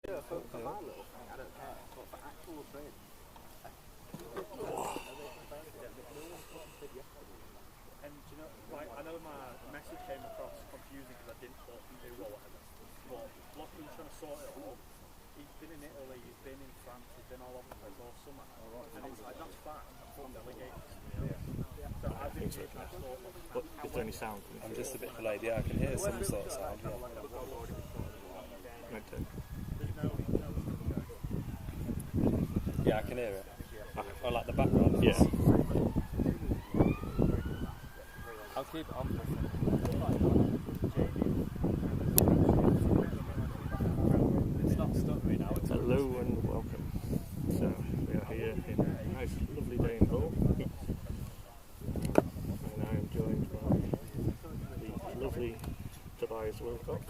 Yeah, for my little thing, I don't care. But for actual training, and you know, like I know my message came across confusing because I didn't talk to you or whatever. But Lachlan's trying to sort it all. He's been in Italy, he's been in France, he's been all over the place all summer, and it's like that's fine. I'm delegating. So I think it's trying to sort. But is there any sound? I'm just a bit delayed. Yeah, I can hear some sort of sound. Yeah. Yeah, I can hear it. Oh, like the background? Yeah. I'll keep it on. It's not stuttering now. Hello and welcome. So, we are here in a nice, lovely day in Hull. And I am joined by the lovely Tobias Wilcock.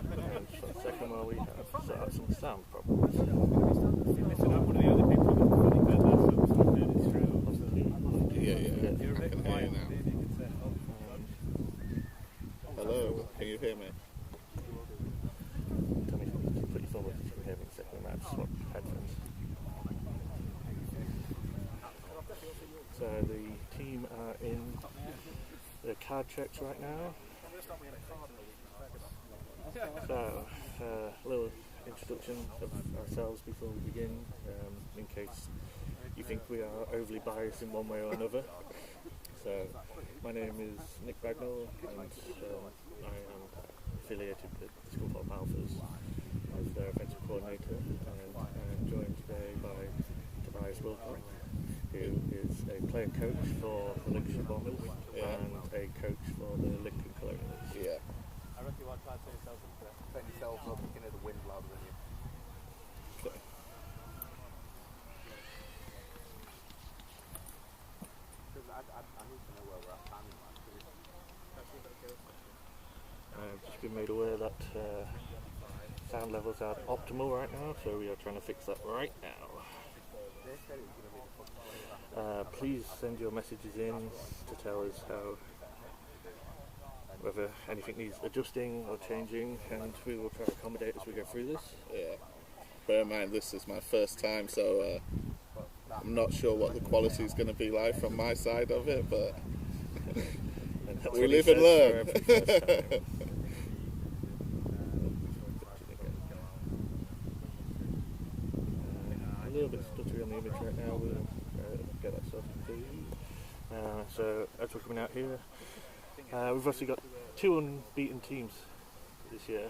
And for a second while we have some sound problems. Yeah, I can hear you now. Hello, can you hear me? Tell me if you put your thumb up if you can hear me in a second. I might swap headphones. So the team are in the card checks right now. So, a little introduction of ourselves before we begin, in case you think we are overly biased in one way or another. So, my name is Nick Bagnall, and I am affiliated with the school called Alphas as their offensive coordinator, and I am joined today by Tobias Wilcock, who is a player coach for the Lincolnshire Bombers and a coach for the Lincoln Colonials. Yeah. I reckon you want to try to turn yourself up, you can hear the wind louder than you. Okay. Because I need to know where we're at timing wise. I've just been made aware that sound levels are optimal right now, so we are trying to fix that right now. They said it was going to be the fucking Please send your messages in to tell us whether anything needs adjusting or changing, and we will try to accommodate as we go through this. Yeah. Bear in mind, this is my first time, so I'm not sure what the quality is going to be like from my side of it, but we live and learn. A little bit stuttery on the image right now, we'll get that sorted for you. So, as we're coming out here, we've also got two unbeaten teams this year,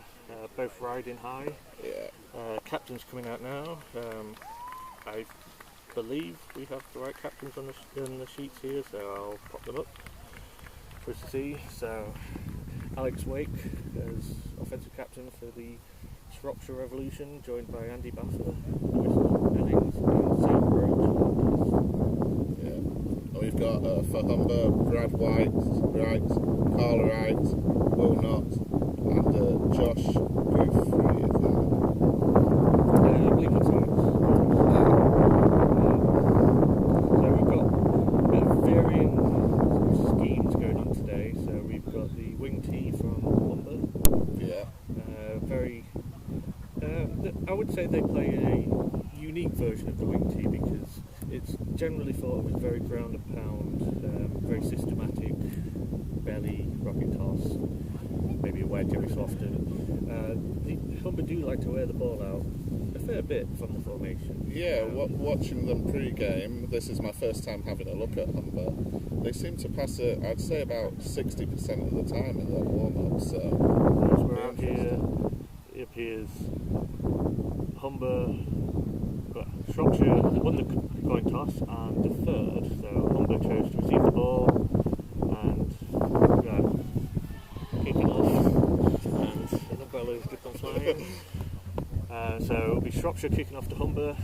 both riding high. Yeah. Captains coming out now. I believe we have the right captains on the sheets here, so I'll pop them up for us to see. So, Alex Wake as offensive captain for the Shropshire Revolution, joined by Andy BAFANL, Ellings, and Sam Roach. Yeah. We've got for Humber, Brad White, Carl Wright, Will Knott, and Josh Guthrie, is that? I believe that's right. So we've got varying schemes going on today. So we've got the wing tee from Humber. Yeah. I would say they play a unique version of the wing tee because it's generally thought of as very ground and pound, very systematic, belly, rocket toss, maybe a wedge every so often. The Humber do like to wear the ball out a fair bit from the formation. Yeah, watching them pre-game, this is my first time having a look at Humber. They seem to pass it, I'd say about 60% of the time in their warm-up, so... As we're out here, it appears Humber, Shropshire won the coin toss and deferred, so Humber chose to receive the ball and kick it off, and the umbrellas keep on flying. So it'll be Shropshire kicking off to Humber,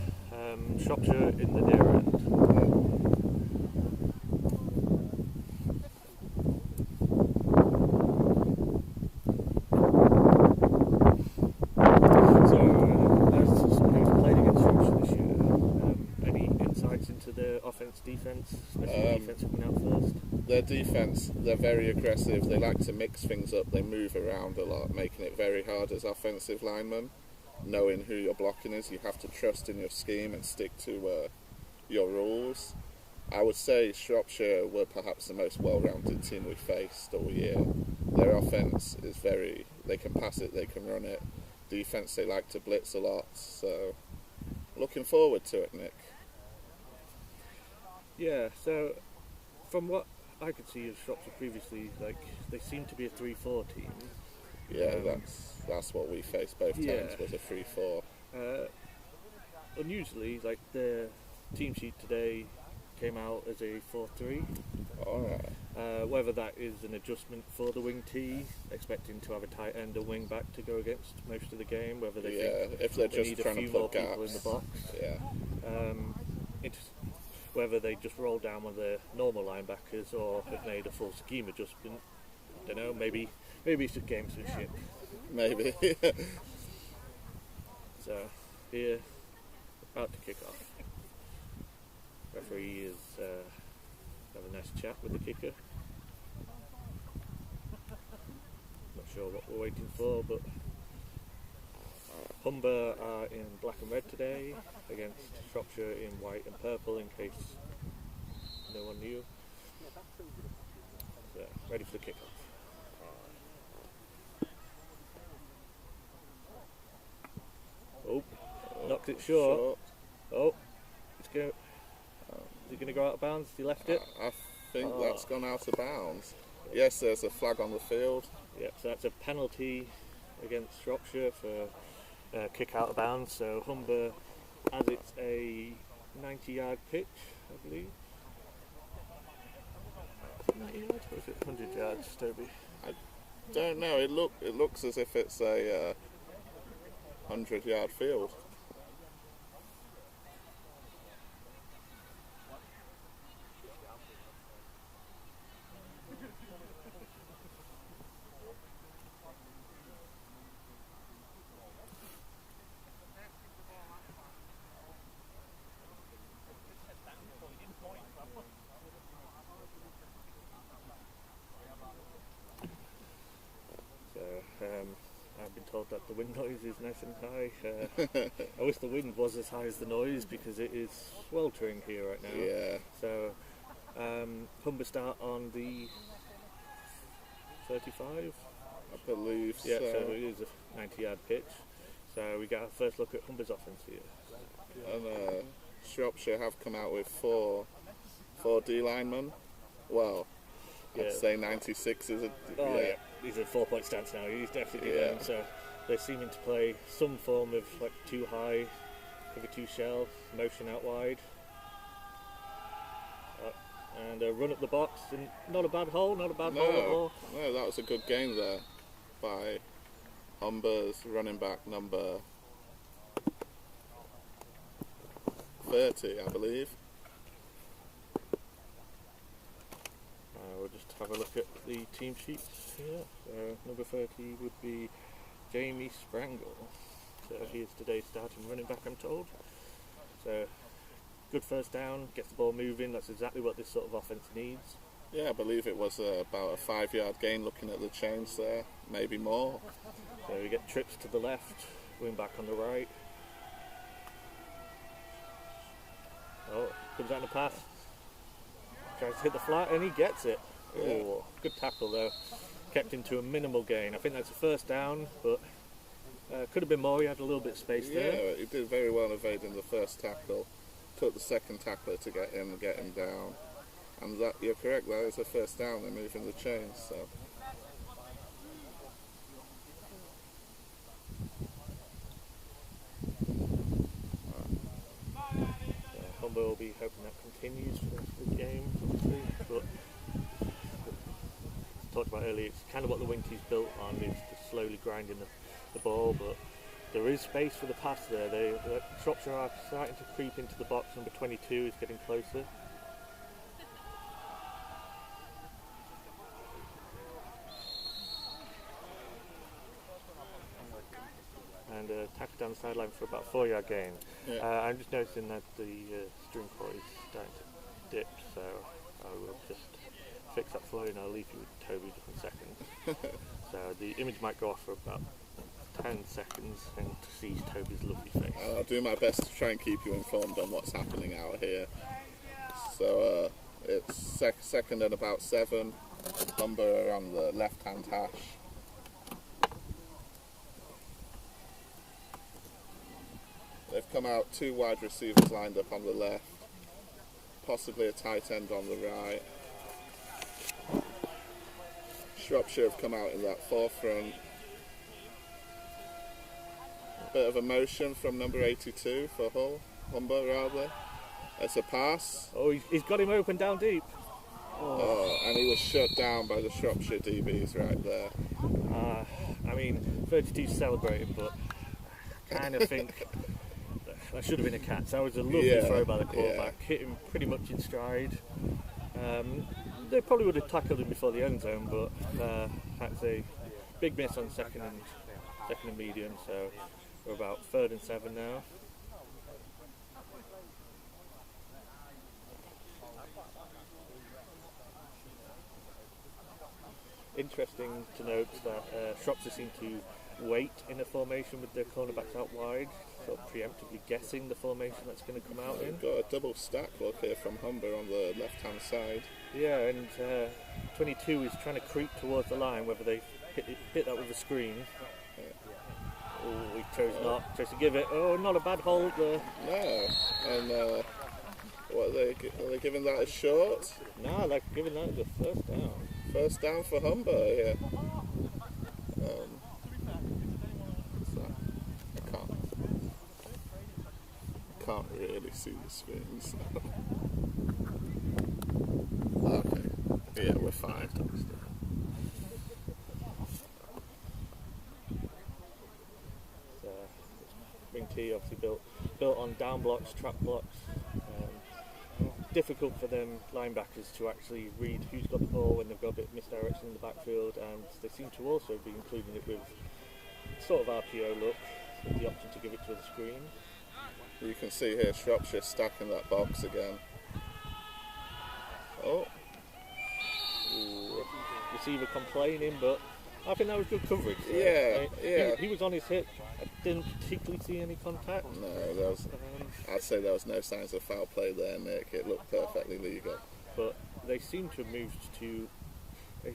Shropshire in the near end. Defence, especially defence coming out first. Their defence, they're very aggressive, they like to mix things up, they move around a lot, making it very hard as offensive linemen. Knowing who your blocking is, you have to trust in your scheme and stick to your rules. I would say Shropshire were perhaps the most well-rounded team we faced all year. Their offence is they can pass it, they can run it. Defence, they like to blitz a lot, so looking forward to it, Nick. Yeah, so from what I could see of Shropshire previously, like they seem to be a 3-4 team. Yeah, that's what we faced both times, was a 3-4. Unusually, like the team sheet today came out as a 4-3. Alright. Whether that is an adjustment for the wing tee, expecting to have a tight end and wing back to go against most of the game, whether they think if they're they just need a trying few to put more gaps. people in the box. Yeah. Whether they just roll down with their normal linebackers or have made a full scheme adjustment. I don't know, maybe it's just gamesmanship. Maybe. So, here, about to kick off. Referee is have a nice chat with the kicker. Not sure what we're waiting for, but Humber are in black and red today against Shropshire in white and purple, in case no one knew. So, ready for the kick-off. Oh, knocked it short. Oh, it's going. Is it going to go out of bounds? He left it. I think that's gone out of bounds. Yes, there's a flag on the field. Yep, so that's a penalty against Shropshire for kick out of bounds. So Humber, as it's a 90-yard pitch, I believe. 90 yards, or is it 100 yards, Toby? I don't know. It looks as if it's a 100-yard field. I've been told that the wind noise is nice and high. I wish the wind was as high as the noise because it is sweltering here right now. Yeah. So, Humber start on the 35? I believe yeah, so. So it is a 90-yard pitch. So we got our first look at Humber's offence here. And Shropshire have come out with four D linemen. Well, I'd say 96 is a... yeah. He's a 4-point stance now. He's definitely down. So they're seeming to play some form of like too high, cover 2 shell, motion out wide, and a run up the box. And not a bad hole, not a bad hole at all. No, that was a good game there by Humber's running back number 30, I believe. We'll just have a look at the team sheets here. So number 30 would be Jamie Sprangle. So he is today's starting running back, I'm told. So good first down, gets the ball moving. That's exactly what this sort of offense needs. Yeah, I believe it was about a 5-yard gain looking at the chains there, maybe more. So we get trips to the left, wing back on the right. Oh, comes out in the pass. Tries to hit the flat and he gets it. Yeah. Oh, good tackle though. Kept him to a minimal gain. I think that's a first down, but could have been more. He had a little bit of space there. Yeah, he did very well evading the first tackle. Took the second tackler to get him down. And that, you're correct, that is a first down. They're moving the chains. So. Humber will be hoping that continues for the rest of the game, obviously. But as talked about earlier, it's kind of what the Winkies built on, is just slowly grinding the ball, but there is space for the pass there. Shropshire are starting to creep into the box. Number 22 is getting closer. And tackle down the sideline for about 4-yard gain. Yeah. I'm just noticing that the string core is starting to dip, so I will just fix that for you and I'll leave you with Toby just in a second. So the image might go off for about 10 seconds and to see Toby's lovely face. I'll do my best to try and keep you informed on what's happening out here. So it's second and about 7. Humber are on the left-hand hash. They've come out 2 wide receivers lined up on the left, possibly a tight end on the right. Shropshire have come out in that forefront. Bit of a motion from number 82 for Humber rather. It's a pass. Oh, he's got him open down deep. Oh, and he was shut down by the Shropshire DBs right there. I mean, 32 celebrating, but I kind of think that should have been a catch. That was a lovely throw by the quarterback. Hit him pretty much in stride. They probably would have tackled him before the end zone, but that's a big miss on second and medium, so we're about 3rd and 7 now. Interesting to note that Shropshire seem to wait in a formation with their cornerbacks out wide, sort of preemptively guessing the formation that's going to come out in. We've got a double stack look here from Humber on the left-hand side. Yeah, and 22 is trying to creep towards the line, whether they hit that with a screen. Oh, he chose not. Chose to give it. Oh, not a bad hold there. No, and what are they giving that as short? No, they're giving that as a first down. First down for Humber, yeah. So I can't really see the screens. Okay, yeah, we're fine. Ring T obviously built on down blocks, trap blocks. Difficult for them linebackers to actually read who's got the ball when they've got a bit of misdirection in the backfield, and they seem to also be including it with sort of RPO look, with the option to give it to the screen. You can see here Shropshire stacking that box again. Oh. Ooh, receiver complaining, but I think that was good coverage. Yeah. He was on his hip. I didn't particularly see any contact. No, I'd say there was no signs of foul play there, Nick. It looked perfectly legal. But they seem to have moved to a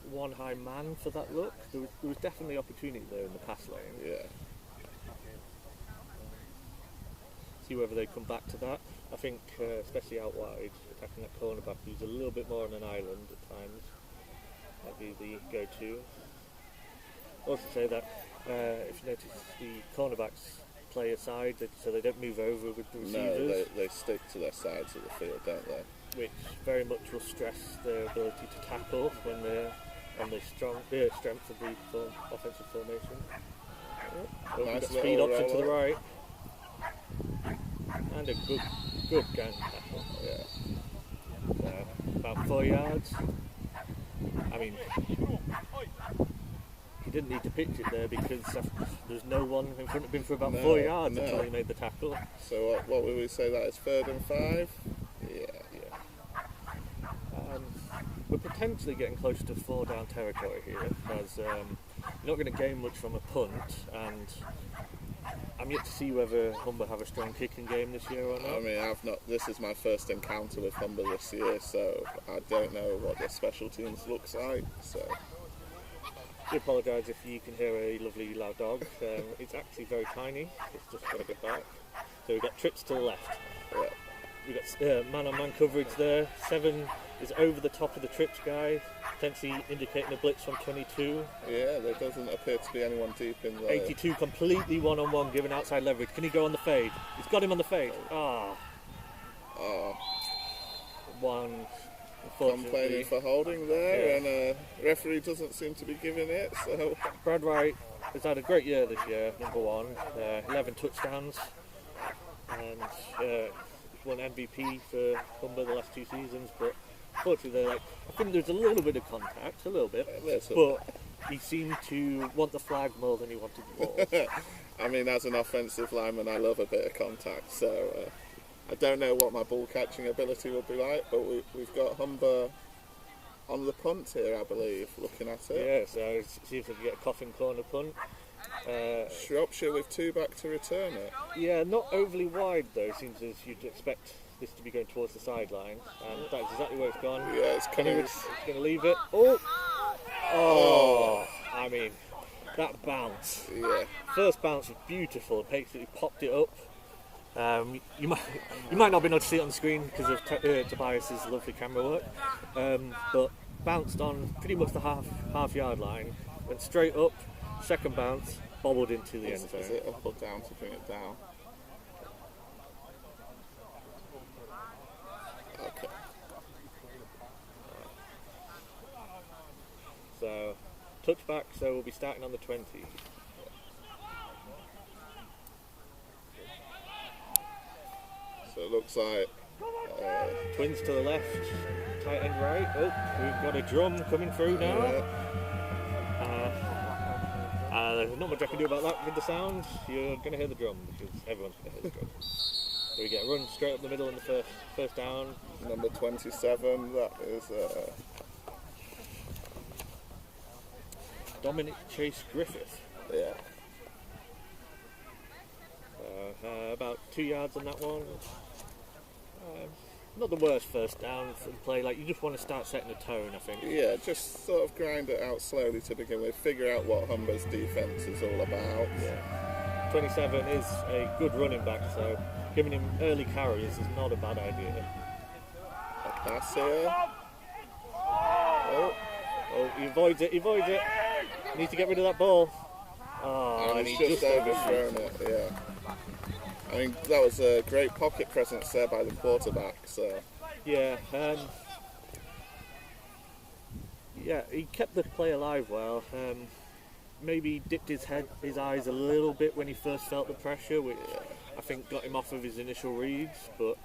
one high man for that look. There was definitely opportunity there in the pass lane. Yeah. See whether they come back to that. I think, especially out wide, attacking that cornerback, who's a little bit more on an island at times. Might be the go-to. Also say that if you notice, the cornerbacks play aside, so they don't move over with the receivers. No, they stick to their sides of the field, don't they? Which very much will stress their ability to tackle when they're on the strength of the offensive formation. Nice speed option roller to the right. And a good gang tackle. Yeah. About 4 yards. I mean, he didn't need to pitch it there because there's no one in front of him for about 4 yards until he made the tackle. So what would we say that is, 3rd and 5? Yeah. We're potentially getting close to 4 down territory here, as you're not going to gain much from a punt, and I'm yet to see whether Humber have a strong kicking game this year or not. I mean, this is my first encounter with Humber this year, so I don't know what their special teams looks like. So I apologise if you can hear a lovely loud dog. It's actually very tiny. It's just got to get back. So we've got trips to the left. Yeah. We've got man-on-man coverage there. 7 is over the top of the trips guy, potentially indicating a blitz from 22. Yeah, there doesn't appear to be anyone deep in there. 82 completely one-on-one, giving outside leverage. Can he go on the fade? He's got him on the fade. Oh, One, unfortunately. complaining for holding there, and referee doesn't seem to be giving it. So Brad Wright has had a great year this year, number one, 11 touchdowns, and won MVP for Humber the last 2 seasons, but unfortunately, I think there's a little bit of contact, a little bit, but he seemed to want the flag more than he wanted the ball. I mean, as an offensive lineman, I love a bit of contact, so I don't know what my ball catching ability would be like, but we've got Humber on the punt here, I believe, looking at it. Yeah, so see if we can get a coffin corner punt. Shropshire with 2 back to return it. Yeah, not overly wide though, seems as you'd expect this to be going towards the sideline, and that's exactly where it's gone. Yeah, it's coming. It's going to leave it. Oh! I mean, that bounce. Yeah. First bounce was beautiful. Basically popped it up. You might not be able to see it on the screen because of Tobias's lovely camera work, but bounced on pretty much the half yard line, went straight up. Second bounce, bobbled into the end zone. Is it up or down to bring it down? Okay. So, touchback, so we'll be starting on the 20. So it looks like Twins to the left, tight end right. Oh, we've got a drum coming through now. There's not much I can do about that with the sound. You're going to hear the drum because everyone's going to hear the drum. So we get a run straight up the middle in the first down. number 27, that is Dominic Chase Griffith. yeah. About 2 yards on that one. Not the worst first down from play. Like, you just want to start setting a tone, I think. Yeah, just sort of grind it out slowly to begin with. Figure out what Humber's defence is all about. Yeah. 27 is a good running back, so giving him early carries is not a bad idea. A pass here. Oh, he avoids it. Needs to get rid of that ball. And he's just overthrown it, yeah. I mean, that was a great pocket presence there by the quarterback, so... Yeah, he kept the play alive well. Maybe dipped his eyes a little bit when he first felt the pressure, which I think got him off of his initial reads, but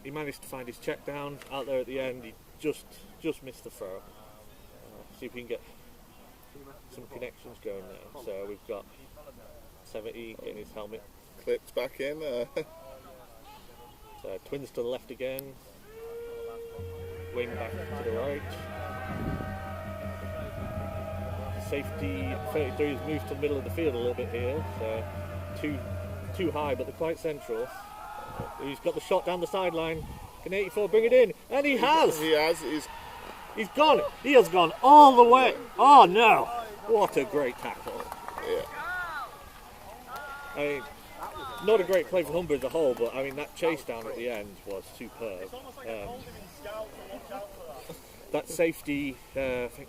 he managed to find his check down out there at the end. He just missed the throw. See if we can get some connections going now. So we've got 70 in his helmet. Clipped back in. So Twins to the left again. Wing back to the right. Safety 33 has moved to the middle of the field a little bit here. So too high, but they're quite central. He's got the shot down the sideline. Can 84 bring it in? And he has! He's gone! He has gone all the way! Oh no! What a great tackle. Yeah. I mean, not a great play for Humber as a whole, but I mean, that chase down at the end was superb. That safety, I think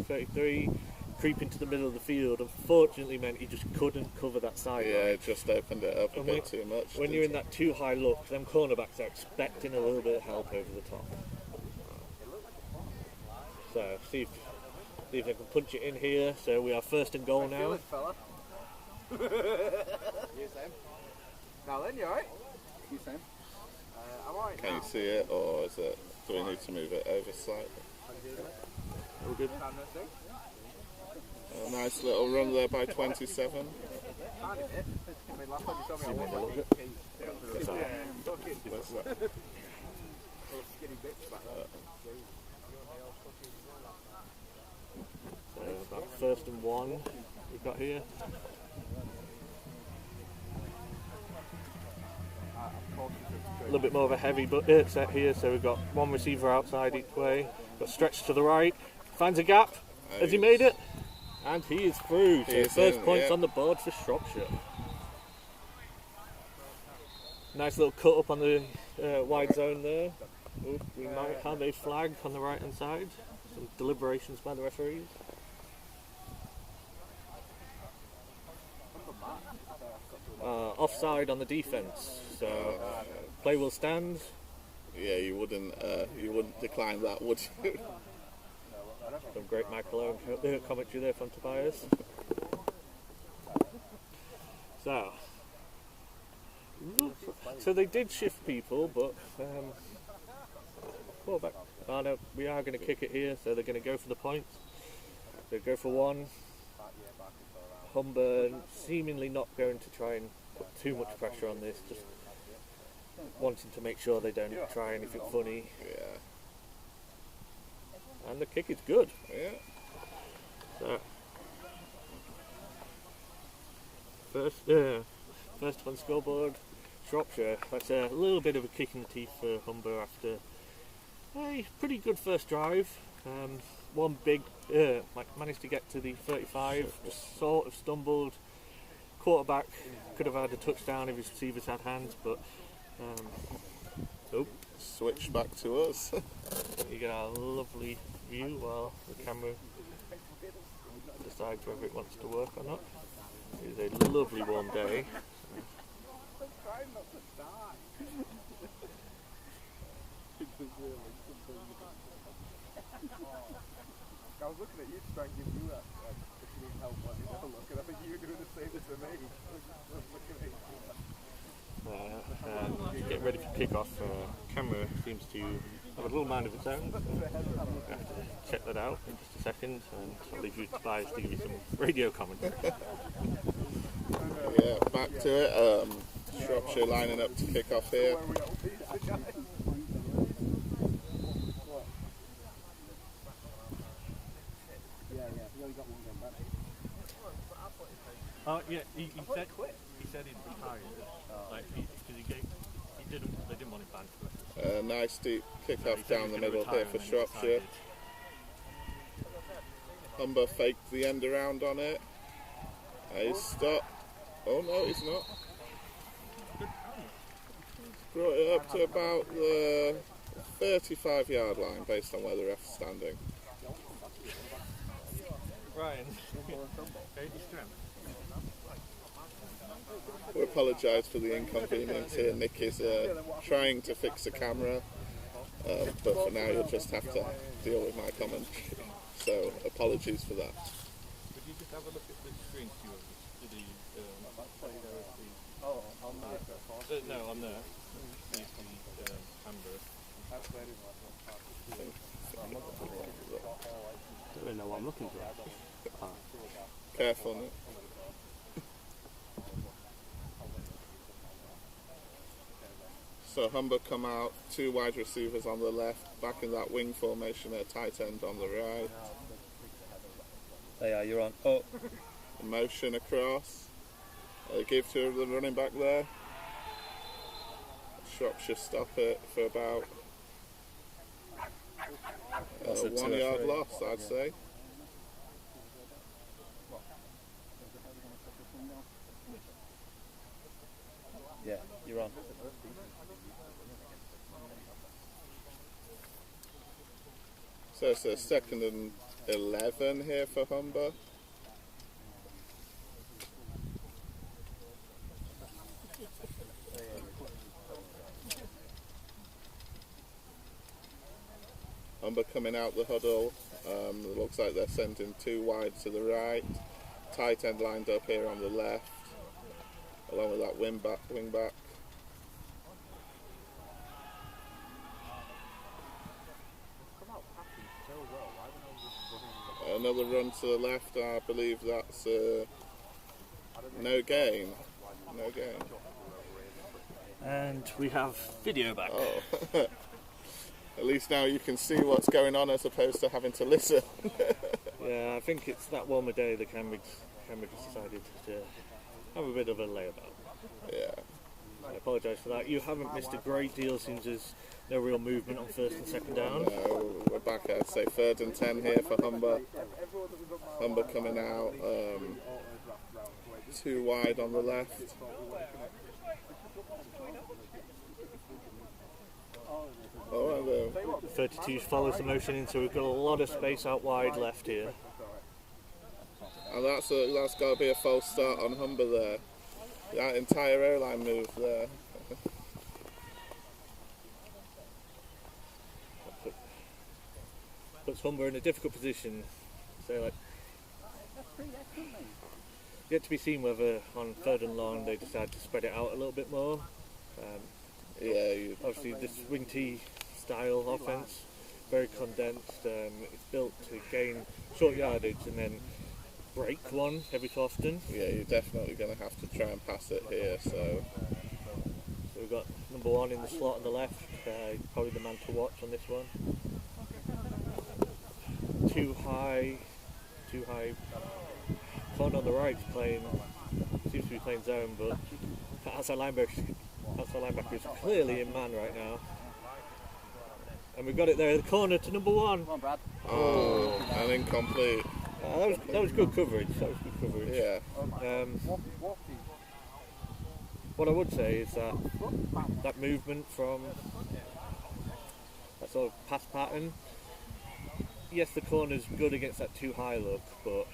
33, creeping to the middle of the field, unfortunately meant he just couldn't cover that side. Yeah, it just opened it up a bit too much. When you're in that too high look, them cornerbacks are expecting a little bit of help over the top. So, see if they can punch it in here. So we are first and goal now. Now then, you alright? You Sam? I'm alright. Can you see it, or is it? Do we need to move it over slightly? All good. A nice little run there by 27. So about first and 1 we've got here. A little bit more of a heavy set here, so we've got one receiver outside each way. Got stretched to the right, finds a gap. Has he made it? And he is through. So first points on the board for Shropshire. Nice little cut up on the wide zone there. Ooh, we might have a flag on the right hand side. Some deliberations by the referees. Offside on the defence. So Play will stand. Yeah, you wouldn't decline that, would you? Some great Michael Owen commentary there from Tobias. So they did shift people, but quarterback. Oh no, we are going to kick it here, so they're going to go for the points. They go for one. Humber seemingly not going to try and put too much pressure on this, just wanting to make sure they don't try anything funny. Yeah. And the kick is good. Yeah. So, first on scoreboard, Shropshire. That's a little bit of a kick in the teeth for Humber after a pretty good first drive. One big, managed to get to the 35, just sort of stumbled. Quarterback could have had a touchdown if his receivers had hands, but Switch back to us. you get a lovely view while the camera decides whether it wants to work or not. It is a lovely warm day. I was looking at you to try and give you that if you need help, let me have a look, and I think you were doing the same to me. Getting ready for kick-off. Camera seems to have a little mind of its own. I have to check that out in just a second, and I'll leave you to Tobias to give you some radio commentary. Yeah, back to it. Shropshire lining up to kick off here. Oh yeah, he said he'd retired. They didn't want him banned for it. Nice deep kick-off down the middle here for Shropshire. Humber faked the end around on it. He's stopped. Oh no, he's not. Brought it up to about the 35-yard line based on where the ref's standing. Ryan. We apologise for the inconvenience here. Nick is trying to fix the camera, but for now you'll just have to deal with my commentary. So apologies for that. Could you just have a look at the screen, Stuart? No, on there. I don't really know what I'm looking for. Careful, Nick. So Humber come out, two wide receivers on the left, back in that wing formation, a tight end on the right. There you are, you're on. Oh, Motion across. They give to the running back there. Shropshire stop it for about a 1 yard loss, I'd say. yeah, you're on. So it's a 2nd and 11 here for Humber. Humber coming out the huddle. It looks like they're sending two wide to the right. Tight end lined up here on the left, along with that wing back. Another run to the left. I believe that's no gain. No gain. And we have video back. Oh. At least now you can see what's going on as opposed to having to listen. Yeah, I think it's that warmer day the camera decided to have a bit of a layabout. Yeah. I apologise for that. You haven't missed a great deal since there's no real movement on 1st and 2nd down. No, we're back at, say, 3rd and 10 here for Humber. Humber coming out, two wide on the left. Oh, and 32 follows the motion in, so we've got a lot of space out wide left here. and that's got to be a false start on Humber there. That entire airline move there. puts Humber in a difficult position. So, like, yet to be seen whether on 3rd and long they decide to spread it out a little bit more. Obviously, this wing T style offense, very condensed. It's built to gain short yardage and then break one every so often. Yeah, you're definitely going to have to try and pass it here. So we've got number 1 in the slot on the left, probably the man to watch on this one. Too high. Fon on the right seems to be playing zone, but outside linebacker is clearly in man right now. And we've got it there in the corner to number 1. Come on, Brad. Oh, and incomplete. That was good coverage. Yeah. What I would say is that movement from that sort of pass pattern. Yes, the corner's good against that too high look, but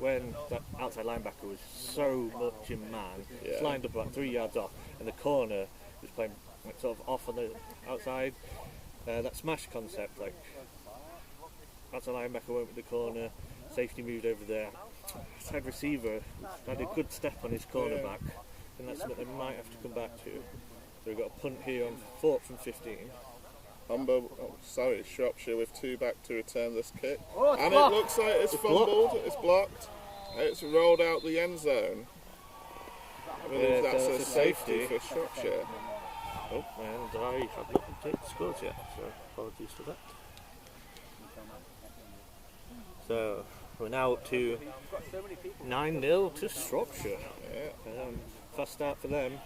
when that outside linebacker was so much in man, it's lined up about 3 yards off, and the corner was playing like, sort of off on the outside. That smash concept, like outside linebacker went with the corner, safety moved over there. Outside receiver had a good step on his cornerback, and that's what they might have to come back to. So we've got a punt here on 4th and 15. Shropshire with 2 back to return this kick. Oh, and blocked. It looks like it's fumbled, it's blocked, it's rolled out the end zone. I believe that's a safety for Shropshire. Oh, and I have not updated the scores yet, so apologies for that. So we're now up to 9-0 to Shropshire. Yeah. Fast start for them.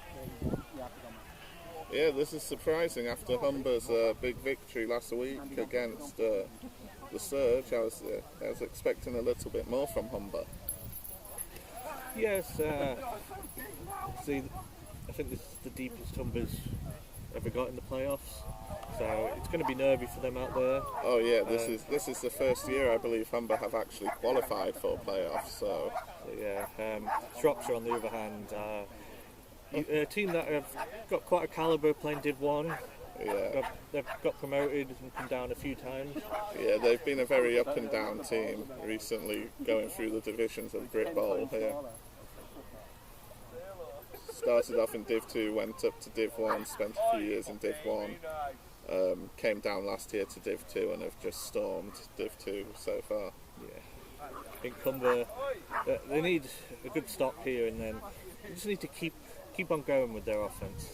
Yeah, this is surprising after Humber's big victory last week against the Surge. I was expecting a little bit more from Humber. Yes, see, I think this is the deepest Humber's ever got in the playoffs, so it's going to be nervy for them out there. Oh yeah, this is the first year I believe Humber have actually qualified for playoffs. So yeah, Shropshire on the other hand. A team that have got quite a calibre playing Div 1. Yeah. They've got promoted and come down a few times. Yeah, they've been a very up and down team recently, going through the divisions of Brit Bowl here. Started off in Div 2, went up to Div 1, spent a few years in Div 1, came down last year to Div 2 and have just stormed Div 2 so far. Yeah. I think Humber, they need a good stop here, and then they just need to keep on going with their offence.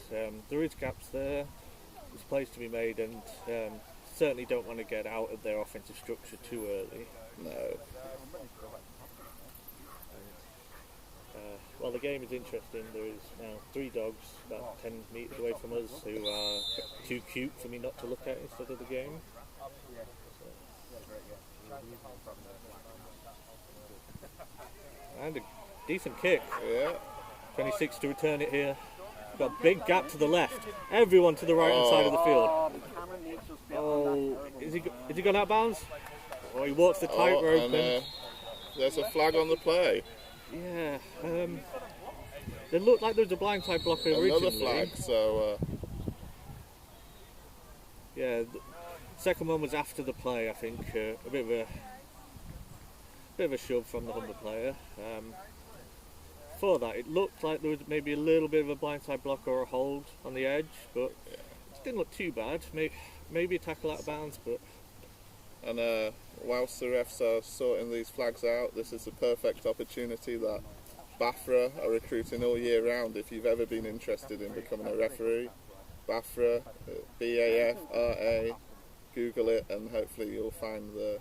There is gaps there, there's plays to be made, and certainly don't want to get out of their offensive structure too early. No. While the game is interesting, there is now 3 dogs about 10 metres away from us who are too cute for me not to look at instead of the game. And a decent kick. Yeah. 26 to return it here. Got a big gap to the left. Everyone to the right hand side of the field. Oh, is he gone out of bounds? Oh, he walks the tightrope. And there's a flag on the play. Yeah. It looked like there was a blindside blocker originally. Another flag. So. Yeah. The second one was after the play. I think a bit of a shove from the Humber player. For that, it looked like there was maybe a little bit of a blindside block or a hold on the edge, but it didn't look too bad. Maybe a tackle out of bounds, but. And whilst the refs are sorting these flags out, this is a perfect opportunity that BAFANL are recruiting all year round. If you've ever been interested in becoming a referee, BAFANL, BAFRA, Google it, and hopefully you'll find the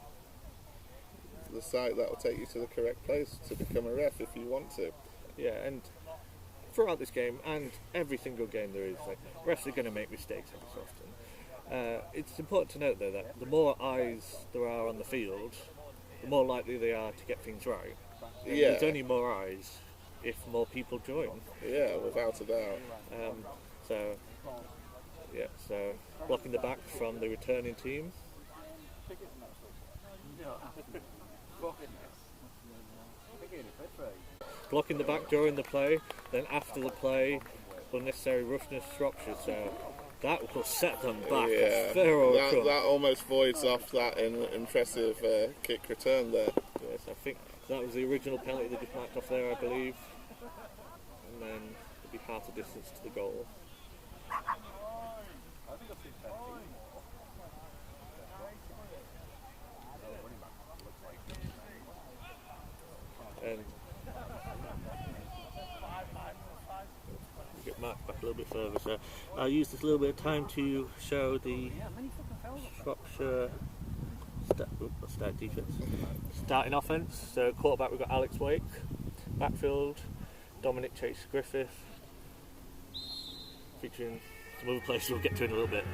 site that will take you to the correct place to become a ref if you want to. Yeah, and throughout this game and every single game there is, like, refs are going to make mistakes every so often. It's important to note though that the more eyes there are on the field, the more likely they are to get things right. And Yeah. there's only more eyes if more people join. Yeah, without a doubt. So blocking the back from the returning team. Blocking the back during the play, then after the play, unnecessary roughness Shropshire. So That will set them back. Yeah, that almost voids off that impressive kick return there. Yes, I think that was the original penalty they just marked off there, I believe. And then it'll be half the distance to the goal. And get marked back a little bit further. So I'll use this little bit of time to show the Shropshire defense. Starting offense. So quarterback, we've got Alex Wake. Backfield, Dominic Chase Griffith. Featuring some other players we'll get to in a little bit.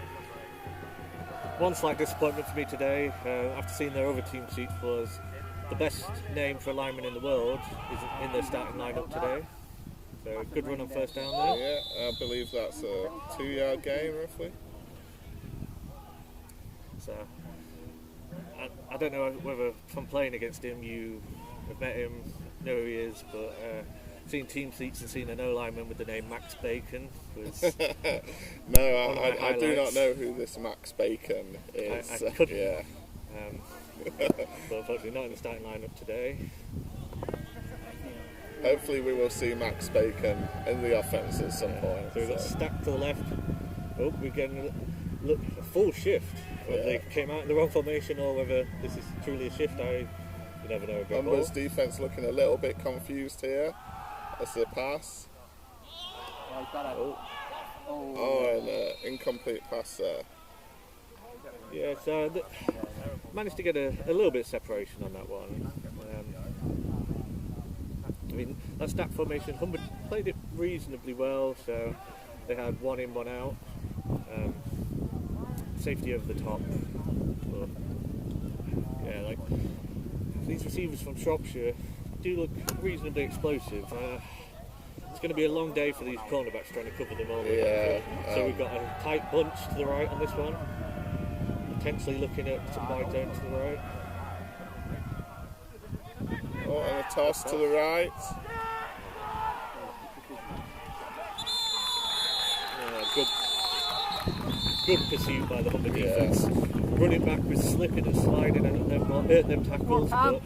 One slight disappointment for me today, after seeing their other team sheets, was the best name for a lineman in the world isn't in their starting lineup today. So good run on first down there. Yeah, I believe that's a 2-yard gain roughly. So I don't know whether from playing against him you have met him, know who he is, but seeing team seats and seeing an O-lineman with the name Max Bacon was No, I do not know who this Max Bacon is. I couldn't. Yeah. But unfortunately not in the starting lineup today. Hopefully we will see Max Bacon in the offence at some point. So we've got Stack to the left. Oh, we're getting a full shift. Whether they came out in the wrong formation or whether this is truly a shift, you never know. Humber's defence looking a little bit confused here. That's the pass. And an incomplete pass there. Yeah, so managed to get a little bit of separation on that one. I mean, that stack formation, Humber played it reasonably well, so they had one in, one out. Safety over the top. But, yeah, like these receivers from Shropshire do look reasonably explosive. It's going to be a long day for these cornerbacks trying to cover them all. Yeah. So we've got a tight bunch to the right on this one. Potentially looking at some wide zone to the right. Oh, and a toss to the right. Good pursuit by the Humber defence. Running back was slipping and sliding and them tackles, but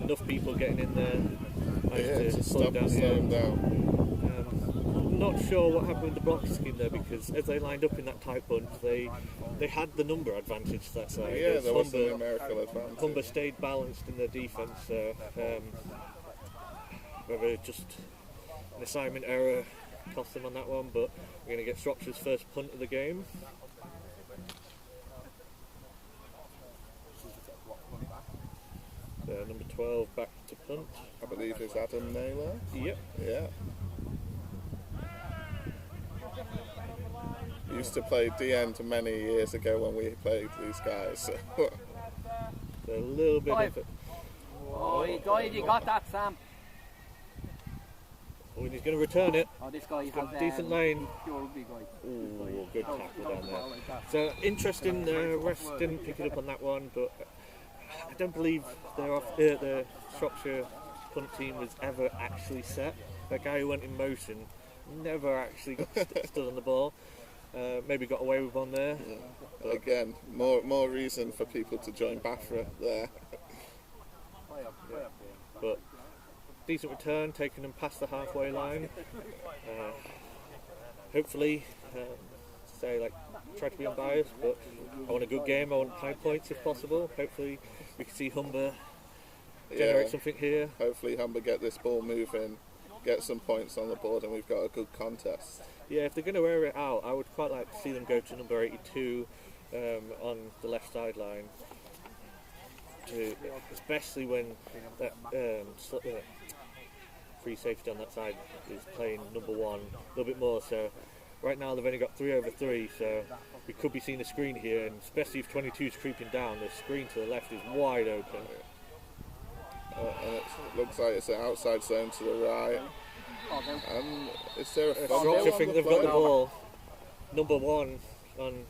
enough people getting in there to stop and slow them down. I'm not sure what happened with the block scheme there, because as they lined up in that tight bunch, they had the number advantage to that side. Yeah, there was a numerical advantage. Humber stayed balanced in their defence, whether just an assignment error cost them on that one, but we're going to get Shropshire's first punt of the game. Number 12 back to punt. I believe it's Adam Naylor. Yep. Yeah. We used to play D-end many years ago when we played these guys. So. A little bit of it. Oh, he died, you got that, Sam. Oh, and he's going to return it. Oh, this guy has decent lane. Rugby guy. Ooh, good tackle down there. So interesting, refs didn't pick it up on that one, but I don't believe the Shropshire punt team was ever actually set. That guy who went in motion never actually stood on the ball. Maybe got away with one there. Yeah. Again, more reason for people to join BAFANL there. But decent return, taking them past the halfway line. Hopefully, try to be unbiased, but I want a good game. I want high points if possible. Hopefully, we can see Humber generate something here. Hopefully, Humber get this ball moving, get some points on the board, and we've got a good contest. Yeah, if they're going to wear it out, I would quite like to see them go to number 82 on the left sideline. Especially when that free safety on that side is playing number 1 a little bit more. So right now they've only got 3 over 3, so we could be seeing a screen here, and especially if 22 is creeping down, the screen to the left is wide open. And it looks like it's an outside zone to the right. Is there a Shropshire think they've got the ball. Number 1 on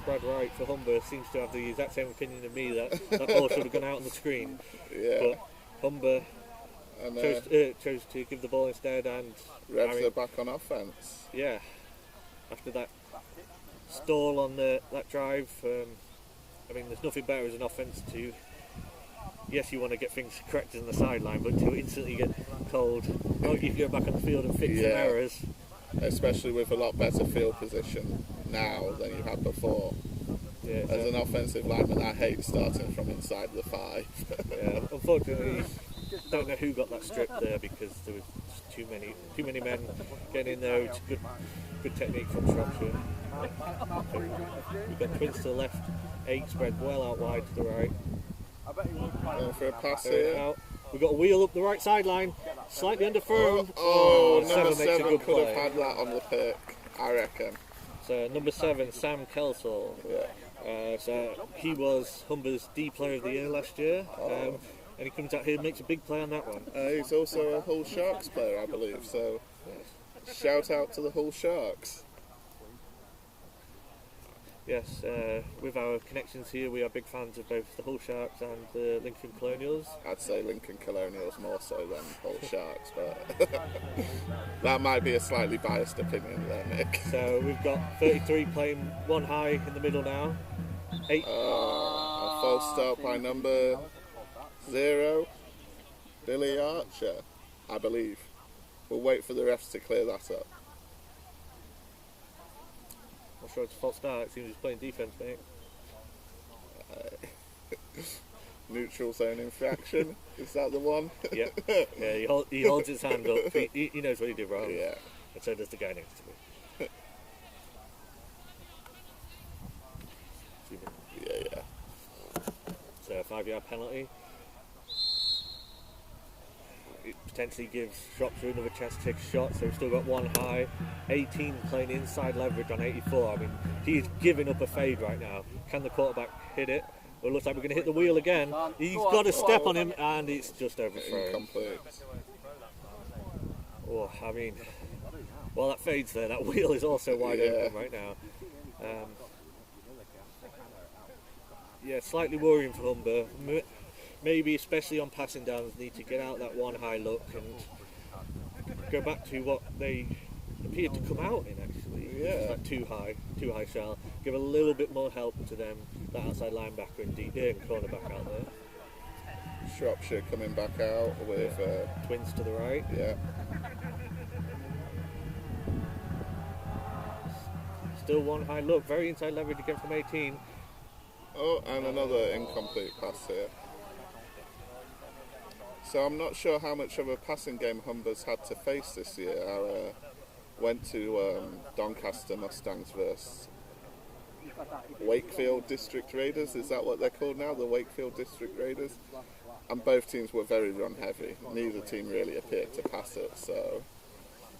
Brad Wright for Humber seems to have the exact same opinion of me that ball should have gone out on the screen. Yeah. But Humber chose to give the ball instead, and Revs are back on offence. Yeah. after that stall on that drive. I mean, there's nothing better as an offence to, yes, you want to get things corrected on the sideline, but to instantly get told, oh, you can go back on the field and fix some errors. Especially with a lot better field position now than you had before. Yeah, as an offensive lineman, I hate starting from inside the 5. Yeah, unfortunately, don't know who got that strip there because there was just too many men getting in there. It's good technique from Shropshire. We've got Twins to the left, 8 spread well out wide to the right. Going for a pass here. Out. We've got a wheel up the right sideline, slightly underthrown. Number 7 makes a good could play. have had that on the pick, I reckon. So number 7, Sam Kelsall. Yeah. So he was Humber's D Player of the Year last year, and he comes out here and makes a big play on that one. He's also a Hull Sharks player, I believe, so shout out to the Hull Sharks. Yes, with our connections here, we are big fans of both the Hull Sharks and the Lincoln Colonials. I'd say Lincoln Colonials more so than Hull Sharks, but that might be a slightly biased opinion there, Nick. So we've got 33 playing one high in the middle now. 8. A false start by number 0, Billy Archer, I believe. We'll wait for the refs to clear that up. Not sure it's a false start, it seems he's playing defence, mate. Neutral zone infraction, is that the one? Yeah, he holds his hand up, he knows what he did wrong. Yeah. And so does the guy next to me. Yeah. So a 5-yard penalty. It potentially gives Shropshire another chance to take a shot, so we've still got one high. 18 playing inside leverage on 84. I mean, he's giving up a fade right now. Can the quarterback hit it? Well, it looks like we're going to hit the wheel again. He's got a step on him, and it's just overthrown. Incomplete. Oh, I mean, while that fades there, that wheel is also wide open right now. Yeah, slightly worrying for Humber. Maybe, especially on passing downs, need to get out that one high look and go back to what they appeared to come out in, actually. Yeah. That too high shell. Give a little bit more help to them, that outside linebacker and cornerback out there. Shropshire coming back out with Twins to the right. Yeah. Still one high look, very inside leverage again from 18. Oh, and another incomplete pass here. So I'm not sure how much of a passing game Humber's had to face this year. I went to Doncaster Mustangs versus Wakefield District Raiders. Is that what they're called now? The Wakefield District Raiders? And both teams were very run heavy. Neither team really appeared to pass it. So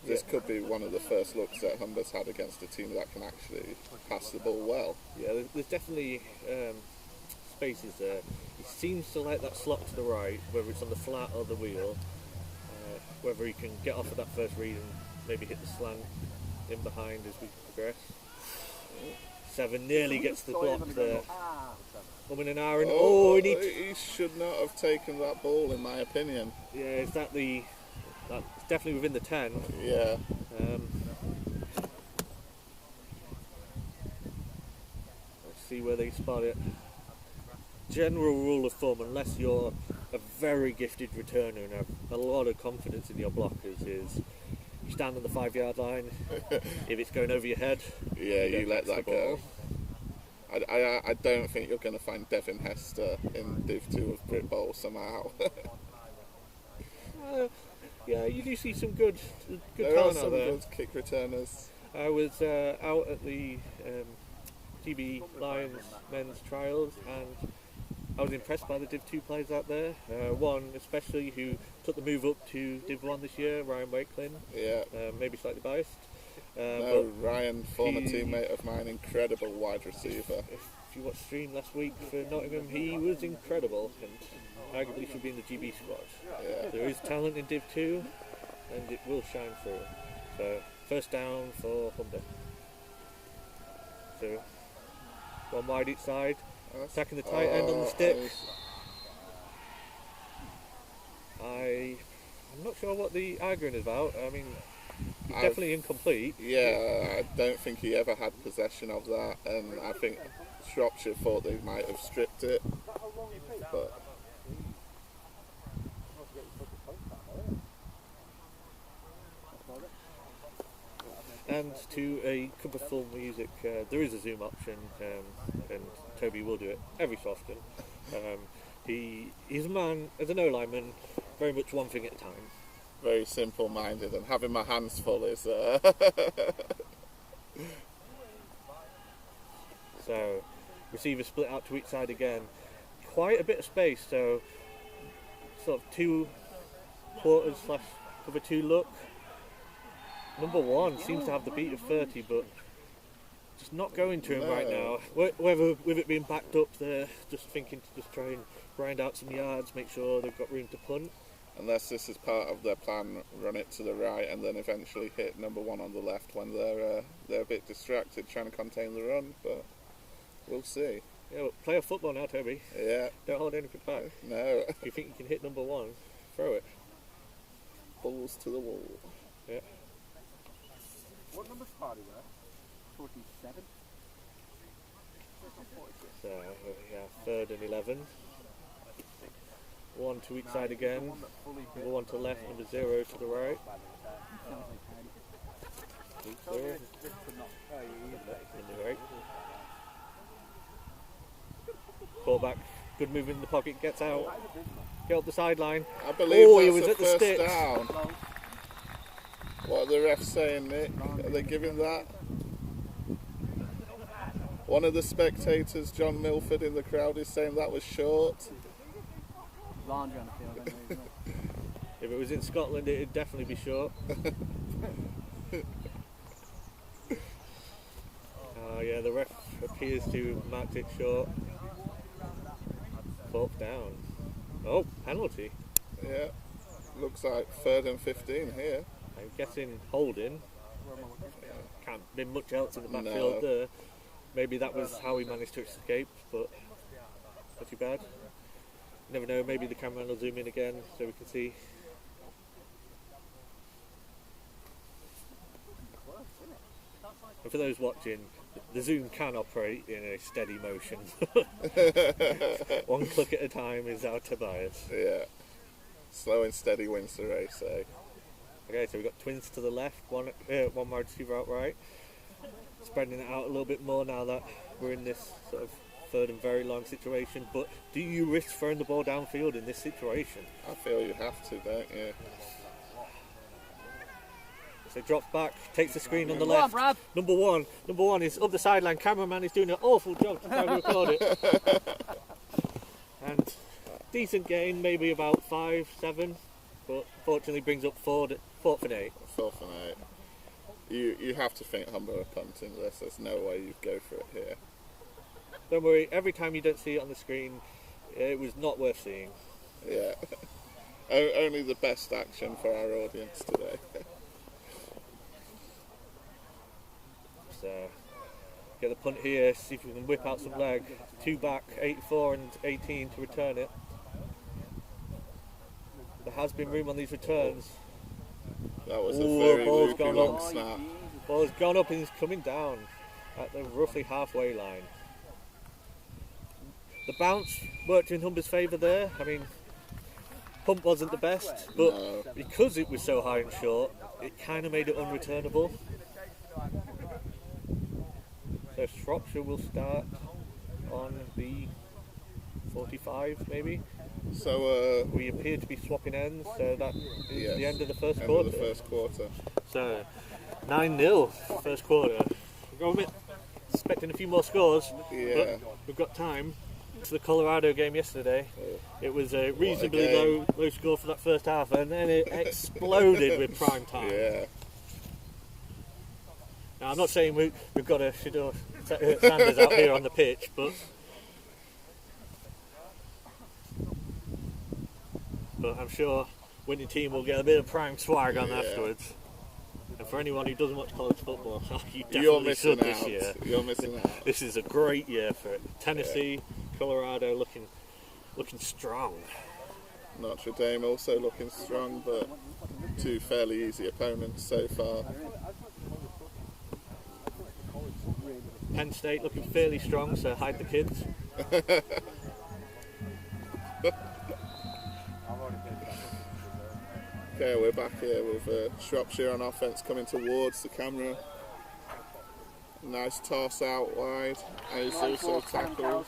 this could be one of the first looks that Humber's had against a team that can actually pass the ball well. Yeah, there's definitely spaces there. He seems to like that slot to the right, whether it's on the flat or the wheel, whether he can get off of that first read and maybe hit the slant in behind as we progress. 7 nearly gets the block there. Coming an hour and he should not have taken that ball, in my opinion. Yeah, is that that's definitely within the 10. Yeah. Let's see where they spot it. General rule of thumb, unless you're a very gifted returner and have a lot of confidence in your blockers, is you stand on the 5-yard line. If it's going over your head, you let that go. I don't think you're going to find Devin Hester in Div 2 of Brit Bowl somehow. Yeah, you do see some good there talent are some out there. good kick returners. I was out at the GB Lions men's trials, and I was impressed by the Div 2 players out there. One especially who took the move up to Div 1 this year, Ryan Wakelin. Yeah. Maybe slightly biased. No, Ryan, former teammate of mine, incredible wide receiver. If you watched stream last week for Nottingham, he was incredible and arguably should be in the GB squad. Yeah. There is talent in Div 2 and it will shine through. So, first down for Humber. So, one wide each side, attacking the tight end on the stick. I'm not sure what the arguing is about. I mean, definitely incomplete. Yeah, I don't think he ever had possession of that, and I think Shropshire thought they might have stripped it, but And to a cup of full music, there is a zoom option, and Toby will do it every so often. He's a man, as an O-lineman, very much one thing at a time. very simple-minded, and having my hands full is... So, receiver split out to each side again. Quite a bit of space, so sort of 2 quarters / cover 2 look. Number 1 seems to have the beat of 30, but just not going to him right now. Whether with it being backed up, they're just thinking to just try and grind out some yards, make sure they've got room to punt. Unless this is part of their plan, run it to the right and then eventually hit number 1 on the left when they're a bit distracted trying to contain the run, but we'll see. Yeah, well, play off football now, Toby. Yeah. Don't hold anything back. No. If you think you can hit number 1, throw it. Balls to the wall. Yeah. What number's party there? 47? So, yeah, 3rd and 11. 1 to each side again. Number 1 to left, number 0 to the right. Zero. Number 8. Quarterback, good move in the pocket, gets out. Get up the sideline. I believe Oh, he that's was a at the first sticks. down. What are the refs saying, Nick? Are they giving that? One of the spectators, John Milford, in the crowd is saying that was short. Laundry on the field anyway, isn't it? If it was in Scotland, it'd definitely be short. Oh yeah, the ref appears to have marked it short. 4th down. Oh, penalty. Yeah, looks like 3rd and 15 here. I'm guessing holding. Can't be much else in the backfield No. there. Maybe that was how he managed to escape, but not too bad. Never know, maybe the cameraman will zoom in again so we can see. And for those watching, the zoom can operate in a steady motion. 1 click at a time is our Tobias. Yeah, slow and steady wins the race, eh? Okay, so we've got twins to the left, one wide receiver out right. Spreading it out a little bit more now that we're in this sort of 3rd and very long situation. But do you risk throwing the ball downfield in this situation? I feel you have to, don't you? So drops back, takes the screen on the Come on, left. Brad. Number one is up the sideline. Cameraman is doing an awful job to try to record it. And decent gain, maybe about 5, 7, but fortunately brings up 4th and 8. 4th and 8. You have to think Humber are punting this. There's no way you'd go for it here. Don't worry, every time you don't see it on the screen, it was not worth seeing. Yeah. Only the best action for our audience today. So, get the punt here, see if we can whip out some leg. 2 back, 84 and 18 to return it. There has been room on these returns. That was a Ooh, very ball's loopy gone long up. snap. Ball has gone up and is coming down at the roughly halfway line. The bounce worked in Humber's favour there. I mean, pump wasn't the best, but No. because it was so high and short, it kind of made it unreturnable. So Shropshire will start on the 45 maybe. So, We appear to be swapping ends, so that is yes, the end of the first end quarter. of the first quarter. So 9-0 first quarter. We're expecting a few more scores, Yeah. but we've got time. To the Colorado game yesterday, it was a reasonably game. low score for that first half, and then it exploded with prime time. Yeah. Now I'm not saying we've got a Shador Sanders out here on the pitch, but I'm sure winning team will get a bit of prime swag on Yeah. afterwards. And for anyone who doesn't watch college football, you You're definitely missing should this out. year. You're missing out. This is a great year for it. Tennessee, Colorado looking strong. Notre Dame also looking strong, but two fairly easy opponents so far. Penn State looking fairly strong, so hide the kids. Okay, we're back here with Shropshire on offence coming towards the camera. Nice toss out wide, and he's also tackled.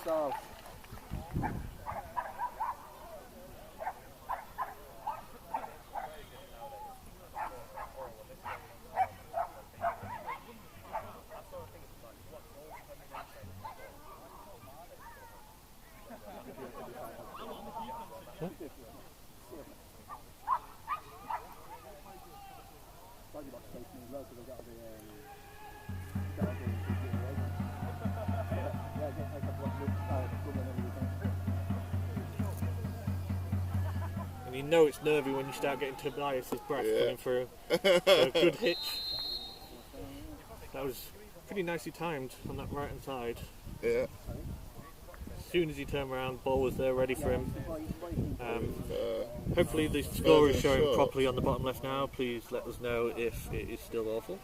And you know it's nervy when you start getting Tobias's breath coming through. So good hitch. That was pretty nicely timed on that right hand side. Yeah. As soon as he turned around, ball was there ready for him. Hopefully the score is showing properly on the bottom left now. Please let us know if it is still awful.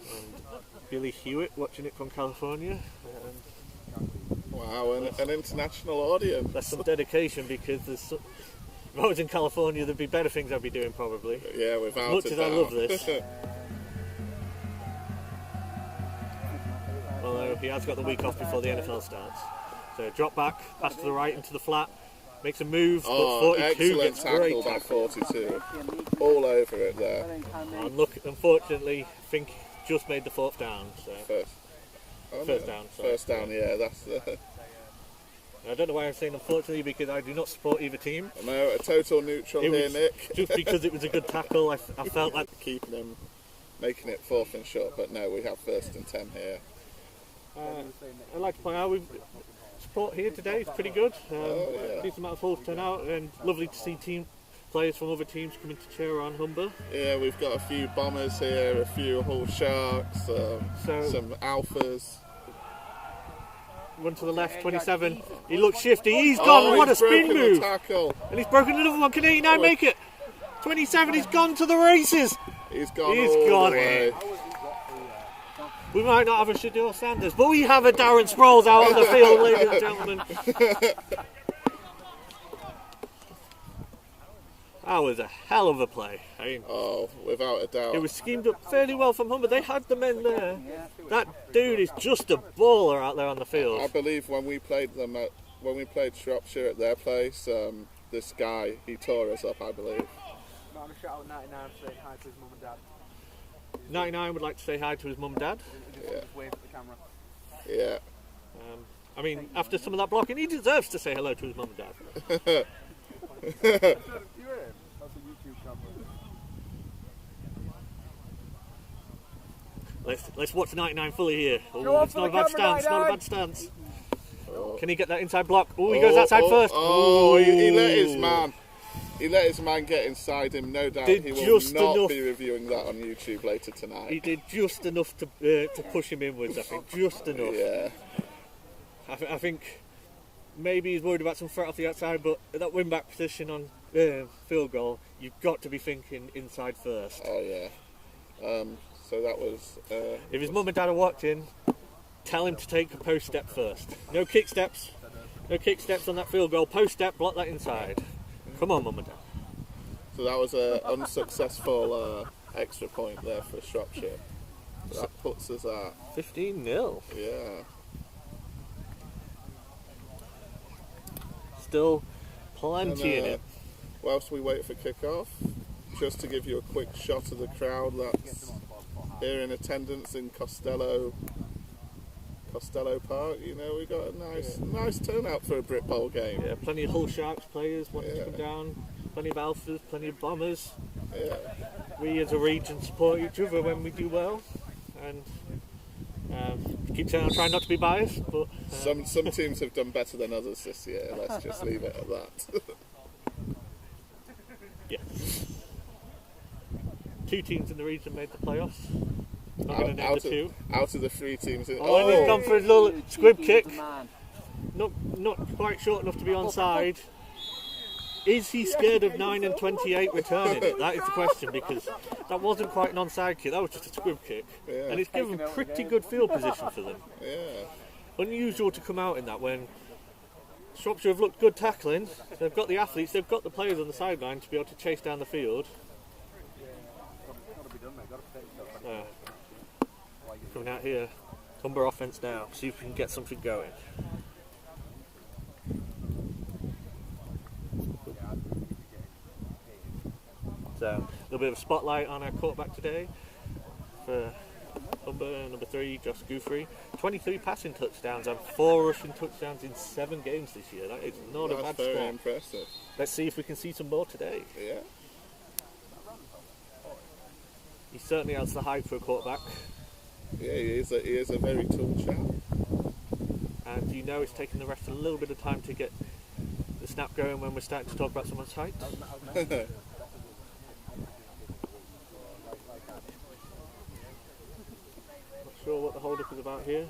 And Billy Hewitt watching it from California. Wow, an international audience. That's some dedication, because if I was in California, there'd be better things I'd be doing probably. Yeah, without As much a as doubt. I love this. Although he has got the week off before the NFL starts. So drop back, pass to the right into the flat, makes a move, but 42 excellent gets tackle great by tackle. 42. All over it there. And look, unfortunately, Fink just made the fourth down. So First down. Sorry. First down, yeah, that's I don't know why I'm saying unfortunately, because I do not support either team. no, a total neutral It here, was Nick. just because it was a good tackle. I felt like Keeping him, making it 4th and short, but no, we have 1st and 10 here. I'd like to point out support here today is pretty good. Yeah. Decent amount of full turnout, and lovely to see players from other teams coming to cheer on Humber. Yeah, we've got a few Bombers here, a few Hull Sharks, some Alphas. One to the left, 27. He looks shifty. He's gone. What a spin broken the move! tackle. And he's broken another one. Can 89 make it? 27. He's gone to the races. He's gone He's all got the way. it. We might not have a Shador Sanders, but we have a Darren Sproles out on the field, ladies and gentlemen. That was a hell of a play. I mean, Without a doubt. it was schemed up fairly well from Humber. They had the men there. That dude is just a baller out there on the I field. believe when we played Shropshire at their place, this guy, he tore us up, I believe. I'm going to shout out 99 saying hi to his mum and dad. 99 would like to say hi to his mum and dad. Just wave at the camera. Yeah. I mean, after some of that blocking, he deserves to say hello to his mum and dad. That's a YouTube camera. Let's watch 99 fully here. Go on It's for not a the bad camera, stance. Not a 99. bad stance. Can he get that inside block? Oh, he goes outside first. He let his man. He let his man get inside him. No doubt Did he will just not enough. be reviewing that on YouTube later tonight. He did just enough to push him inwards, I think. Just enough. Yeah. I think maybe he's worried about some threat off the outside, but at that wing-back position on field goal, you've got to be thinking inside first. Oh yeah. So that was. If his mum and dad are watching, tell him to take a post step first. No kick steps. No kick steps on that field goal. Post step, block that inside. Come on, mum and dad. So that was an unsuccessful extra point there for Shropshire. So that puts us at 15-0. yeah. Still plenty in it. Whilst we wait for kick-off, just to give you a quick shot of the crowd that's here in attendance in Costello Park. You know, we got a nice turnout for a Brit Bowl game. Yeah, plenty of Hull Sharks players wanting to come down. Plenty of Alphas, plenty of Bombers. Yeah. We as a region support each other when we do well, and keep saying I'm trying not to be biased, but Some teams have done better than others this year. Let's just leave it at that. yeah. 2 teams in the region made the playoffs. Not going to name the two. Out of the 3 teams. And he's gone for his little squib kick. Man. Not quite short enough to be onside. Is he scared of 9 and 28 returning it? That is the question, because that wasn't quite an onside kick, that was just a squib kick. Yeah. And it's given pretty good field position for them. Yeah. Unusual to come out in that when Shropshire have looked good tackling. They've got the athletes, they've got the players on the sideline to be able to chase down the field. Coming out here, Humber offense now, see if we can get something going. So, a little bit of a spotlight on our quarterback today for Humber, number 3, Josh Guthrie. 23 passing touchdowns and 4 rushing touchdowns in 7 games this year. That is not a bad That's very score. impressive. Let's see if we can see some more today. Yeah. He certainly has the height for a quarterback. Yeah, he is a very tall chap. And you know it's taking the rest a little bit of time to get the snap going when we're starting to talk about someone's height. Not sure what the hold-up is about here.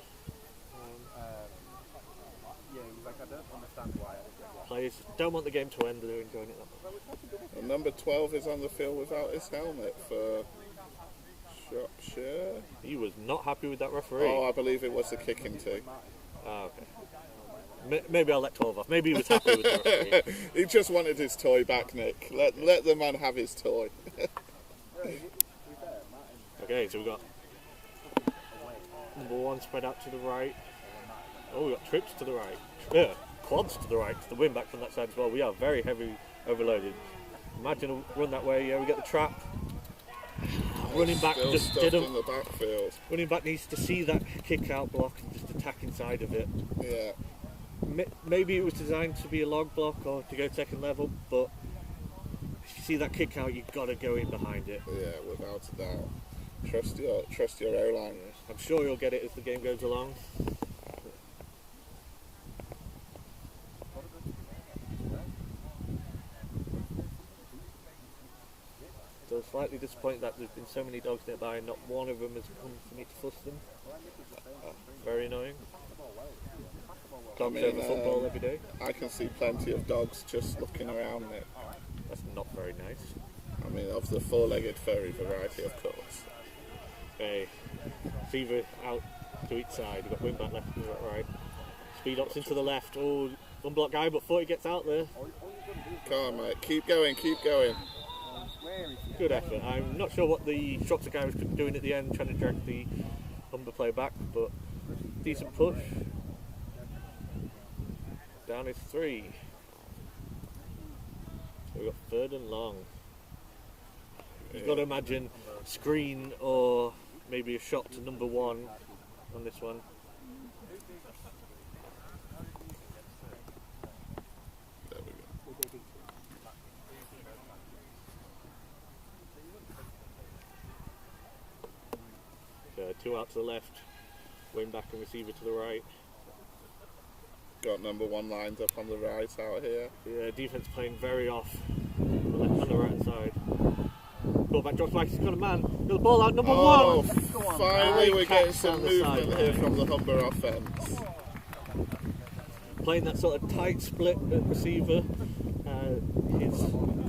Players don't want the game to end, they're enjoying it that much. And number 12 is on the field without his helmet for Shropshire. He was not happy with that referee. Oh, I believe it was the kicking tee. Ah, okay. Maybe I'll let 12 off. Maybe he was happy with the referee. He just wanted his toy back, Nick. Let the man have his toy. Okay, so we've got number 1 spread out to the right. Oh, we've got trips to the right. Yeah, quads to the right. The wing back from that side as well. We are very heavy overloaded. Imagine a run that way. Yeah, we get the trap. Running back Still just stuffed didn't. in the backfield. Running back needs to see that kick out block and just attack inside of it. Yeah. Maybe it was designed to be a log block or to go second level, but if you see that kick out, you've got to go in behind it. Yeah, without a doubt. Trust your O-line. I'm sure you'll get it as the game goes along. So slightly disappointed that there's been so many dogs nearby and not one of them has come for me to fuss them. Very annoying. Dogs over football every day. I can see plenty of dogs just looking around it. That's not very nice. I mean, of the 4-legged furry variety, of course. Okay, Fever out to each side. We've got wing back left and right. Speed option to the left. Oh, unblocked guy, but 40 gets out there. Come on, mate. Keep going, keep going. Good effort. I'm not sure what the Shropshire guy was doing at the end, trying to drag the Humber play back, but decent push. Down is 3. So we've got 3rd and long. You've got to imagine screen or maybe a shot to number 1 on this one. There we go. 2 out to the left, wing back and receiver to the right. Got number 1 lined up on the right out here. Yeah, defense playing very off on the left and the right side. Quarterback drops back, he's got a man. Got the ball out, number 1. Finally we're getting Catch some down the movement side. here from the Humber offence. Playing that sort of tight split at receiver. His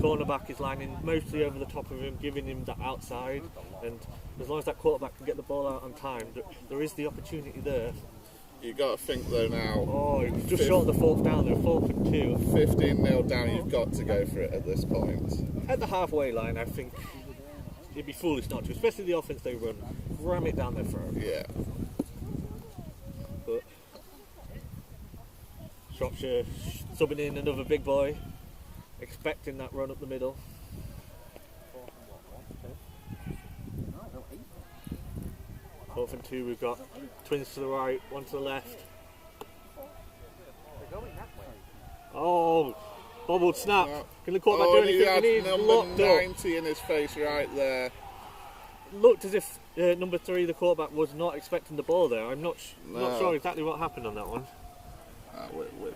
cornerback is lining mostly over the top of him, giving him that outside. And as long as that quarterback can get the ball out on time, there is the opportunity there. You've got to think though now. Oh, it was just short of the 4th down there, 4th and 2. 15-0 down, you've got to go for it at this point. At the halfway line, I think it'd be foolish not to, especially the offense they run. Ram it down their throat. Yeah. But Shropshire subbing in another big boy, expecting that run up the middle. 4th and 2, we've got twins to the right, 1 to the left. Oh, bobbled snap. Can the quarterback do anything? And And he he's had number locked up. 90 in his face right there. Looked as if number 3, the quarterback, was not expecting the ball there. I'm not No. sure exactly what happened on that one. We're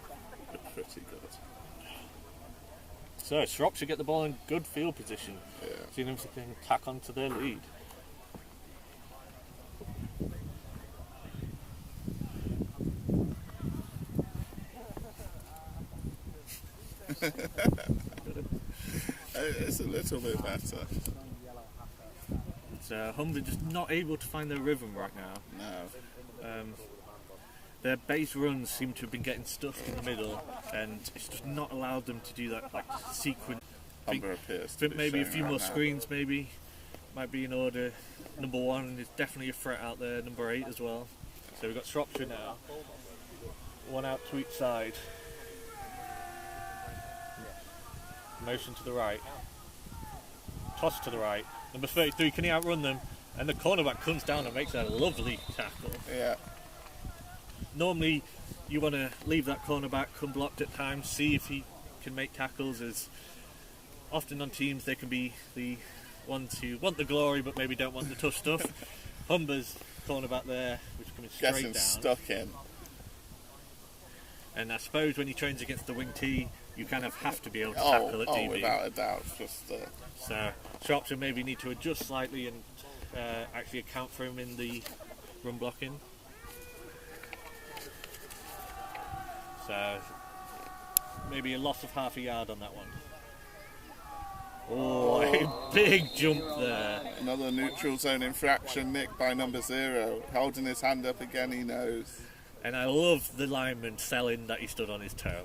pretty good. So Shropshire get the ball in good field position. Yeah. Seeing if they can tack onto their lead. Just a little bit better. So Humber just not able to find their rhythm right now. No. Their base runs seem to have been getting stuck in the middle, and it's just not allowed them to do that like sequence. Humber appears to Think be maybe a showing few right more now. screens maybe might be in order. Number 1 is definitely a threat out there. Number 8 as well. So we've got Shropshire now. One out to each side. Motion to the right. Toss to the right. Number 33, can he outrun them? And the cornerback comes down and makes a lovely tackle. Yeah. Normally you want to leave that cornerback unblocked at times, see if he can make tackles, as often on teams they can be the ones who want the glory but maybe don't want the tough stuff. Humber's cornerback there, which is coming straight Getting down. stuck in. And I suppose when he trains against the wing T, you kind of have to be able to tackle at DB. Without a doubt. Just So Shropshire maybe need to adjust slightly and actually account for him in the run blocking. So maybe a loss of half a yard on that one. Oh, a big jump there. another neutral zone infraction nicked by number 0. Holding his hand up again, he knows. And I love the lineman selling that he stood on his toe.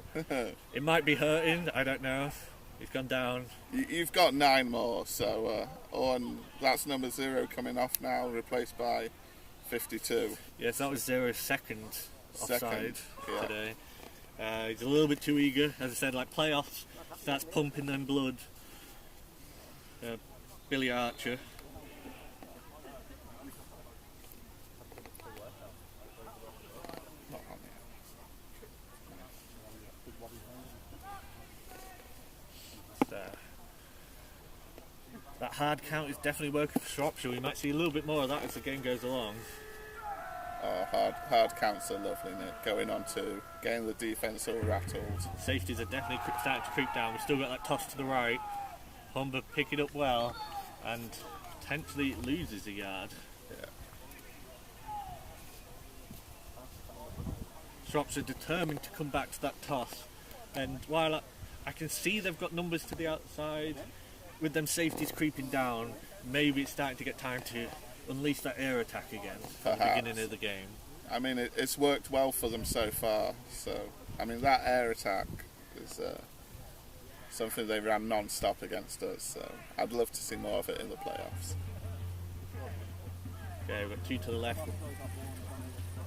It might be hurting, I don't know. He's gone down. You've got 9 more, so that's number 0 coming off now, replaced by 52. Yes, that was 0's second offside yeah. today. He's a little bit too eager. As I said, like playoffs, starts pumping them blood. Billy Archer. That hard count is definitely working for Shropshire. We might see a little bit more of that as the game goes along. Hard counts are lovely, Nick. Going on to getting the defence all rattled. Safeties are definitely starting to creep down. We've still got that toss to the right. Humber pick it up well and potentially loses a yard. Yeah. Shropshire determined to come back to that toss, and while I can see they've got numbers to the outside, with them safeties creeping down, maybe it's starting to get time to unleash that air attack again at the beginning of the game. I mean, it's worked well for them so far. So, I mean, that air attack is something they ran non-stop against us. So, I'd love to see more of it in the playoffs. Okay, we've got 2 to the left,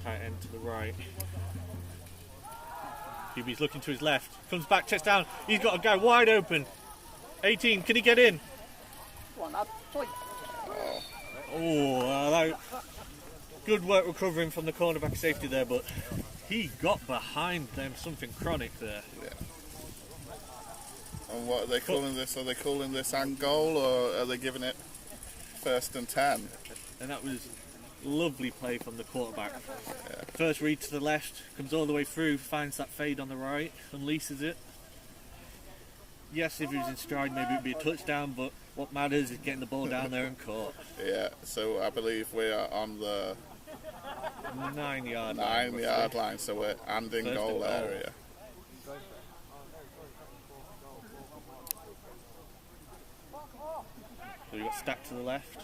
tight end to the right. QB's looking to his left, comes back, chest down, he's got a guy wide open. 18, can he get in? Good work recovering from the cornerback safety there, but he got behind them, something chronic there. Yeah. And what are they calling this? Are they calling this and goal, or are they giving it 1st and 10? And that was lovely play from the quarterback. Yeah. First read to the left, comes all the way through, finds that fade on the right, unleashes it. Yes, if he was in stride, maybe it would be a touchdown, but what matters is getting the ball down there and caught. Yeah, so I believe we are on the 9-yard line, so we're in goal area. So we've got Stack to the left.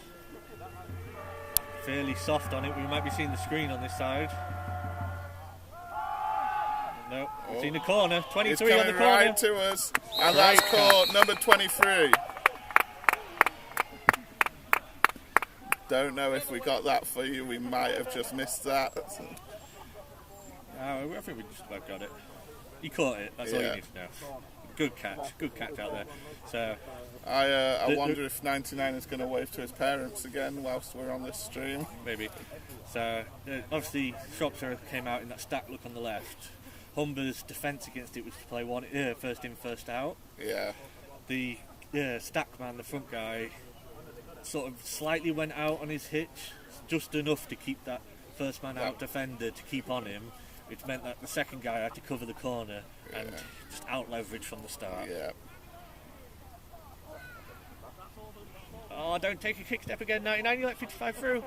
Fairly soft on it. We might be seeing the screen on this side. No, we've seen the corner. 23 It's on the coming corner. right to us, and that's caught, number 23. Don't know if we got that for you. We might have just missed that. I think we just about got it. You caught it. That's all you need to know. Good catch out there. So I wonder if 99 is going to wave to his parents again whilst we're on this stream. maybe. So obviously Shropshire came out in that stack look on the left. Humber's defence against it was to play one first in, first out. Yeah. The stack man, the front guy, sort of slightly went out on his hitch, just enough to keep that first man out defender to keep on him, which meant that the second guy had to cover the corner and just out leverage from the start. Yeah. Oh, don't take a kick step again, 99, you let 55 through.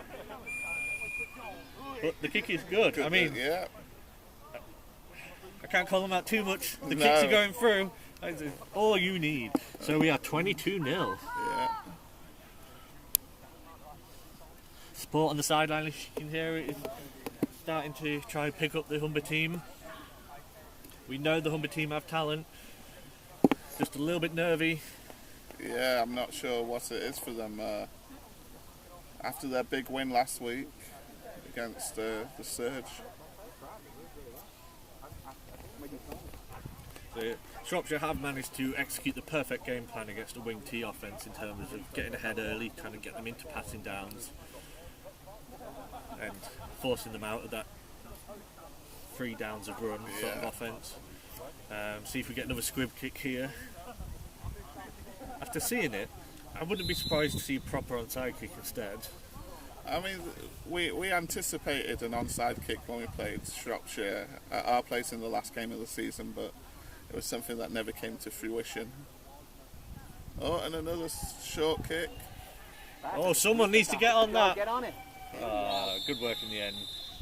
But the kick is good. I mean, yeah. I can't call them out too much. The kicks are going through, That's all you need. So we are 22-0. Yeah. Support on the sideline, as you can hear it, is starting to try and pick up the Humber team. We know the Humber team have talent. Just a little bit nervy. Yeah, I'm not sure what it is for them. After their big win last week against the Surge. So Shropshire have managed to execute the perfect game plan against a wing T offence in terms of getting ahead early, trying to get them into passing downs and forcing them out of that 3 downs of run sort of offence. See if we get another squib kick here. After seeing it, I wouldn't be surprised to see a proper onside kick instead. I mean, we anticipated an onside kick when we played Shropshire at our place in the last game of the season, but it was something that never came to fruition. Oh, and another short kick. Oh, someone needs to get on that. Get on it. Good work in the end.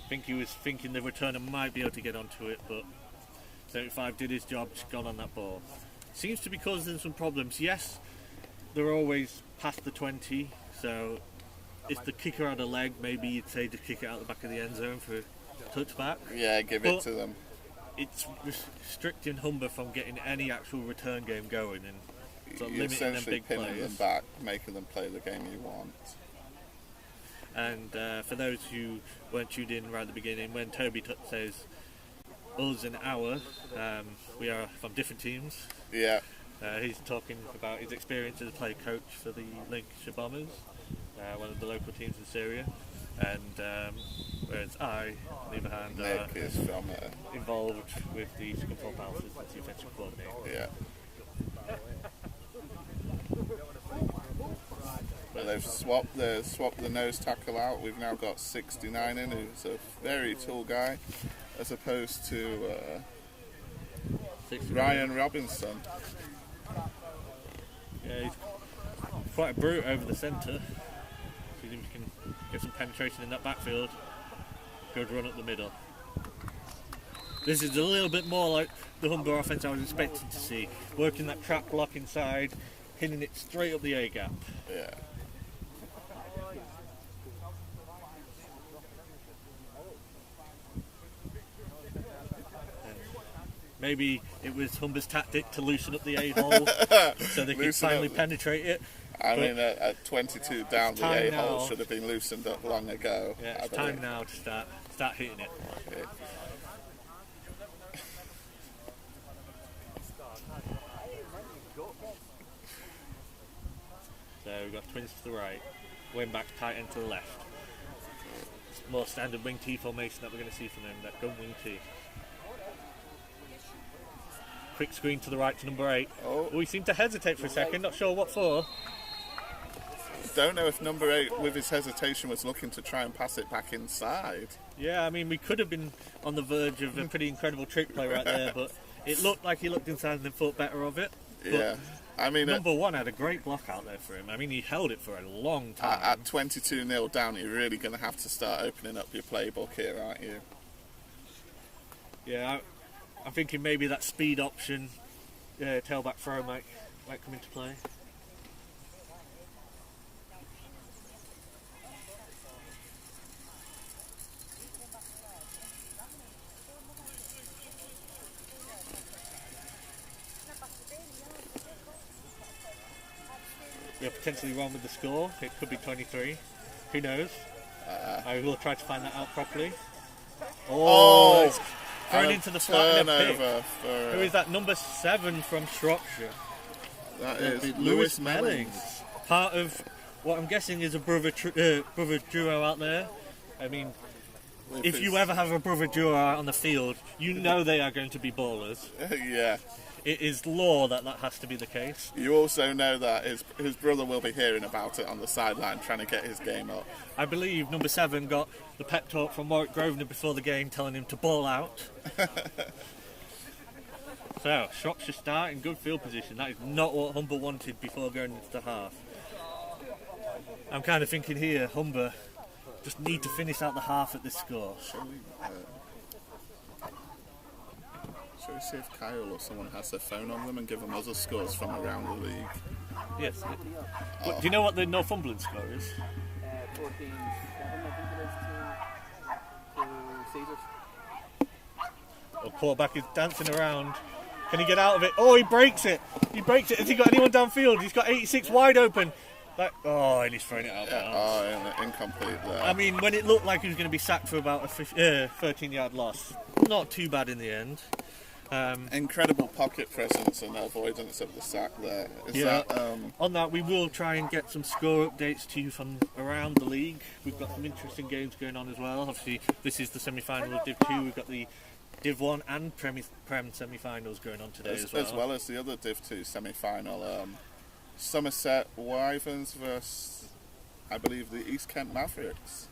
I think he was thinking the returner might be able to get onto it, but 75 did his job, just got on that ball. Seems to be causing some problems. Yes, they're always past the 20, so if the kicker had a leg, maybe you'd say to kick it out the back of the end zone for a touchback. Yeah, give it to them. It's restricting Humber from getting any actual return game going and sort of You're limiting them essentially big pinning plays. them back, making them play the game you want. And for those who weren't tuned in right at the beginning, when Toby says us and our, we are from different teams. Yeah. He's talking about his experience as a player coach for the Lincolnshire Bombers, one of the local teams in Syria. And whereas I, on the other hand, Nick is from involved with the Scunthorpe Palaces as the offensive coordinator. Yeah. But they've swapped the nose tackle out. We've now got 69 in, who's a very tall guy, as opposed to Ryan Robinson. Yeah, he's quite a brute over the centre. See if he can get some penetration in that backfield. Good run up the middle. This is a little bit more like the Humber offence I was expecting to see. Working that trap block inside, hitting it straight up the A gap. Yeah. Maybe it was Humber's tactic to loosen up the A-hole so they could finally penetrate it. I mean, at 22 down, the A-hole now. should have been loosened up long ago. Yeah, it's time now to start hitting it. Okay. So we've got twins to the right, wing back tight end to the left. More standard wing T formation that we're going to see from them, that gun wing T. Quick screen to the right to number 8. Oh. We seem to hesitate for a second, not sure what for. Don't know if number 8, with his hesitation, was looking to try and pass it back inside. Yeah, I mean, we could have been on the verge of a pretty incredible trick play right there, but it looked like he looked inside and then thought better of it. But Yeah. I mean, number 1 had a great block out there for him. I mean, he held it for a long time. at 22-0 down, you're really going to have to start opening up your playbook here, aren't you? Yeah, I'm thinking maybe that speed option, tailback throw might come into play. We are potentially wrong with the score. It could be 23. Who knows? I will try to find that out properly. Oh, it's thrown into the flat in a pick. Who is that? Number 7 from Shropshire. That is Lewis Mellings. Part of what I'm guessing is a brother duo out there. I mean, if you ever have a brother duo out on the field, you know they are going to be ballers. Yeah. It is law that has to be the case. You also know that his brother will be hearing about it on the sideline, trying to get his game up. I believe number 7 got the pep talk from Warwick Grosvenor before the game, telling him to ball out. So, Shropshire start in good field position. That is not what Humber wanted before going into the half. I'm kind of thinking here, Humber just need to finish out the half at this score. Shall we see if Kyle or someone has their phone on them and give them other scores from around the league? Yes. But do you know what the Northumberland score is? 14-7, I think it is, to Caesars. The quarterback is dancing around. Can he get out of it? Oh, he breaks it. He breaks it. Has he got anyone downfield? He's got 86 wide open. And he's throwing it out. Incomplete there. I mean, when it looked like he was going to be sacked for about a 13-yard loss, not too bad in the end. Incredible pocket presence and avoidance of the sack there. On that, we will try and get some score updates to you from around the league. We've got some interesting games going on as well. Obviously, this is the semi-final of Div 2. We've got the Div 1 and Prem semi-finals going on today as well. As well as the other Div 2 semi-final. Somerset Wyverns versus, I believe, the East Kent Mavericks.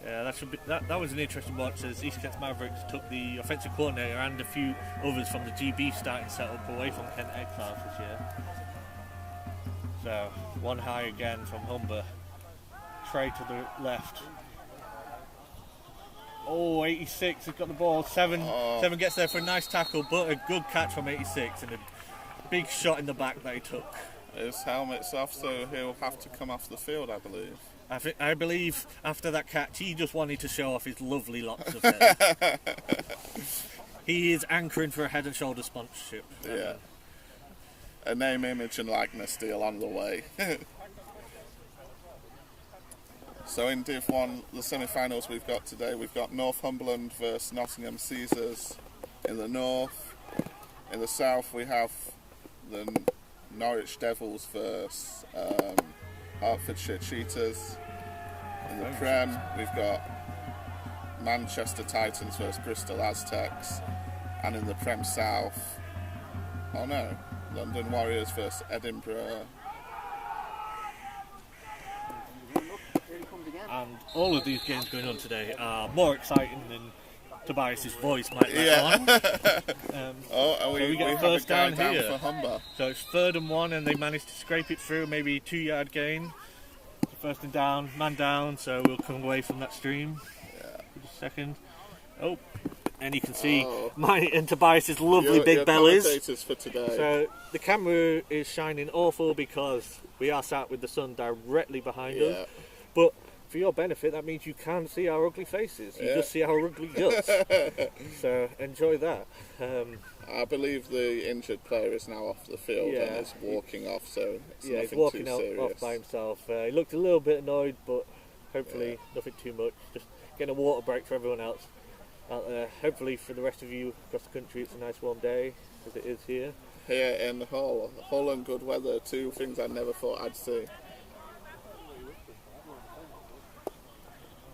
Yeah, that was an interesting one. As East Kent Mavericks took the offensive coordinator and a few others from the GB starting setup away from Kent Exiles this year. So, one high again from Humber. Trey to the left. 86, he's got the ball. Seven gets there for a nice tackle, but a good catch from 86 and a big shot in the back that he took. His helmet's off, so he'll have to come off the field, I believe. I believe after that catch, he just wanted to show off his lovely locks of hair. He is anchoring for a Head and Shoulders sponsorship. Yeah. A name, image and likeness deal on the way. So in Div 1, the semi-finals we've got today, we've got Northumberland versus Nottingham Caesars in the north. In the south we have the Norwich Devils versus Hertfordshire Cheetahs. In the Prem, we've got Manchester Titans versus Bristol Aztecs. And in the Prem South, London Warriors versus Edinburgh. And all of these games going on today are more exciting than Tobias's voice might let on. We get first down here. For Humber. So it's 3rd and 1, and they managed to scrape it through, maybe 2-yard gain. First and down, man down, so we'll come away from that stream. Just a second. And you can see mine and Tobias's lovely big bellies. For today. So the camera is shining awful because we are sat with the sun directly behind us. But for your benefit, that means you can't see our ugly faces. You just see our ugly guts. So enjoy that. I believe the injured player is now off the field and is walking off, so it's nothing he's walking too serious. off by himself. He looked a little bit annoyed, but hopefully nothing too much. Just getting a water break for everyone else out there. Hopefully for the rest of you across the country, it's a nice warm day, as it is here. Here in Hull. Hull and good weather, two things I never thought I'd see.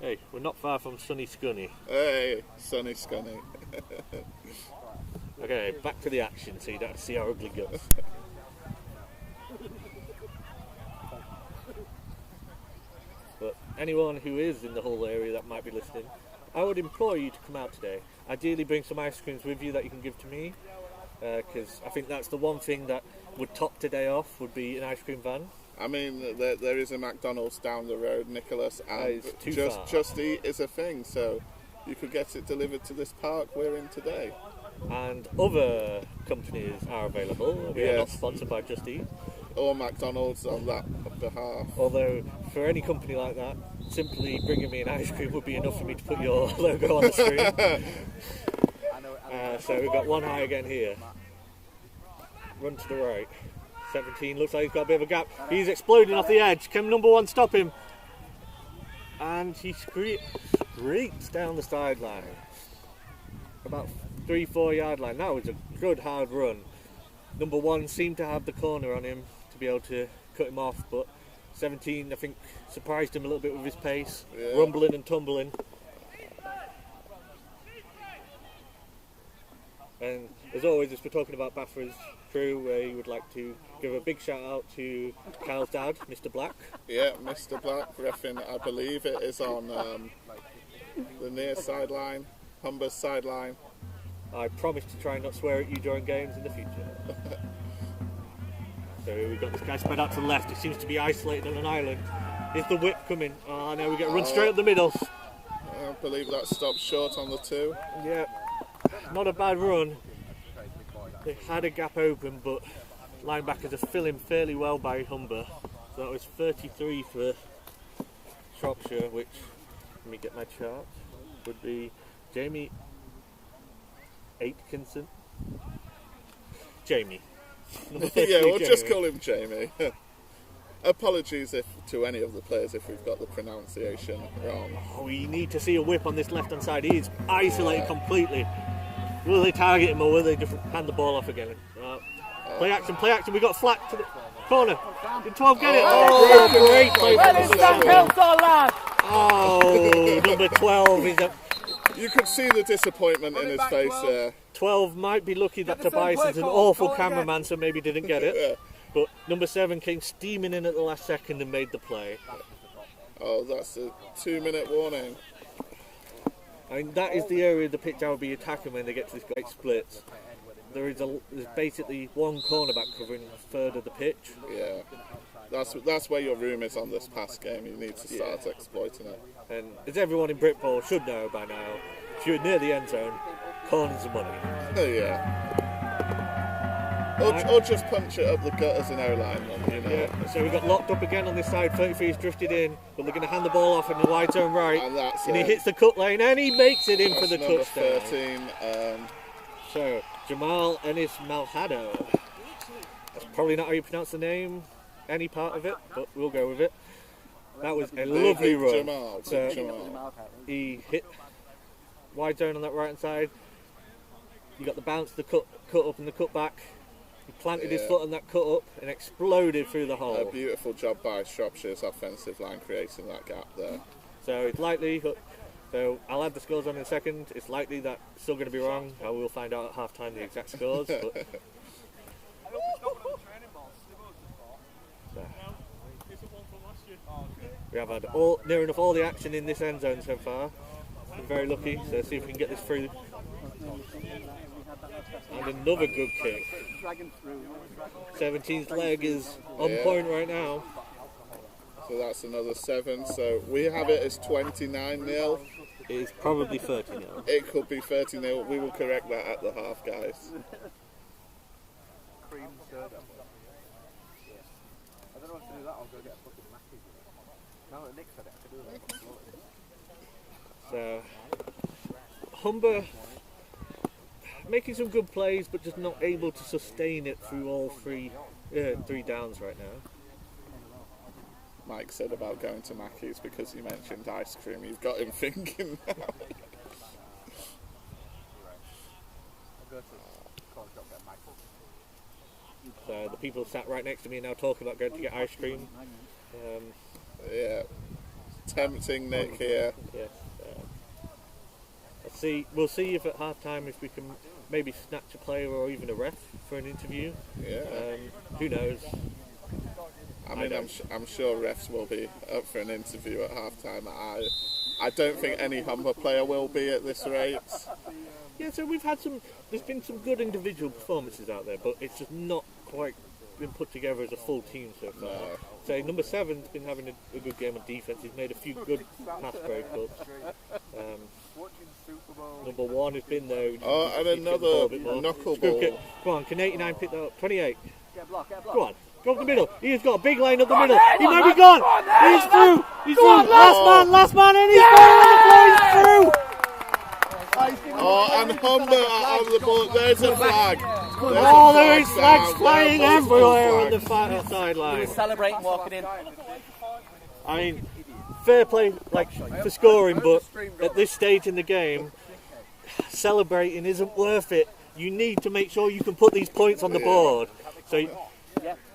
Hey, we're not far from sunny Scunny. Hey, sunny Scunny. Okay, back to the action so you don't see our ugly guts. But anyone who is in the Hull area that might be listening, I would implore you to come out today. Ideally bring some ice creams with you that you can give to me, because I think that's the one thing that would top today off, would be an ice cream van. I mean, there is a McDonald's down the road, Nicholas, and far. Just Eat is a thing, so you could get it delivered to this park we're in today. And other companies are available. We are not sponsored by Just Eat. Or McDonald's on that behalf. Although, for any company like that, simply bringing me an ice cream would be enough for me to put your logo on the screen. So we've got one high again here. Run to the right. 17, looks like he's got a bit of a gap. He's exploding off the edge. Can number 1 stop him? And he streaks down the sideline. About 3-4 yard line. That was a good hard run. Number 1 seemed to have the corner on him to be able to cut him off, but 17, I think, surprised him a little bit with his pace, rumbling and tumbling. And as always, as we're talking about BAFA's crew, we would like to give a big shout out to Kyle's dad, Mr. Black. Yeah, Mr. Black, reffing, I believe it is on the near sideline, Humber's sideline. I promise to try and not swear at you during games in the future. So we've got this guy spread out to the left. He seems to be isolated on an island. Is the whip coming? Oh no, we get run straight up the middle. I believe that stopped short on the 2. Yeah. not a bad run. They had a gap open, but linebackers are filling fairly well by Humber. So that was 33 for Shropshire, which, let me get my chart, would be Jamie Aitkinson. Jamie. Yeah, we'll just call him Jamie. Apologies to any of the players if we've got the pronunciation wrong. Oh, we need to see a whip on this left-hand side. He is isolated completely. Will they target him or will they just hand the ball off again? Play action. We got flat to the corner. Did 12 get it? Oh, great play from number 7. Oh, number 12 is up. You could see the disappointment in his face there. 12 might be lucky that Tobias is an awful cameraman, so maybe didn't get it. Yeah. But number 7 came steaming in at the last second and made the play. Oh, that's a 2-minute warning. I mean, that is the area of the pitch I would be attacking when they get to this great splits. There's basically one cornerback covering a third of the pitch. Yeah, that's where your room is on this pass game. You need to start exploiting it. And as everyone in Britball should know by now, if you're near the end zone, corners are money. Oh, yeah. Or just punch it up the gut as an O-line, you know. Yeah. So we got locked up again on this side. 33's drifted in, but they're going to hand the ball off in the wide zone right. And he hits the cut lane and he makes it in for the number touchdown. 13. So Jamal Ennis Malhado. That's probably not how you pronounce the name, any part of it, but we'll go with it. That was a lovely run. Jamal. He hit wide zone on that right hand side. You got the bounce, the cut up and the cut back. He planted his foot on that cut up and exploded through the hole. A beautiful job by Shropshire's offensive line creating that gap there. So it's likely, so I'll add the scores on in a second. It's likely that it's still going to be wrong. I will find out at half time the exact scores. But we have had near enough all the action in this end zone so far. Been very lucky, so let's see if we can get this through. And another good kick. 17's leg is on point right now. So that's another 7. So we have it as 29-0. It is probably 30-0. It could be 30-0. We will correct that at the half, guys. Cream soda. I don't know what to do that. I'll go get a fucking Mackie. Now that Nick said it, I can do that. So Humber making some good plays, but just not able to sustain it through all three downs right now. Mike said about going to Mackey's because you mentioned ice cream. You've got him thinking now. So the people sat right next to me now talking about going to get ice cream. Yeah, tempting Nick here. Yes. Let's see. We'll see if at half time if we can maybe snatch a player or even a ref for an interview. Yeah. Who knows? I mean, I'm sure refs will be up for an interview at half time. I don't think any Humber player will be at this rate. Yeah, so there's been some good individual performances out there, but it's just not quite been put together as a full team so far. No. So number 7's been having a good game on defence. He's made a few good pass breakups. Number 1 has been there. Oh, and another knuckleball. Come on, can 89 pick that up? 28. Get a block. Go on. Go up the middle. He's got a big line up the middle. He might be gone. He's through. He's through. Last man, and he's through. Oh, and Humber are on the ball. There's a flag. There is flags flying everywhere on the sideline. He was celebrating walking in. I mean, fair play for scoring, but at this stage in the game, celebrating isn't worth it. You need to make sure you can put these points on the board. So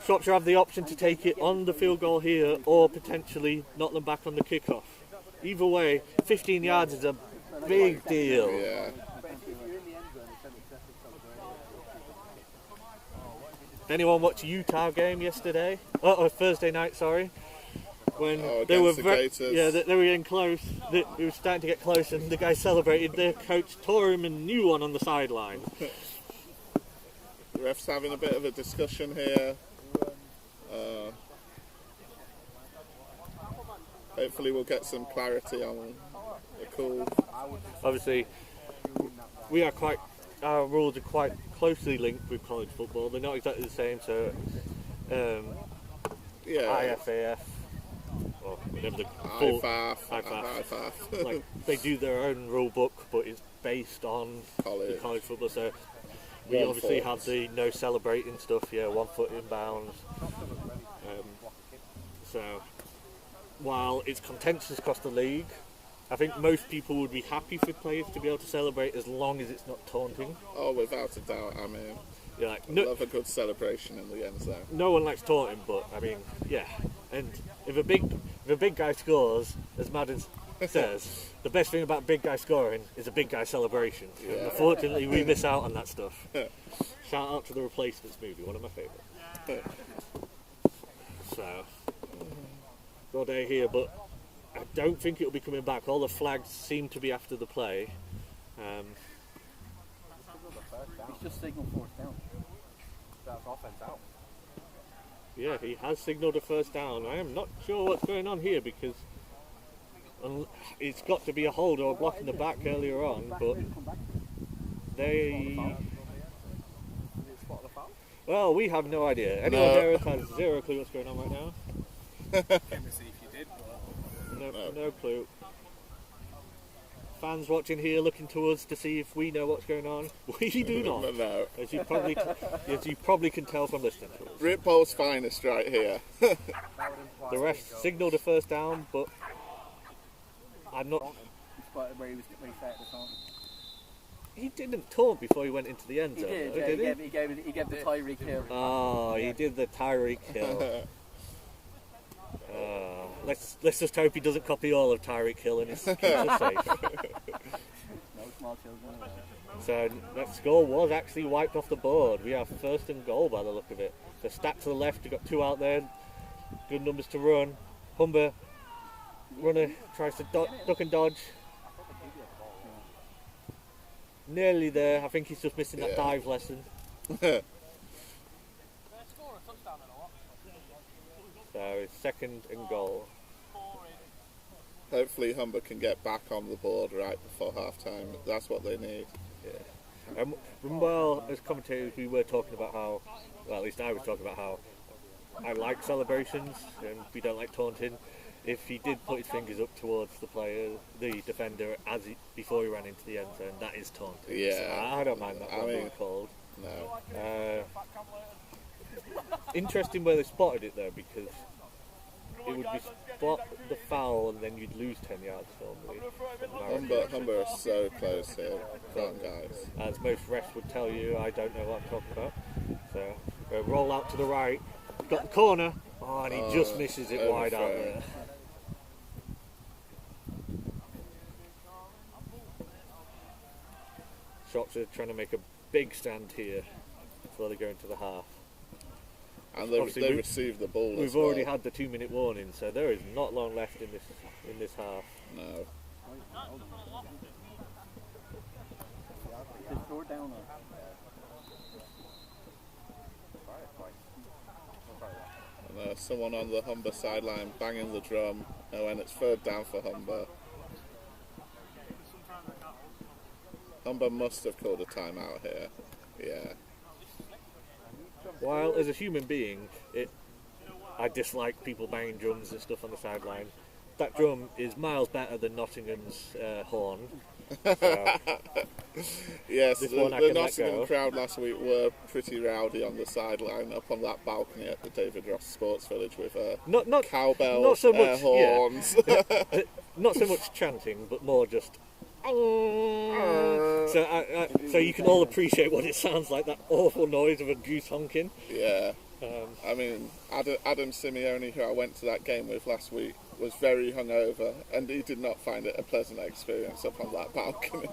Shropshire have the option to take it on the field goal here or potentially knock them back on the kickoff. Either way, 15 yards is a big deal. Yeah. Anyone watch Utah game yesterday? Thursday night, sorry. When they were they were getting close. It was starting to get close, and the guy celebrated. Their coach tore him a new one on the sideline. The ref's having a bit of a discussion here. Hopefully we'll get some clarity on the call. Obviously, we are quite our rules are quite closely linked with college football. They're not exactly the same, so IFAF, or whatever the full IFAF, like, they do their own rule book, but it's based on the college football. So we obviously have the no celebrating stuff, 1 foot inbounds. So while it's contentious across the league, I think most people would be happy for players to be able to celebrate as long as it's not taunting. Oh, without a doubt. I mean, love a good celebration in the end zone. No one likes taunting, but I mean, yeah. And if a big guy scores, as Madden says, the best thing about big guy scoring is a big guy celebration. Yeah. And unfortunately, we miss out on that stuff. Shout out to the Replacements movie, one of my favourites. So, good day here, but I don't think it'll be coming back. All the flags seem to be after the play. It's just signal fourth down. That's offense out. Yeah, he has signalled a first down. I am not sure what's going on here because it's got to be a hold or a block in the back earlier on, but they... Well, we have no idea. Anyone there has zero clue what's going on right now? No clue. Fans watching here looking to us to see if we know what's going on. We do not. No. As you probably can tell from listening to us. Britpole's finest right here. The ref signalled a first down, but I'm not... Where he started the taunt. He didn't taunt before he went into the end zone. He gave the Tyreek Hill. Oh, he did the Tyreek Hill. Let's just hope he doesn't copy all of Tyreek Hill and keeps us safe. No small children. So that score was actually wiped off the board. We have first and goal by the look of it. So stacked to the left, we've got 2 out there. Good numbers to run. Humber, runner, tries to duck and dodge. Nearly there. I think he's just missing that dive lesson. So it's second and goal. Hopefully Humber can get back on the board right before half time. That's what they need. Yeah. Well, as commentators, we were talking about how, well, at least I was talking about how I like celebrations and we don't like taunting. If he did put his fingers up towards the defender before he ran into the end zone, that is taunting. Yeah. So I don't mind that one being called. No. Interesting where they spotted it though, because it would be spot the foul and then you'd lose 10 yards normally. Humber are so close here. Come on, guys. As most refs would tell you, I don't know what I'm talking about. So roll out to the right, got the corner, and he just misses it wide out there. Shropshire trying to make a big stand here before they go into the half. And they received the ball. We've already had the 2-minute warning, so there is not long left in this half. No. And someone on the Humber sideline banging the drum, and it's third down for Humber. Humber must have called a timeout here. Yeah. While as a human being, I dislike people banging drums and stuff on the sideline. That drum is miles better than Nottingham's horn. So yes, the Nottingham crowd last week were pretty rowdy on the sideline, up on that balcony at the David Ross Sports Village with cowbells, not so much, horns. Yeah. Not so much chanting, but more just... So you can all appreciate what it sounds like, that awful noise of a goose honking. Yeah. I mean, Adam Simeone, who I went to that game with last week, was very hungover, and he did not find it a pleasant experience up on that balcony.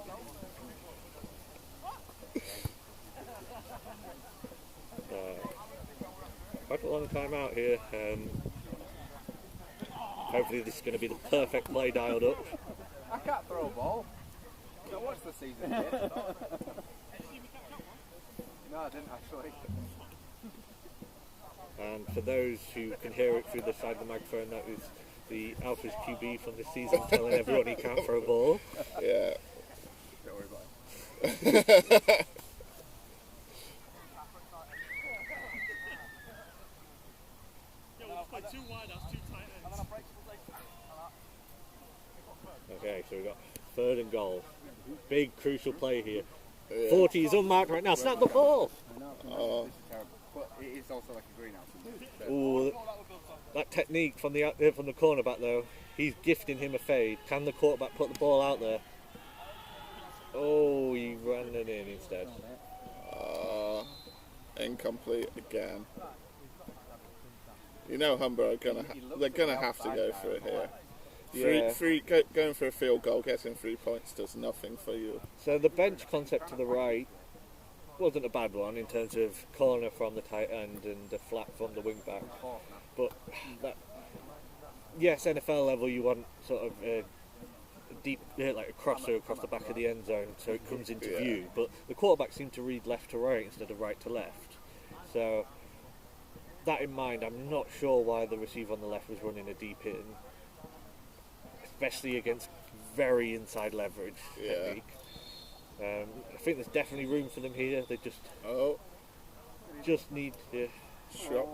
Quite a long time out here. Hopefully this is going to be the perfect play dialed up. I can't throw a ball. I watched the season yet. No, I didn't actually. And for those who can hear it through the side of the microphone, that is the Alpha's QB from this season telling everyone he can't throw a ball. Yeah. Don't worry about Okay, so we've got 3rd and goal. Big crucial play here. Yeah. 40 is unmarked right now. Snap the ball. Oh. But it is also like a greenhouse. Ooh, that technique from the cornerback though. He's gifting him a fade. Can the quarterback put the ball out there? Oh, he ran it in instead. Incomplete again. You know Humber are they're gonna have to go for it here. Going for a field goal, getting 3 points does nothing for you. So the bench concept to the right wasn't a bad one in terms of corner from the tight end and the flat from the wing back. But that, yes, NFL level you want sort of a deep, like a crosser across the back of the end zone so it comes into view. But the quarterback seemed to read left to right instead of right to left. So that in mind, I'm not sure why the receiver on the left was running a deep in, especially against very inside leverage technique. I think there's definitely room for them here. They just need to. Shropshire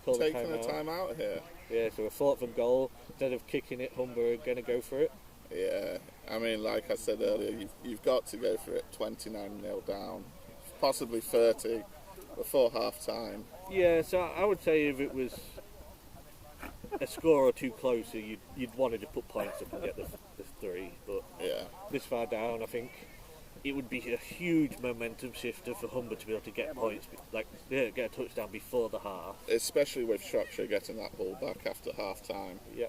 call the taking a timeout here. Yeah, so a 4th and goal. Instead of kicking it, Humber are going to go for it. Yeah, I mean, like I said earlier, you've got to go for it. 29-0 down, possibly 30 before half time. Yeah, so I would say if it was a score or two closer, you'd want to just put points up and get the 3. But this far down, I think it would be a huge momentum shifter for Humber to be able to get points, get a touchdown before the half. Especially with Shropshire getting that ball back after half time. Yeah.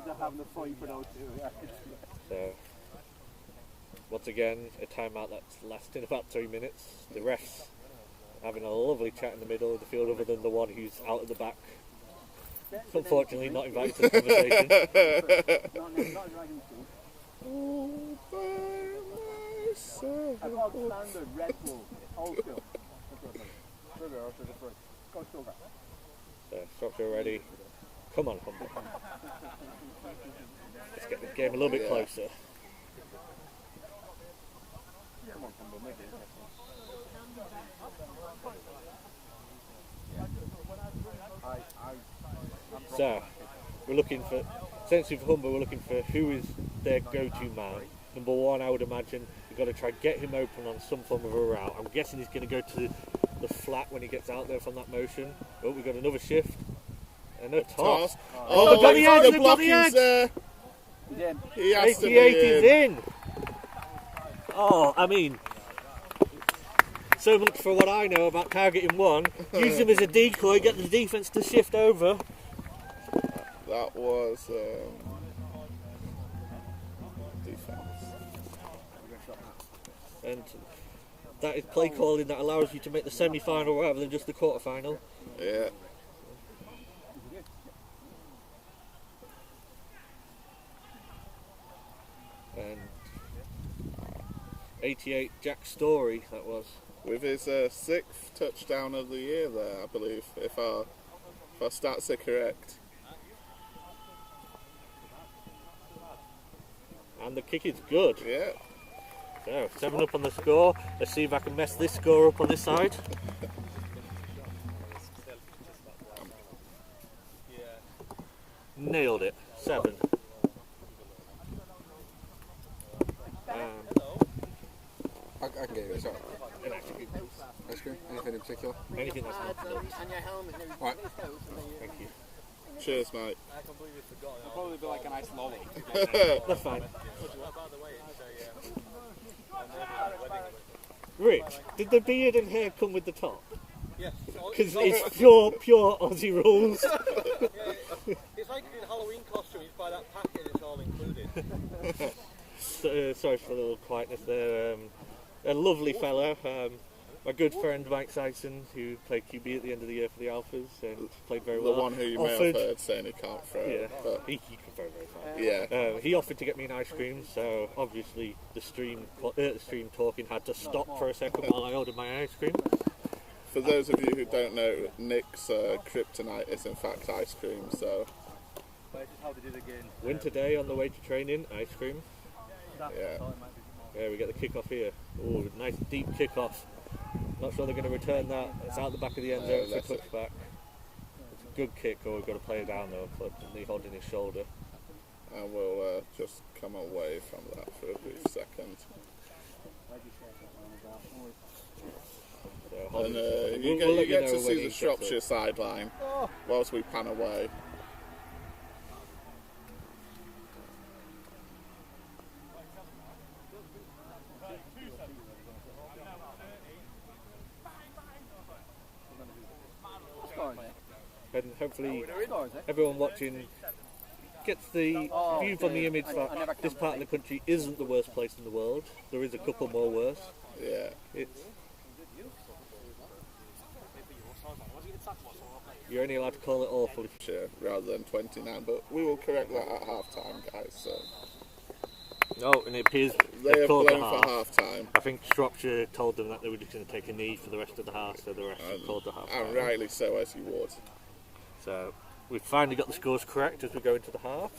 They're having a fight for those two. So, once again, a timeout that's lasting about 3 minutes. The refs having a lovely chat in the middle of the field, other than the one who's out at the back. Unfortunately, not invited to the conversation. Oh, by myself. I called standard Red Bull. Old school. So, Shropshire ready. Come on, Humber. Let's get the game a little bit closer. So, we're looking for, essentially for Humber, we're looking for who is their go-to man. Number 1, I would imagine, we've got to try and get him open on some form of a route. I'm guessing he's going to go to the flat when he gets out there from that motion. Oh, we've got another shift. And a toss. Oh, got the edge, the they've got the edge. there. He's in. He has to 88 be is in. Oh, I mean, so much for what I know about targeting one. Use him as a decoy, get the defence to shift over. That was defence. And that is play calling that allows you to make the semi-final rather than just the quarter-final. Yeah. And 88 Jack Story, that was. With his 6th touchdown of the year there, I believe, if our stats are correct. And the kick is good. Yeah. So, 7 up on the score. Let's see if I can mess this score up on this side. Nailed it. 7. I can get you, sorry. Ice cream? Anything in particular? Anything that's not nuts. Right. Thank you. Cheers, mate. It'll probably be like a nice lolly. That's fine. Rich, did the beard and hair come with the top? Yes. Because it's pure Aussie rules. It's like in Halloween costumes, by that packet, it's all included. Sorry for the little quietness there. A lovely fellow. My good friend Mike Syson, who played QB at the end of the year for the Alphas and played very well. The one who you may have heard saying he can't throw. Yeah, But he can throw very far. yeah. He offered to get me an ice cream, so obviously the stream talking had to stop for a second while I ordered my ice cream. For those of you who don't know, Nick's kryptonite is in fact ice cream, so Winter day on the way to training, ice cream. yeah. Yeah, we get the kick-off here. Oh, nice deep kick-off. Not sure they're going to return that. It's out the back of the end zone for a touchback. It's a good kick, or we've got to play it down though, unfortunately holding his shoulder. And we'll just come away from that for a brief second. So, And you we'll get know to when see he the gets Shropshire up. sideline whilst we pan away. And hopefully everyone watching gets the view from the image that this part of the country isn't the worst place in the world. There is a couple more worse. Yeah. You're only allowed to call it awful. Rather than 29, but we will correct that at half time, guys. So Oh, and it appears they have called blown the for half. half time, I think Shropshire told them that they were just going to take a knee for the rest of the half, so the rest called the half. and rightly so, as you would. So we've finally got the scores correct as we go into the half.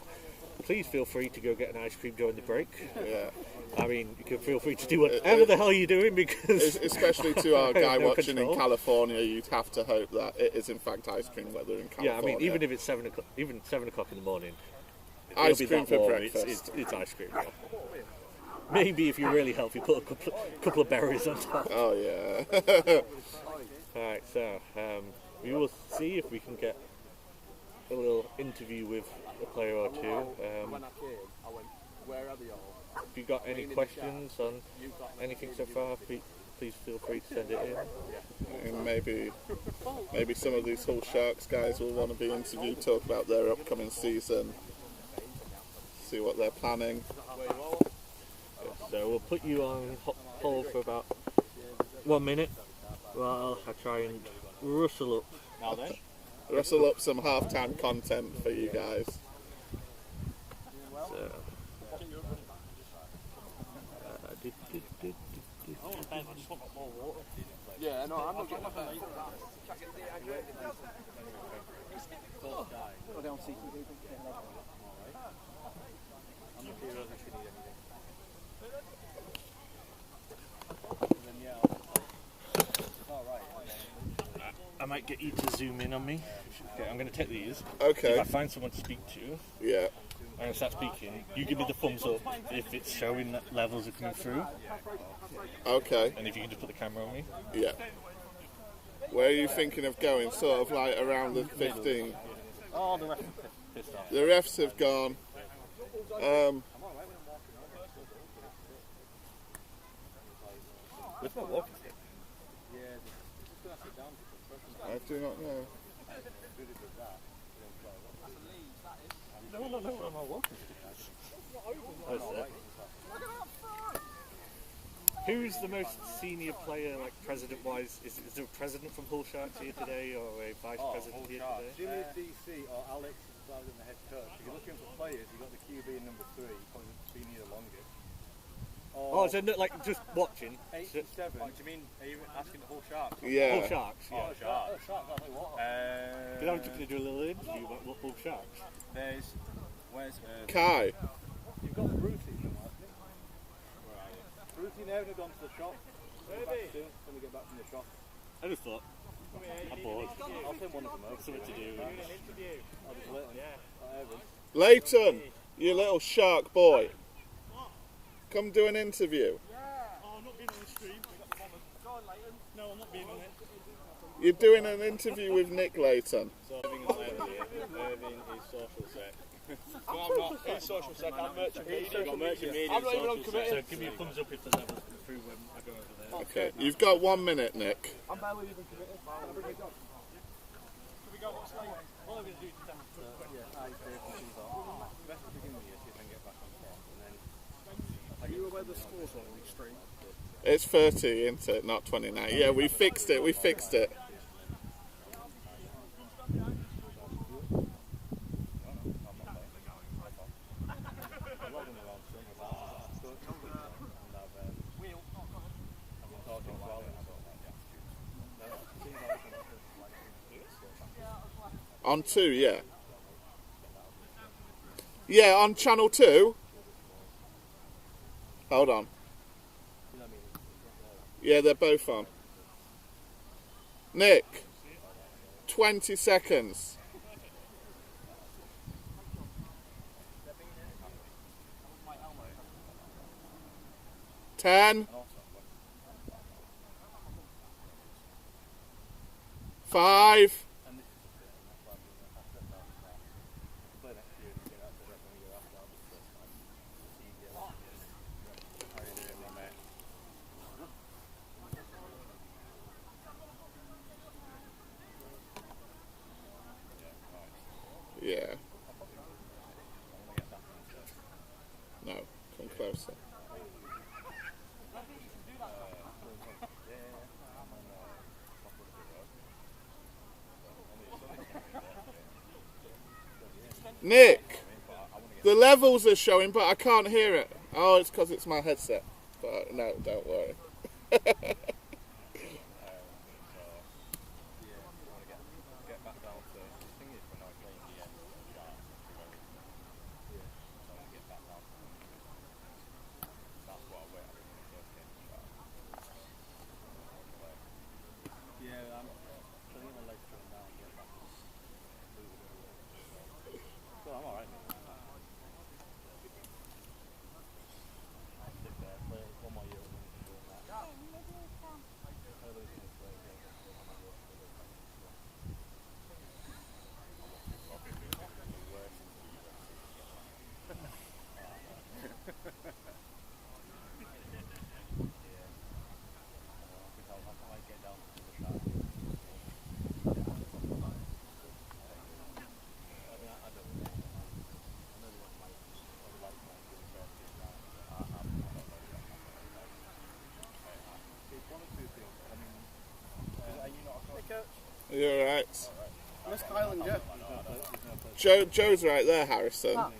Please feel free to go get an ice cream during the break. Yeah. I mean, you can feel free to do whatever the hell you're doing, because Especially to our guy no watching control. in California, you'd have to hope that it is in fact ice cream weather in California. Yeah, I mean, even if it's 7 o'clock, even 7 o'clock in the morning, ice it'll be cream that for warm, breakfast. It's ice cream. Yeah. Maybe if you're really healthy, put a couple of berries on top. Oh yeah. Alright, so we will see if we can get a little interview with a player or two. If you've got any questions on anything so far, please feel free to send it in. And maybe some of these Hull Sharks guys will want to be interviewed, talk about their upcoming season, see what they're planning. So we'll put you on hold for about 1 minute while I try and rustle up some half-time content for you guys. So, Yeah, no, I'm not getting that. I might get you to zoom in on me. Okay, I'm going to take these. Okay. If I find someone to speak to, Yeah. I'm going to start speaking. You give me the thumbs up if it's showing that levels are coming through, Okay. and if you can just put the camera on me. Yeah. Where are you thinking of going? Sort of like around the 15. Oh, the rest are pissed off. The refs have gone. Where's my walking stick? I do not know. No, where am I walking stick? Who's the most senior player, like president-wise? Is there a president from Hull Sharks here today, or a vice president here today? Jimmy DC or Alex rather than the head coach. If you're looking for players, you've got the QB number 3, probably been here the longest. Oh, so no, like just watching. 8 to 7. Do you mean, are you asking the Hull Sharks? Yeah. Hull Sharks, yeah. Oh, Sharks. Because I was just going to do a little interview about Hull Sharks. Where's Kai. You've got Brucey somewhere, hasn't you? Where are you? Brucey and Evan have gone to the shop. Back soon, when we get back from the shop. I just thought, I'm bored. I'll send one of them over. Something to do. I'll just let them. Evan. Leighton, you little shark boy. Come do an interview. Oh, I'm not being on the stream. Go on, Leighton. No, I'm not being on it. You're doing an interview with Nick Leighton. So Irving and Leighton here. Irving is social sec. No, I'm not. He's social sec. I'm merchant media. I'm not even on committee. So give me a thumbs up if the levels come through when I go over there. Okay, you've got 1 minute, Nick. I'm barely even committed. Can I bring my dog? Can we go next slide? All I'm going to do is just have a quick question. The best to begin with is see if I can get back on top. And then are you aware the scores on the stream? It's 30, isn't it? Not 29. Yeah, we fixed it. On 2, yeah. Yeah, on channel 2. Hold on. Yeah, they're both on. Nick, 20 seconds. 10. 5. 'No, come closer. Nick, the levels are showing, but I can't hear it. Oh, it's because it's my headset. But no, don't worry. You alright? Where's Kyle and Joe? Joe's right there, Harrison. Right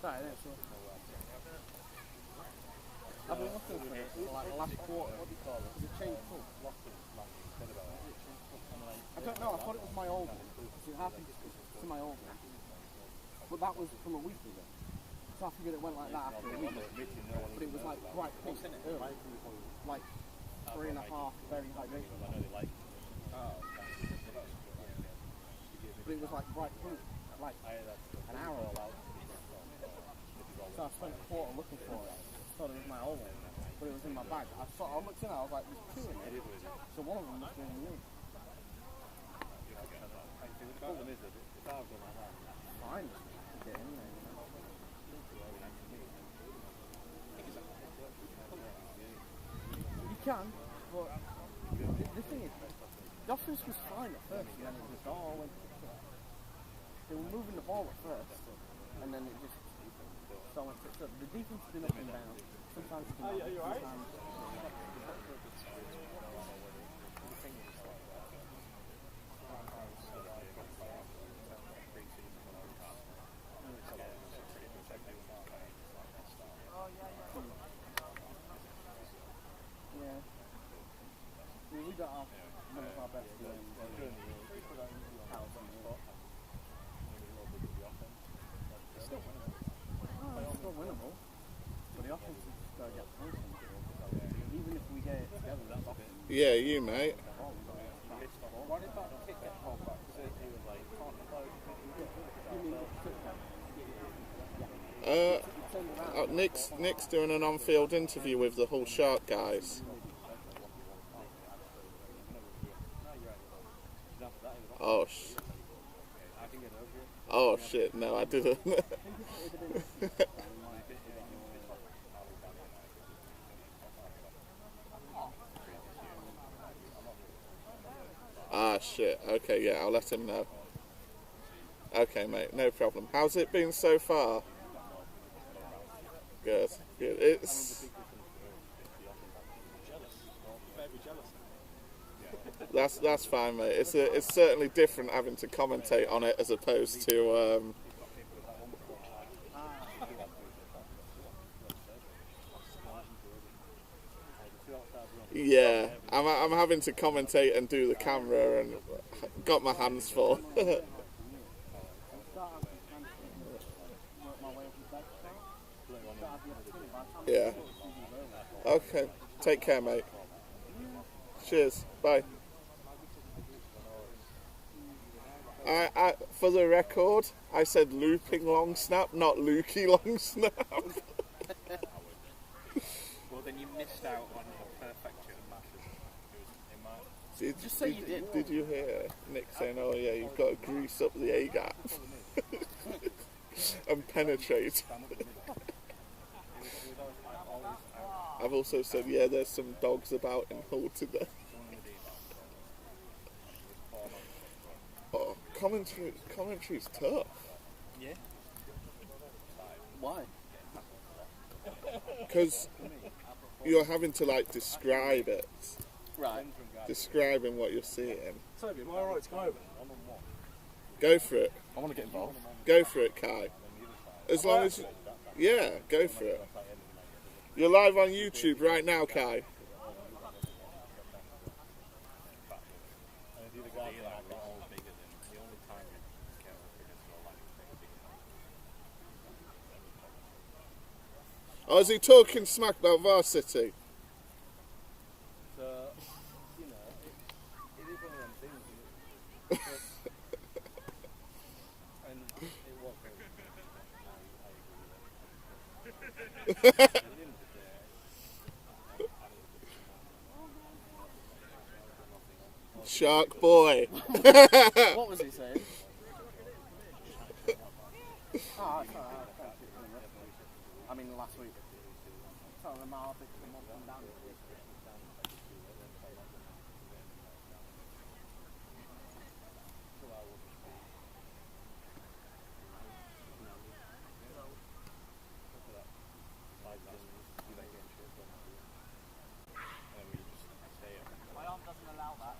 there, so. I've been looking for it for like the last quarter. What do you call it? Is it changed full? I don't know, I thought it was my old one. It happened to my old one. But that was from a week ago. So I figured it went like that after a week. But it was like bright pink early. Like 3.5 very hydration. But it was like bright pink, like an hour or so. So I spent a quarter looking for it. I thought it was my old one, but it was in my bag. I looked in it, I was like, there's 2 in it. So one of them must be in you. The problem is that if I've done like that, fine, just get in there. You can, but the thing is, the offense was fine at first, and then it just all went. They were moving the ball at first, and then it just so went. So the defense has been up and down. Sometimes it's been up, sometimes. Yeah. We got off one of our best games. It's still winnable, but the offense is just going to get points. Even if we get it together, that's offense. Yeah, you, mate. Why did that kick get called back? Because it was like, Nick's doing an on-field interview with the Hull Shark guys. Oh shit, no I didn't. Ah shit, okay, yeah, I'll let him know. Okay mate, no problem. How's it been so far? Good, good. That's fine, mate. It's certainly different having to commentate on it as opposed to. Yeah, I'm having to commentate and do the camera and got my hands full. Yeah. Okay. Take care, mate. Cheers. Bye. For the record, I said looping long snap, not Lukey long snap. Well, then you missed out on your perfection. Just say you did. Did you hear Nick saying, "Oh yeah, you've got to grease up the A gap and penetrate"? I've also said, yeah, there's some dogs about in Hull today. Oh, commentary's tough. Yeah. Why? Because you're having to like describe it. Right. Describing what you're seeing. Toby, am I alright to go over? Go for it. I want to get involved. Go for it, Kai. As long as... Yeah, go for it. You're live on YouTube right now, Kai. Oh, is he talking smack about Varsity? So, you know, it is one of them things, isn't it? And it was very Shark boy. What was he saying? Oh, it's alright. I mean, last week. Tell them how big the month come down. My arm doesn't allow that.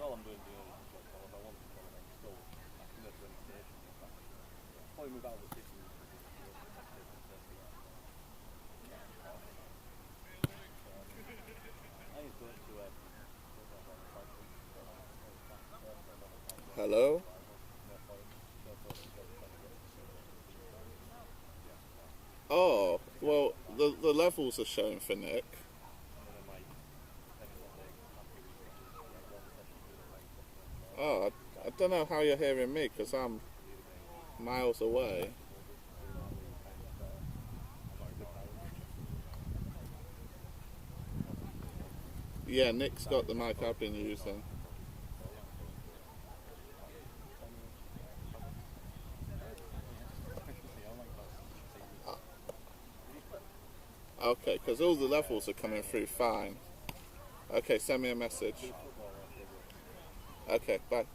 all I'm doing is I want to go and install. I can go to any station. Probably move out of the city. Hello? Oh, well, the levels are showing for Nick. Oh, I don't know how you're hearing me because I'm miles away. Yeah, Nick's got the mic I've been using. Okay, because all the levels are coming through fine. Okay, send me a message. Okay, bye.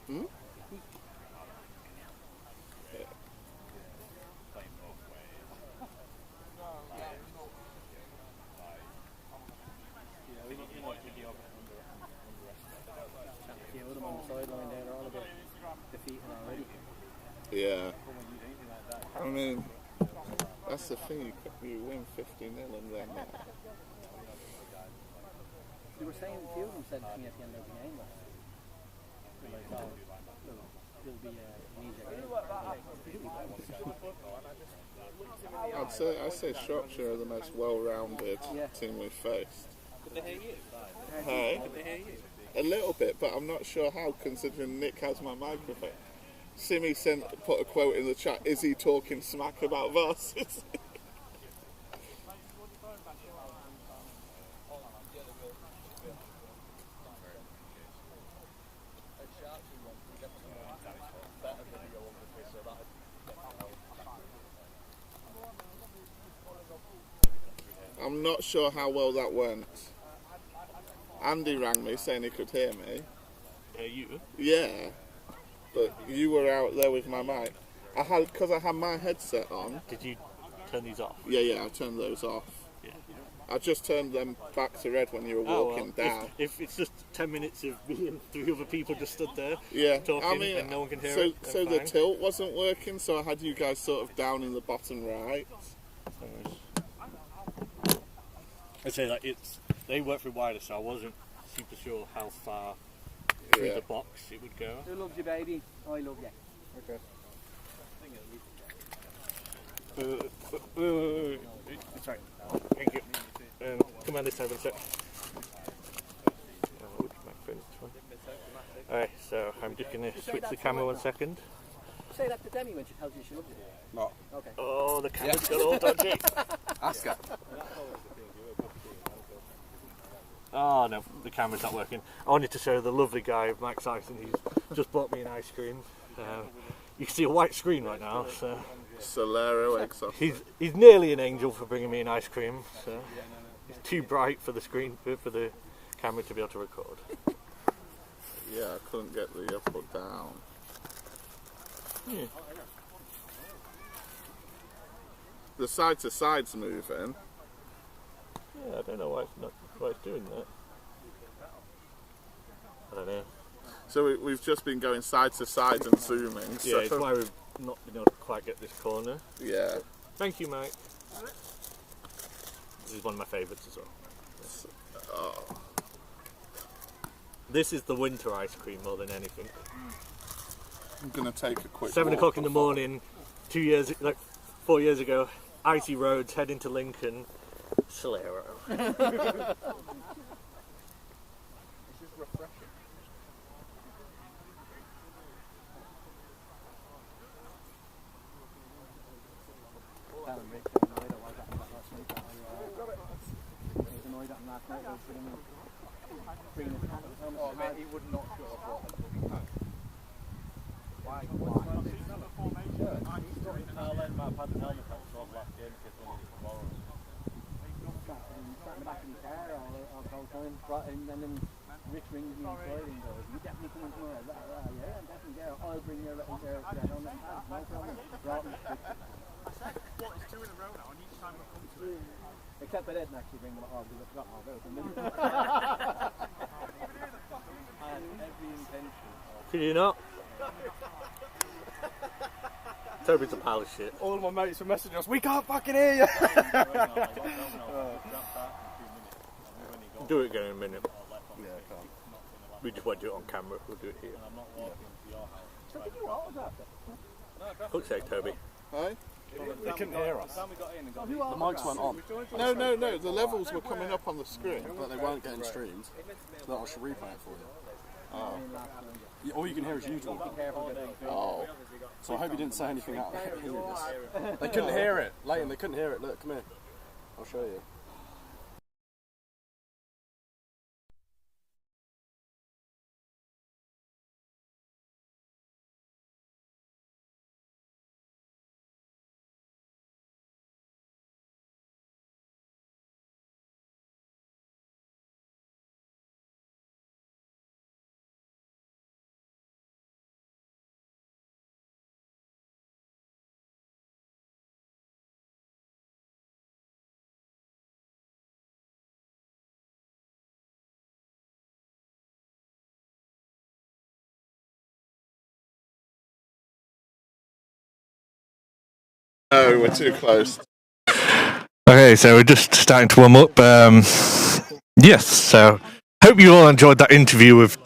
Hmm? Yeah. I mean, that's the thing, you win 50-0 and then... They were saying, a few of them said to me at the end of the game, like, oh, it'll be an easier game. I'd say Shropshire are the most well-rounded team we've faced. Could they hear you? Hey? Could they hear you? A little bit, but I'm not sure how, considering Nick has my microphone. Simi put a quote in the chat, is he talking smack about Varsity? I'm not sure how well that went. Andy rang me saying he could hear me. You? Yeah, but you were out there with my mic. Because I had my headset on. Did you turn these off? Yeah, I turned those off. Yeah. I just turned them back to red when you were walking down. If it's just 10 minutes of me and 3 other people just stood there talking and no one can hear it. So the tilt wasn't working, so I had you guys sort of down in the bottom right. I'd say that they work through wider, so I wasn't super sure how far through the box it would go. Who loves you, baby? I love you. Okay. Sorry. Thank you. Come on this time and sit. Alright, so I'm just going to switch the camera 1 second. Say that to Demi when she tells you she loves you. No. Okay. Oh, the camera's got all dodgy. Ask her. Oh no, the camera's not working. I wanted to show the lovely guy, Mike Syson, who's just bought me an ice cream. You can see a white screen right now, so Solero exhaust. he's nearly an angel for bringing me an ice cream. So it's too bright for the screen for the camera to be able to record. Yeah, I couldn't get the up or down. Yeah. The side to side's moving. Yeah, I don't know why it's doing that. I don't know. So we've just been going side to side and zooming. Yeah, So. it's why we've not been able to quite get this corner. Yeah. Thank you, Mike. This is one of my favourites as well. Oh. This is the winter ice cream more than anything. I'm gonna take a quick. 7 walk o'clock in the before- morning, 4 years ago, icy roads, heading to Lincoln, Solero. It's just refreshing. Telling Rick, annoyed at what happened last week. I was annoyed at him last night. I was bringing his hat home. Oh, mate, he would not shut up. Why? I'll let him have had the helmet on so last game because when he tomorrow. Sat in the back of his car all the time. And then Rich rings me on Friday and goes, "You definitely coming tomorrow?" Yeah, I'm definitely there. I'll bring your helmet. No problem. Brought me. I said, what, it's 2 in a row now, and each time I come to it. Except I didn't actually bring them all because I forgot all about them. I had every intention of... Could you not? Toby's a pile of shit. All my mates were messaging us, we can't fucking hear you! Do it again in a minute. Yeah, I can't. We just won't do it on camera, we'll do it here. So did you all that? Fuck's sake, Toby. Hey? They couldn't hear us. The mics went on. No. The levels were coming up on the screen. But they weren't getting streamed. So I should replay it for you. Oh. All you can hear is you talking. Oh. So I hope you didn't say anything out of this. They couldn't hear it. Leighton, they couldn't hear it. Look, come here. I'll show you. No, we're too close. Okay, so we're just starting to warm up. Yes, so hope you all enjoyed that interview with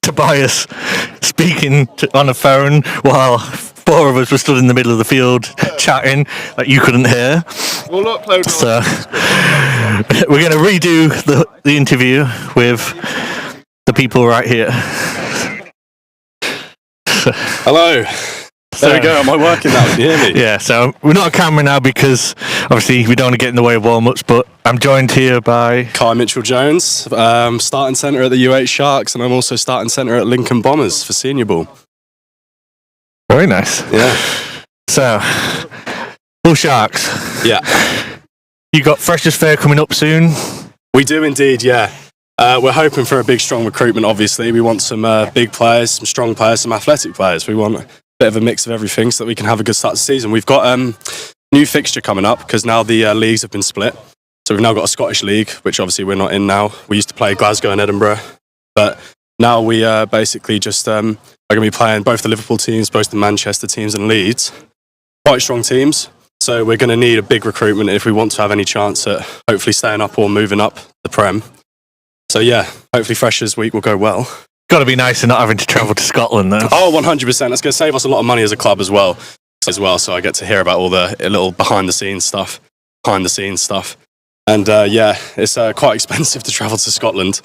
Tobias speaking on a phone while 4 of us were stood in the middle of the field chatting that you couldn't hear. We'll upload. So we're going to redo the interview with the people right here. Hello. There we go, am I working now? Can you hear me? Yeah, so we're not on camera now because obviously we don't want to get in the way of warm-ups, but I'm joined here by Kai Mitchell-Jones, starting centre at the UH Sharks, and I'm also starting centre at Lincoln Bombers for senior ball. Very nice. Yeah. So, Bull Sharks. Yeah. You got Freshers' Fair coming up soon. We do indeed, yeah. We're hoping for a big, strong recruitment, obviously. We want some big players, some strong players, some athletic players. We want a bit of a mix of everything so that we can have a good start to the season. We've got new fixture coming up because now the leagues have been split. So we've now got a Scottish League, which obviously we're not in now. We used to play Glasgow and Edinburgh, but now we basically just are going to be playing both the Liverpool teams, both the Manchester teams and Leeds. Quite strong teams. So we're going to need a big recruitment if we want to have any chance at hopefully staying up or moving up the Prem. So yeah, hopefully Freshers Week will go well. Got to be nice and not having to travel to Scotland though. Oh, 100%. That's going to save us a lot of money as a club as well. So I get to hear about all the little behind the scenes stuff. And yeah, it's quite expensive to travel to Scotland.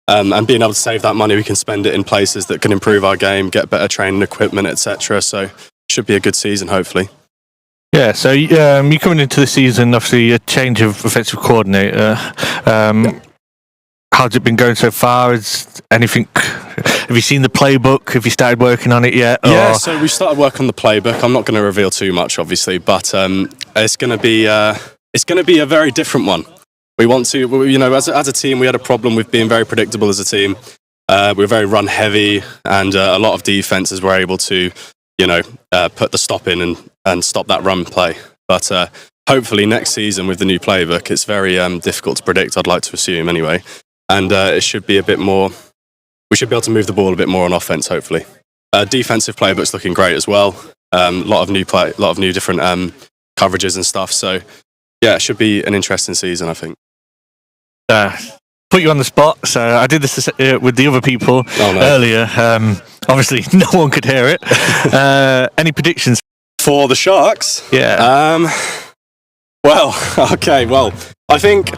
And being able to save that money, we can spend it in places that can improve our game, get better training equipment, etc. So it should be a good season, hopefully. Yeah, so you're coming into the season, obviously a change of offensive coordinator. How's it been going so far? Have you seen the playbook? Have you started working on it yet? Yeah, so we've started work on the playbook. I'm not going to reveal too much, obviously, but it's going to be a very different one. We want to, as a team, we had a problem with being very predictable as a team. We're very run heavy, and a lot of defenses were able to, put the stop in and stop that run play. But hopefully next season with the new playbook, it's very difficult to predict, I'd like to assume anyway. And it should be a bit more, we should be able to move the ball a bit more on offense, hopefully. Defensive playbook's looking great as well. A lot of new different coverages and stuff. So yeah, it should be an interesting season, I think. Put you on the spot. So I did this with the other people earlier. Obviously, no one could hear it. Any predictions for the Sharks? Yeah. Well, I think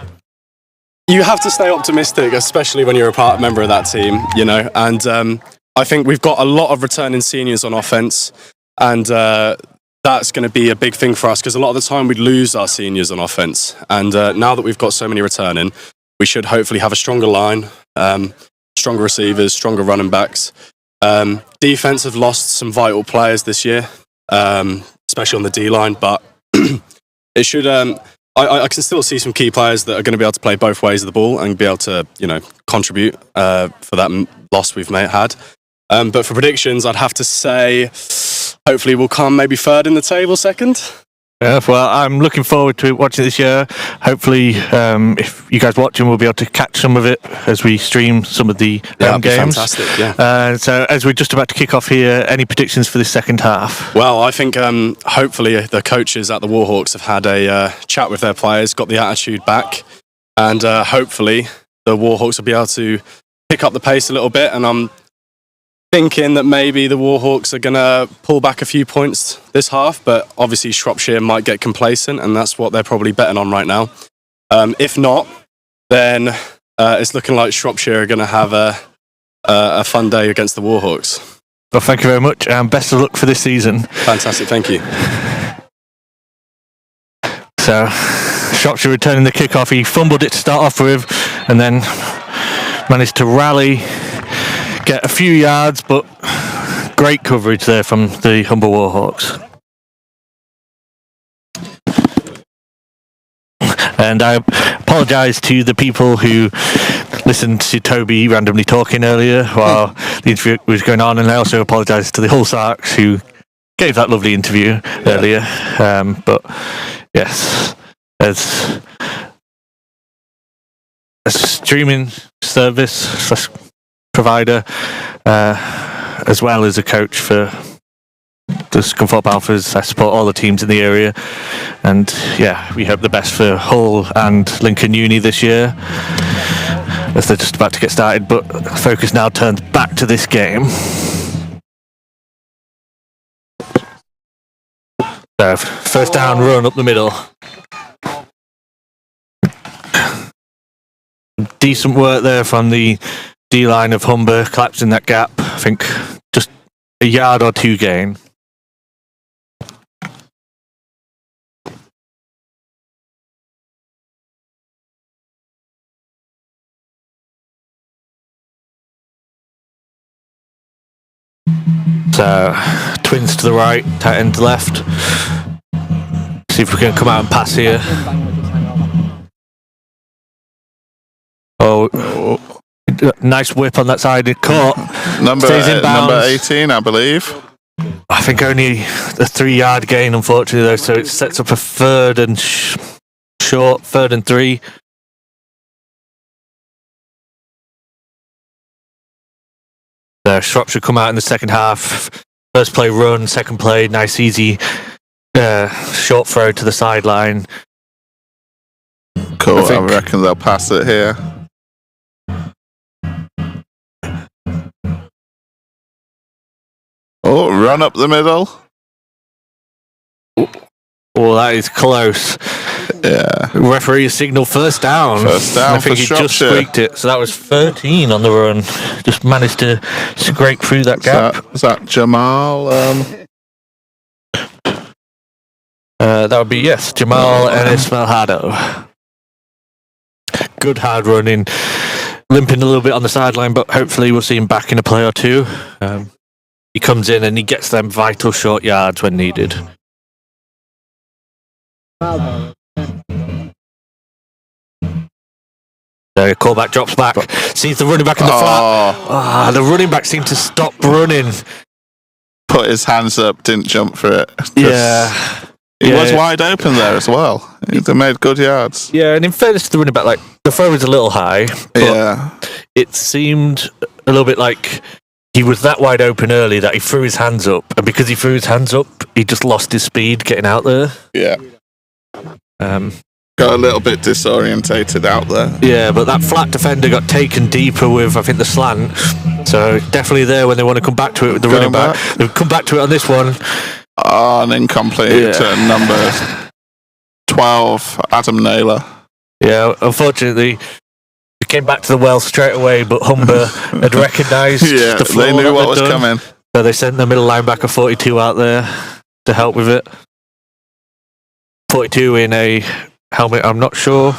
you have to stay optimistic, especially when you're a member of that team, and I think we've got a lot of returning seniors on offense, and that's going to be a big thing for us because a lot of the time we'd lose our seniors on offense, and now that we've got so many returning, we should hopefully have a stronger line, stronger receivers, stronger running backs. Defense have lost some vital players this year, especially on the D-line, but it should... I can still see some key players that are going to be able to play both ways of the ball and be able to, contribute for that loss we've had. But for predictions, I'd have to say hopefully we'll come maybe third in the table, second. Yeah, well, I'm looking forward to watching this year. Hopefully, if you guys watching, we'll be able to catch some of it as we stream some of the games. Fantastic, yeah. So, as we're just about to kick off here, any predictions for the second half? Well, I think hopefully the coaches at the Warhawks have had a chat with their players, got the attitude back, and hopefully the Warhawks will be able to pick up the pace a little bit. And I'm thinking that maybe the Warhawks are going to pull back a few points this half, but obviously Shropshire might get complacent, and that's what they're probably betting on right now. If not, then it's looking like Shropshire are going to have a fun day against the Warhawks. Well, thank you very much, and best of luck for this season. Fantastic, thank you. So, Shropshire returning the kick-off. He fumbled it to start off with, and then managed to rally, get a few yards, but great coverage there from the Humber Warhawks. And I apologise to the people who listened to Toby randomly talking earlier while the interview was going on, and I also apologise to the Hull Sarks who gave that lovely interview earlier. But yes, as a streaming service provider, as well as a coach for the Scunthorpe Alphas, I support all the teams in the area, and yeah, we hope the best for Hull and Lincoln Uni this year as they're just about to get started, but focus now turns back to this game. So, first down run up the middle. Decent work there from the D-line of Humber, collapsing that gap. I think just a yard or two gain. So, twins to the right, tight end to left. See if we can come out and pass here. Oh, nice whip on that side. Caught. Number 18, I believe. I think only a 3-yard gain, unfortunately, though. So it sets up a third and short, 3rd and 3. Shropshire come out in the second half. First play run, second play nice easy short throw to the sideline. Cool, I reckon they'll pass it here. Oh, run up the middle. Oh, that is close. Yeah. Referee signal first down. First down I think for he Shropshire. just squeaked it. So that was 13 on the run. Just managed to scrape through that gap. Is that Jamal? That would be, yes, Jamal and Ismail Hado. Good hard running. Limping a little bit on the sideline, but hopefully we'll see him back in a play or two. He comes in and he gets them vital short yards when needed. Callback drops back. Sees the running back in the flat. The running back seemed to stop running. Put his hands up, didn't jump for it. Yeah. He was wide open there as well. They made good yards. Yeah, and in fairness to the running back, like the throw was a little high. But it seemed a little bit like he was that wide open early that he threw his hands up, and because he threw his hands up, he just lost his speed getting out there. Yeah. Got a little bit disorientated out there. Yeah, but that flat defender got taken deeper with, I think, the slant. So definitely there when they want to come back to it with the running back. They've come back to it on this one. An incomplete to number 12, Adam Naylor. Yeah, unfortunately, we came back to the well straight away, but Humber had recognised the flaw they knew what was done. coming. So they sent the middle linebacker 42 out there to help with it. 42 in a helmet, I'm not sure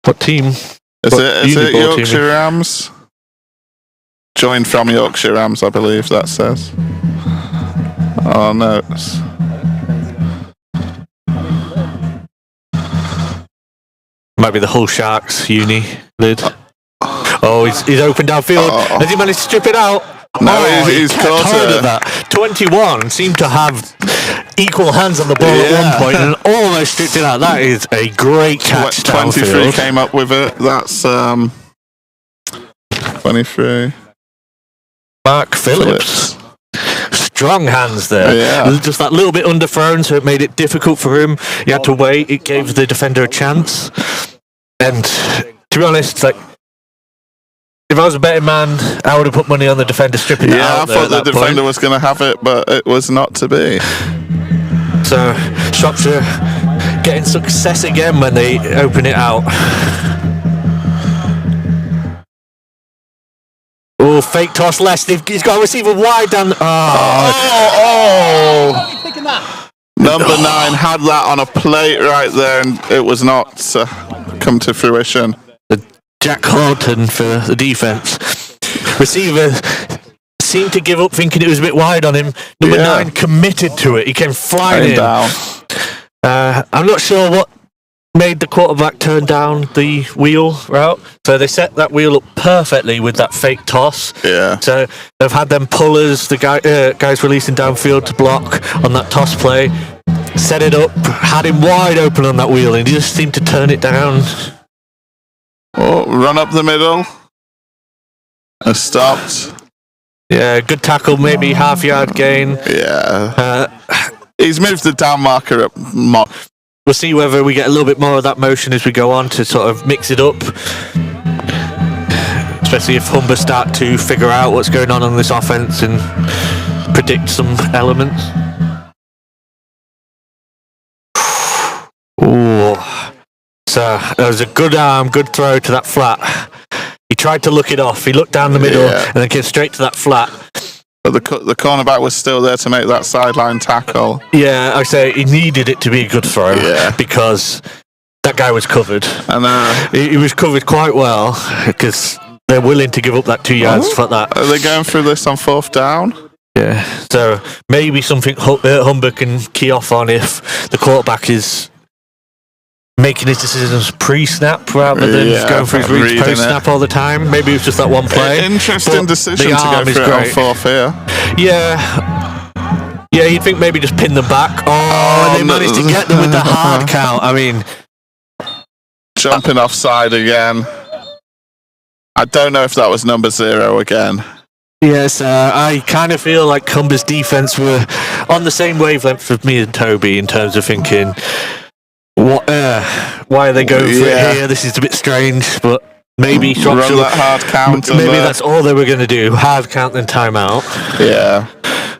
what team. Is it Yorkshire Rams? Joined from Yorkshire Rams, I believe that says. Oh no. Might be the Hull Sharks uni lid. Oh, he's open downfield. Has he managed to strip it out? No, he's caught it. That. 21 seemed to have equal hands on the ball at one point and almost stripped it out. That is a great catch. 23 downfield. Came up with it. That's 23. Mark Phillips. Strong hands there. Yeah. Just that little bit underthrown, so it made it difficult for him. He had to wait. It gave the defender a chance. And to be honest, like, if I was a betting man, I would have put money on the defender stripping it out. I thought the defender was going to have it, but it was not to be. So Shropshire getting success again when they open it out. Oh, fake toss left. He's got a receiver wide down. Number 9 had that on a plate right there, and it was not come to fruition. Jack Horton for the defence. Receiver seemed to give up, thinking it was a bit wide on him. Number 9 committed to it. He came flying in. Down. I'm not sure what made the quarterback turn down the wheel route. So they set that wheel up perfectly with that fake toss. Yeah. So they've had them pullers, the guys releasing downfield to block on that toss play. Set it up, had him wide open on that wheel, and he just seemed to turn it down. Oh, run up the middle. Stopped. Yeah, good tackle, maybe half-yard gain. Yeah. He's moved the down marker up. We'll see whether we get a little bit more of that motion as we go on to sort of mix it up. Especially if Humber start to figure out what's going on this offense and predict some elements. Ooh. So that was a good arm, good throw to that flat. He tried to look it off. He looked down the middle and then came straight to that flat. But the cornerback was still there to make that sideline tackle. Yeah, I say he needed it to be a good throw because that guy was covered. And he was covered quite well because they're willing to give up that 2 yards for that. Are they going through this on 4th down? Yeah, so maybe something Humber can key off on if the quarterback is making his decisions pre-snap rather than just going for his reads post-snap all the time. Maybe it was just that one play. Interesting decision to go for it on 4th here. Yeah, Yeah, you'd think maybe just pin them back. Oh, and they managed to get them with the hard count. I mean, jumping offside again. I don't know if that was number 0 again. yes, I kind of feel like Humber's defence were on the same wavelength with me and Toby in terms of thinking, what? Why are they going for it here? This is a bit strange, but maybe Shropshire. Run that hard count. Maybe that's all they were going to do: hard count then timeout. Yeah.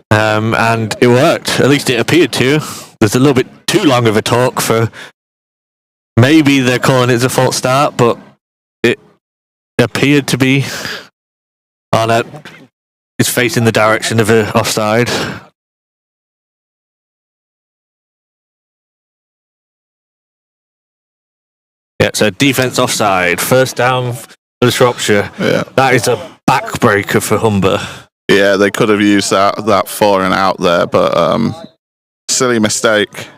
And it worked. At least it appeared to. There's a little bit too long of a talk for. Maybe they're calling it a false start, but it appeared to be. Oh no, it's facing the direction of a offside. Yeah, so defence offside. First down for the Shropshire. Yeah. That is a backbreaker for Humber. Yeah, they could have used that 4 and out there, but silly mistake.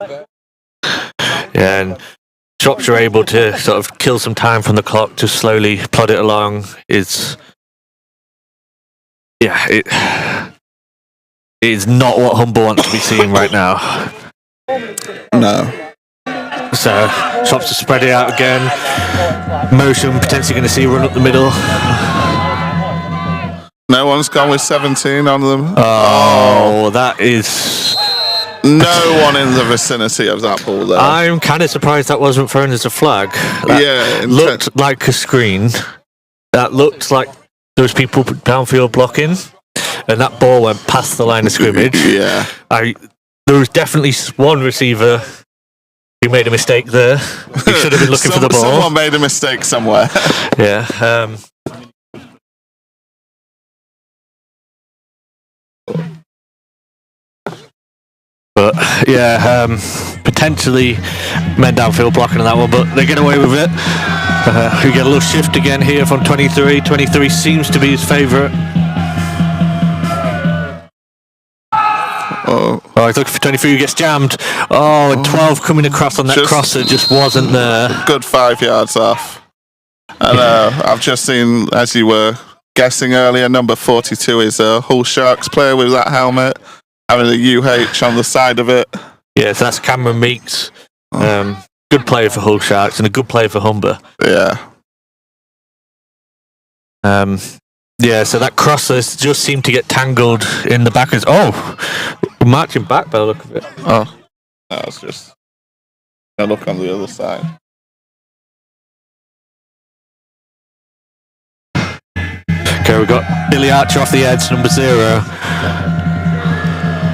Yeah, and Shropshire able to sort of kill some time from the clock to slowly plod it along is... Yeah, it is not what Humber wants to be seeing right now. No. So, Shropshire spread it out again. Motion, potentially going to see a run up the middle. No one's gone with 17 on them. Oh, that is... No one in the vicinity of that ball there. I'm kind of surprised that wasn't thrown as a flag. That looked like a screen. That looked like there was people downfield blocking, and that ball went past the line of scrimmage. Yeah. There was definitely one receiver who made a mistake there. He should have been looking for the ball. Someone made a mistake somewhere. Yeah. But yeah, potentially men downfield blocking on that one, but they get away with it. We get a little shift again here from 23. 23 seems to be his favourite. Oh, he's looking for 23 who gets jammed. Oh, and 12 coming across on that crosser just wasn't there. Good 5 yards off. And I've just seen, as you were guessing earlier, number 42 is a Hull Sharks player with that helmet, having a UH on the side of it. Yes, that's Cameron Meeks. Good player for Hull Sharks and a good player for Humber. Yeah. Yeah, so that crosser just seemed to get tangled in the backers. Oh, we're marching back by the look of it. Oh, that was just a look on the other side. Okay, we've got Billy Archer off the edge, number 0.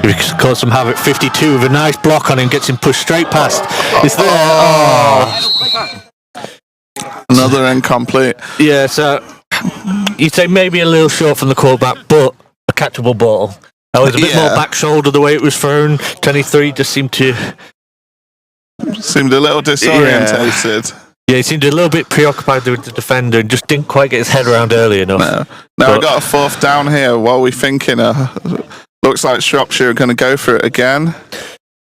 He caused some havoc. 52 with a nice block on him, gets him pushed straight past. It's there. Oh. Another incomplete. Yeah, so you'd say maybe a little short from the quarterback, but a catchable ball. That was a bit more back shoulder the way it was thrown. 23 just seemed a little disorientated. Yeah, he seemed a little bit preoccupied with the defender and just didn't quite get his head around early enough. Now I got a 4th down here. What are we thinking? Looks like Shropshire are going to go for it again.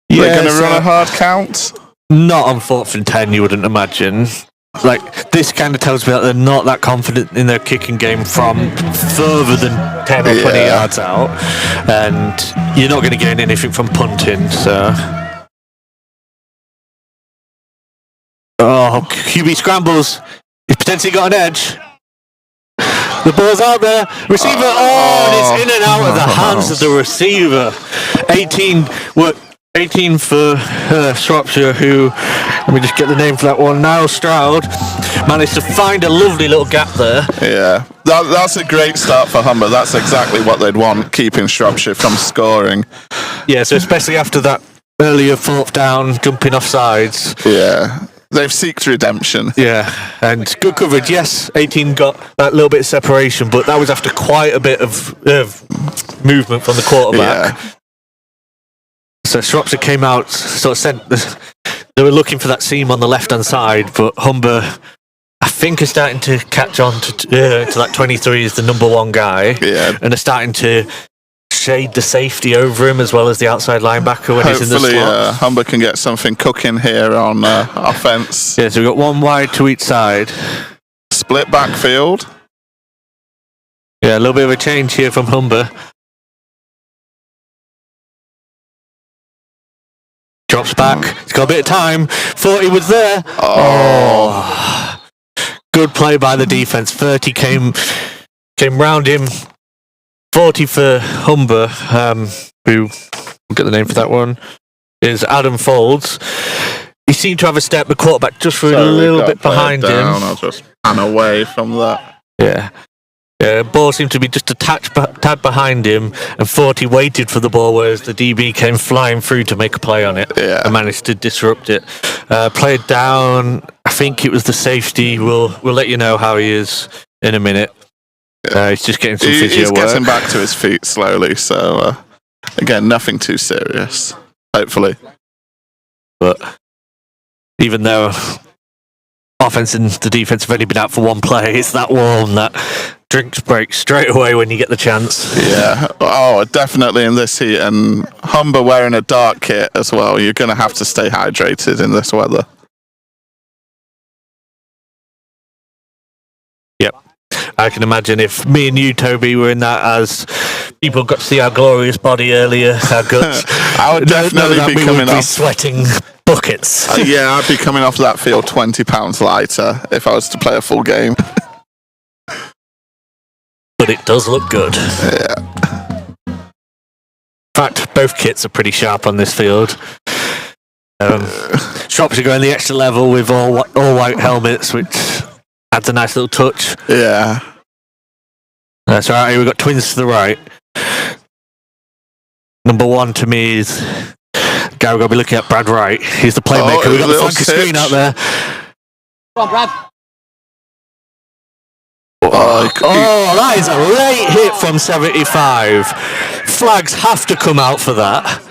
Yeah, they're going to run a hard count? Not on 4th and 10, you wouldn't imagine. Like, this kind of tells me that they're not that confident in their kicking game from further than 10 or 20 yards out. And you're not going to gain anything from punting, so... Oh, QB scrambles. He's potentially got an edge. The ball's out there. Receiver. And it's in and out of the hands of the receiver. 18 for Shropshire, who, let me just get the name for that one, Niall Stroud, managed to find a lovely little gap there. Yeah, that's a great start for Humber. That's exactly what they'd want, keeping Shropshire from scoring. Yeah, so especially after that earlier 4th down, jumping off sides. Yeah. They've seeked redemption. Yeah, and good coverage. Yes, 18 got that little bit of separation, but that was after quite a bit of movement from the quarterback. Yeah. So Shropshire came out, sort of sent... They were looking for that seam on the left-hand side, but Humber, I think, is starting to catch on to that 23 as the number 1 guy. Yeah. And are starting to shade the safety over him as well as the outside linebacker when he's in the slot. Hopefully Humber can get something cooking here on offense. Yeah, so we've got 1 wide to each side. Split backfield. Yeah, a little bit of a change here from Humber. Drops back. He's got a bit of time. Thought he was there. Oh. Good play by the defence. 30 came round him. 40 for Humber, who, we'll get the name for that one, is Adam Folds. He seemed to have a step, the quarterback just a little bit behind him. I'll just pan away from that. Yeah. Ball seemed to be just a tad behind him, and 40 waited for the ball, whereas the DB came flying through to make a play on it and managed to disrupt it. Played down, I think it was the safety. We'll let you know how he is in a minute. He's just getting some physio work. He's getting back to his feet slowly, so again, nothing too serious, hopefully. But even though offense and the defense have only been out for one play, it's that one that drinks break straight away when you get the chance. Yeah. Oh, definitely in this heat, and Humber wearing a dark kit as well. You're going to have to stay hydrated in this weather. Yep. I can imagine if me and you, Toby, were in that, as people got to see our glorious body earlier, our guts. I would definitely be coming off sweating buckets. Yeah, I'd be coming off that field 20 pounds lighter if I was to play a full game. But it does look good. Yeah. In fact, both kits are pretty sharp on this field. Shropshire going the extra level with all white helmets, which adds a nice little touch. Yeah. That's all right. We've got twins to the right. Number one to me is guy we've got to be looking at, Brad Wright. He's the playmaker. We've got the flanker screen out there. Come on, Brad. Oh, that is a late hit from 75. Flags have to come out for that.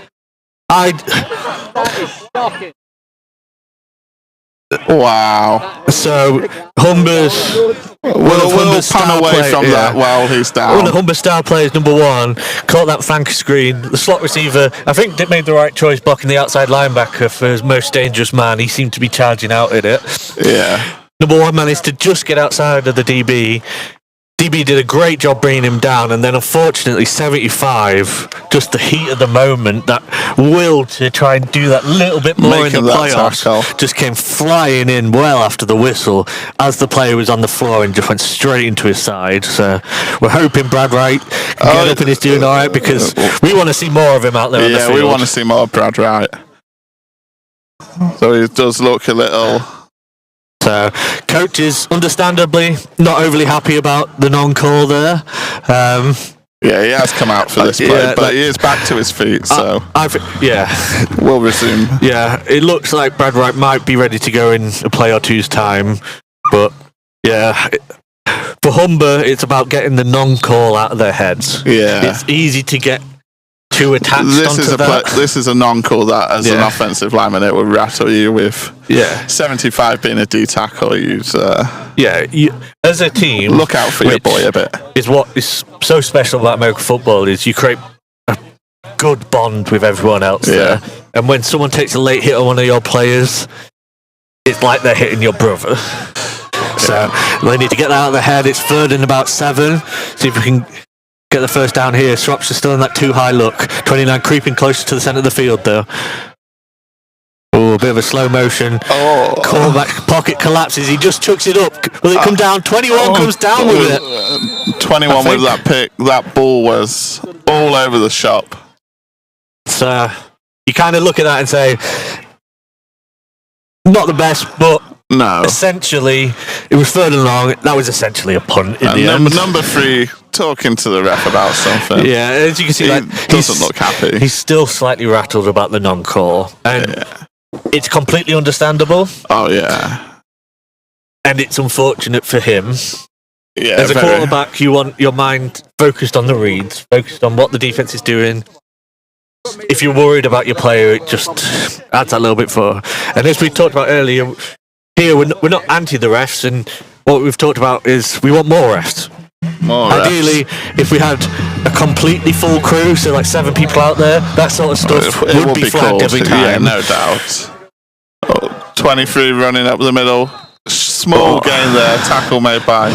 Wow. So Humber's We'll pan away from that while he's down. One of the Humber star players, number one, caught that flanker screen. The slot receiver, I think, made the right choice blocking the outside linebacker for his most dangerous man. He seemed to be charging out at it. Yeah. Number one managed to just get outside of the DB. DB did a great job bringing him down, and then unfortunately 75, just the heat of the moment, that will to try and do that little bit more in the playoffs, just came flying in well after the whistle as the player was on the floor and just went straight into his side. So we're hoping Brad Wright can get up and he's doing all right, because we want to see more of him out there on the field. Yeah, we want to see more of Brad Wright. So he does look a little... So, coach is understandably not overly happy about the non-call there. Yeah, he has come out for this play, but he is back to his feet, so we'll resume. Yeah, it looks like Brad Wright might be ready to go in a play or two's time, but for Humber, it's about getting the non-call out of their heads. Yeah, it's easy to get too attached onto that. This is a non-call that, as an offensive lineman, it will rattle you with. Yeah, 75 being a D tackle. As a team, look out for your boy a bit. Is what is so special about American football is you create a good bond with everyone else there, and when someone takes a late hit on one of your players, it's like they're hitting your brother. So they need to get that out of their head. It's 3rd and about 7. See if we can get the first down here. Shropshire still in that too high look. 29 creeping closer to the centre of the field though. Oh, a bit of a slow motion. Callback pocket collapses. He just chucks it up. Will it come down? 21 comes down with it. 21 with that pick. That ball was all over the shop. So you kind of look at that and say, not the best, but no. Essentially, it was 3rd and long. That was essentially a punt in the end. Number 3 talking to the ref about something. Yeah, as you can see, he doesn't look happy. He's still slightly rattled about the non-call, and it's completely understandable. Oh yeah, and it's unfortunate for him. Yeah, as a quarterback, you want your mind focused on the reads, focused on what the defense is doing. If you're worried about your player, it just adds that little bit for. And as we talked about earlier, here we're not anti the refs, and what we've talked about is we want more refs. Ideally, if we had a completely full crew, so like 7 people out there, that sort of stuff would be flagged every time. Yeah, no doubt. 23 running up the middle, small gain there, tackle made by.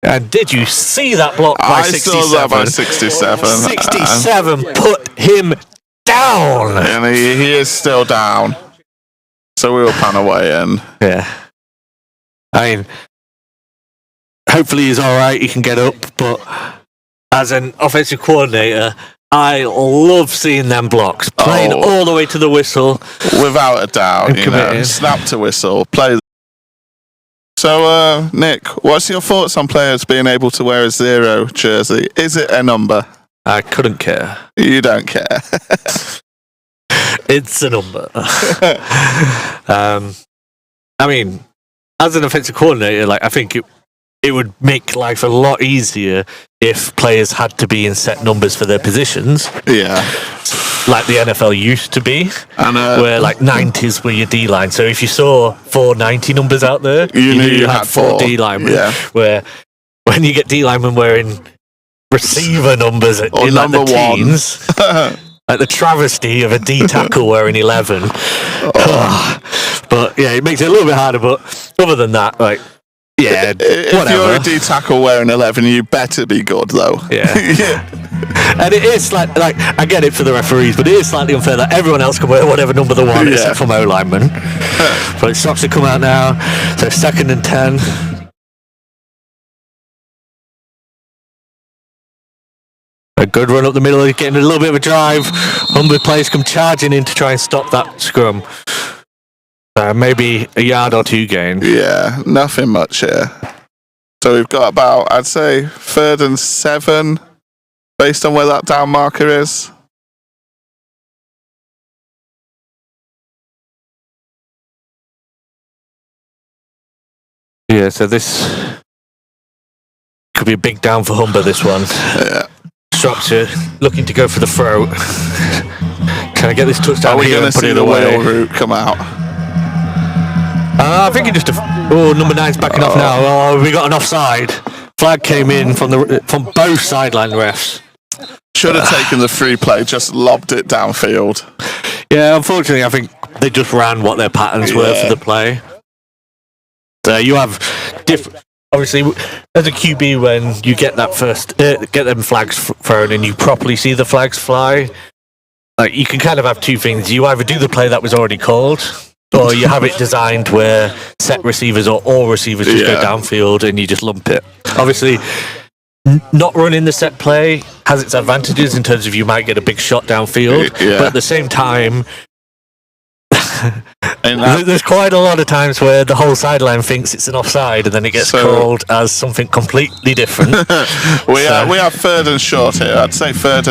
And did you see that block by 67? I saw that by 67. 67 put him down. And he is still down. So we will pan away and... Yeah. I mean, hopefully he's alright, he can get up, but as an offensive coordinator, I love seeing them blocks. Playing all the way to the whistle. Without a doubt, snap to whistle, play. So, Nick, what's your thoughts on players being able to wear a 0 jersey? Is it a number? I couldn't care. You don't care. It's a number. I mean, as an offensive coordinator, like I think it would make life a lot easier if players had to be in set numbers for their positions. Yeah. Like the NFL used to be, and, where like 90s were your D-line. So if you saw 4 90 numbers out there, you knew you had 4 D-linemen. Yeah. Where when you get D-linemen wearing receiver numbers in like number the teens, like the travesty of a D tackle wearing 11. But yeah, it makes it a little bit harder. But other than that, like, yeah, if whatever. you're a D tackle wearing 11, you better be good though. Yeah. Yeah. And it is like I get it for the referees, but it is slightly unfair that everyone else can wear whatever number they want except for O linemen. But it stops to come out now. So 2nd and 10. A good run up the middle, getting a little bit of a drive. Humber players come charging in to try and stop that scrum. Maybe a yard or 2 gain. Yeah, nothing much here. So we've got about, I'd say, 3rd and 7, based on where that down marker is. Yeah, so this could be a big down for Humber, this one. Yeah. Shropshire looking to go for the throw. Can I get this touchdown here? Are we going to see the whale route come out? I think it just... number 9's backing off now. Oh, we got an offside. Flag came in from both sideline refs. Should have taken the free play, just lobbed it downfield. Yeah, unfortunately, I think they just ran what their patterns were for the play. So you have different... Obviously, as a QB, when you get that first... get them flags thrown and you properly see the flags fly, like you can kind of have 2 things. You either do the play that was already called, or you have it designed where set receivers or all receivers just go downfield and you just lump it. Obviously, not running the set play has its advantages in terms of you might get a big shot downfield, but at the same time, there's quite a lot of times where the whole sideline thinks it's an offside and then it gets called as something completely different. we have 3rd and short here. I'd say 3rd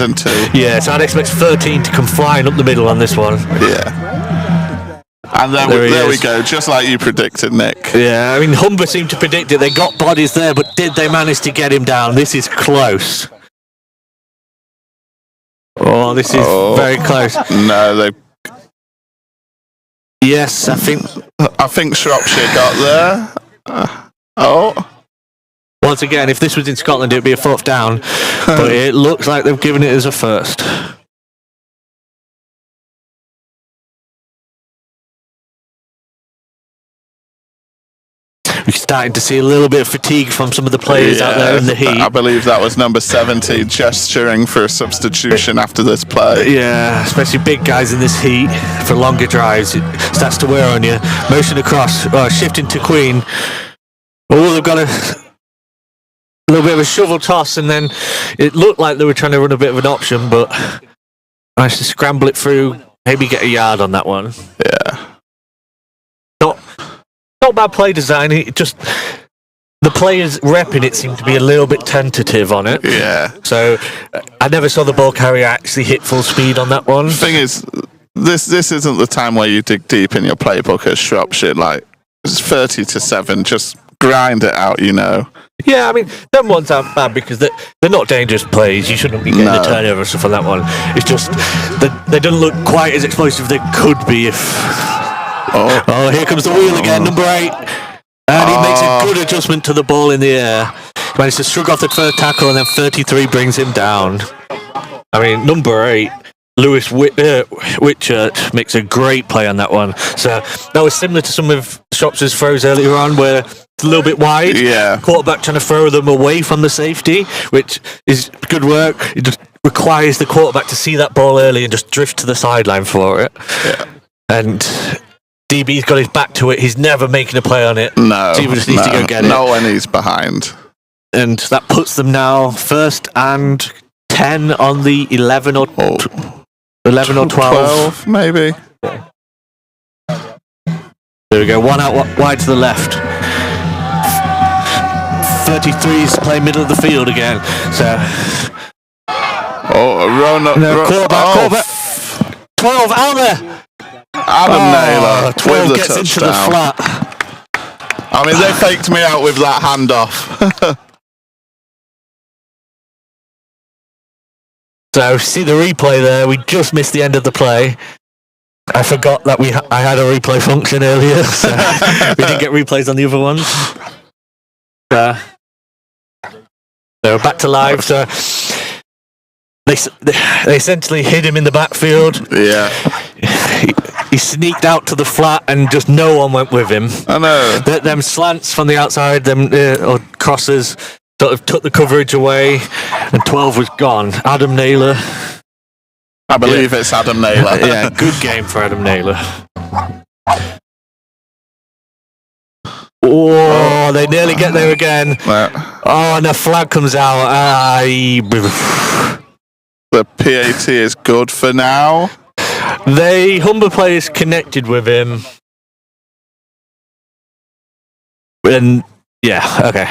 and 2. Yeah, so I'd expect 13 to come flying up the middle on this one. Yeah. And there we go, just like you predicted, Nick. Yeah, I mean, Humber seemed to predict it. They got bodies there, but did they manage to get him down? This is close. Oh, this is very close. No, they... Yes, I think Shropshire got there. Once again, if this was in Scotland, it would be a 4th down. But it looks like they've given it as a 1st. We're starting to see a little bit of fatigue from some of the players out there in the heat. I believe that was number 70 gesturing for a substitution after this play. Yeah, especially big guys in this heat for longer drives. It starts to wear on you. Motion across, shifting to Queen. Oh, they've got a little bit of a shovel toss, and then it looked like they were trying to run a bit of an option, but managed to scramble it through, maybe get a yard on that one. Yeah. Not bad play design. It just the players repping it seemed to be a little bit tentative on it. Yeah. So I never saw the ball carrier actually hit full speed on that one. The thing is, this isn't the time where you dig deep in your playbook as Shropshire. Like it's 30-7. Just grind it out, Yeah, I mean, them ones aren't bad because they're not dangerous plays. You shouldn't be getting a turnover or stuff on that one. It's just they don't look quite as explosive as they could be if. Oh, here comes the wheel again, number 8. And he makes a good adjustment to the ball in the air. He managed to shrug off the first tackle, and then 33 brings him down. I mean, number 8, Lewis Whitchurch, makes a great play on that one. So that was similar to some of Shropshire's throws earlier on, where it's a little bit wide. Yeah. Quarterback trying to throw them away from the safety, which is good work. He just requires the quarterback to see that ball early and just drift to the sideline for it. Yeah. And DB's got his back to it. He's never making a play on it. No. So he just needs to go get it. No, when he's behind. And that puts them now 1st and 10 on the 11 or 11 or 12. Maybe. There we go. One out wide to the left. 33s play middle of the field again. So. Quarterback. 12 out there. Adam Naylor 12 with the gets touchdown. into the flat. I mean, they faked me out with that handoff. So see the replay there. We just missed the end of the play. I forgot that I had a replay function earlier, so we didn't get replays on the other ones. They were back to live. So they essentially hid him in the backfield. Yeah. He sneaked out to the flat and just no one went with him. I know. Them slants from the outside, or crosses, sort of took the coverage away, and 12 was gone. Adam Naylor. I believe it's Adam Naylor. Yeah, good game for Adam Naylor. Oh, they nearly get there again. Oh, and a flag comes out. The PAT is good for now. Humber players connected with him. And, yeah, okay.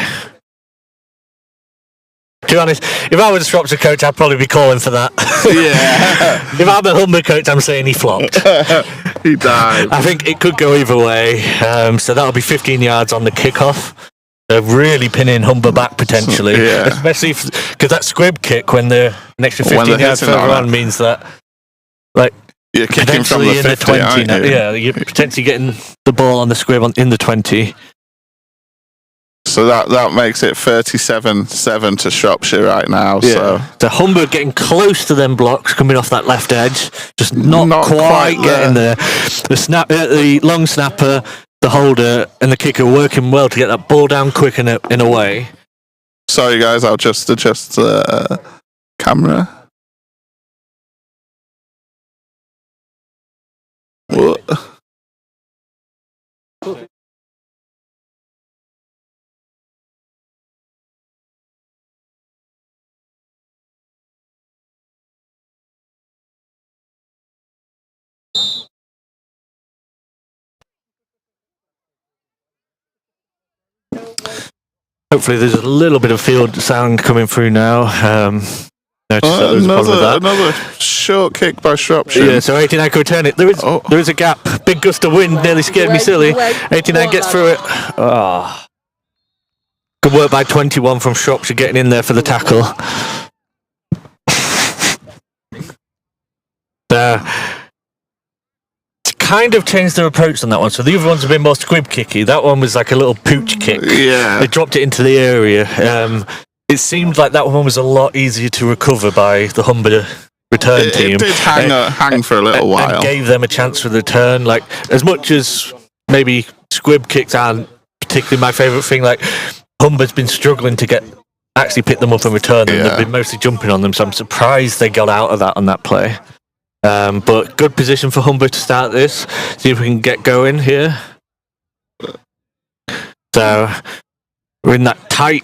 To be honest, if I was a Shropshire coach, I'd probably be calling for that. Yeah. If I'm a Humber coach, I'm saying he flopped. He died. I think it could go either way. So that'll be 15 yards on the kickoff. They're really pinning Humber back potentially. Yeah. Especially because that squib kick when they're an extra 15 yards further on means that, like, you're kicking from the 50, 20 aren't now. you? Yeah, you're potentially getting the ball on the squib in the 20. So that makes it 37-7 to Shropshire right now. Yeah. So Humber getting close to them blocks coming off that left edge, just not quite getting there. The long snapper, the holder, and the kicker working well to get that ball down quick in a way. Sorry guys, I'll just adjust the camera. What? Hopefully there's a little bit of field sound coming through now. Another short kick by Shropshire. Yeah, so 89 can return it. There is a gap. Big gust of wind nearly scared me silly. 89 gets through it. Oh. Good work by 21 from Shropshire getting in there for the tackle. Kind of changed their approach on that one. So the other ones have been more squib kicky. That one was like a little pooch kick. Yeah. They dropped it into the area. It seemed like that one was a lot easier to recover by the Humber return team. It did hang for a little while. And gave them a chance for the return. Like, as much as maybe squib kicks aren't particularly my favourite thing, like, Humber's been struggling to actually pick them up and return them. They've been mostly jumping on them, so I'm surprised they got out of that on that play. But good position for Humber to start this. See if we can get going here. So we're in that tight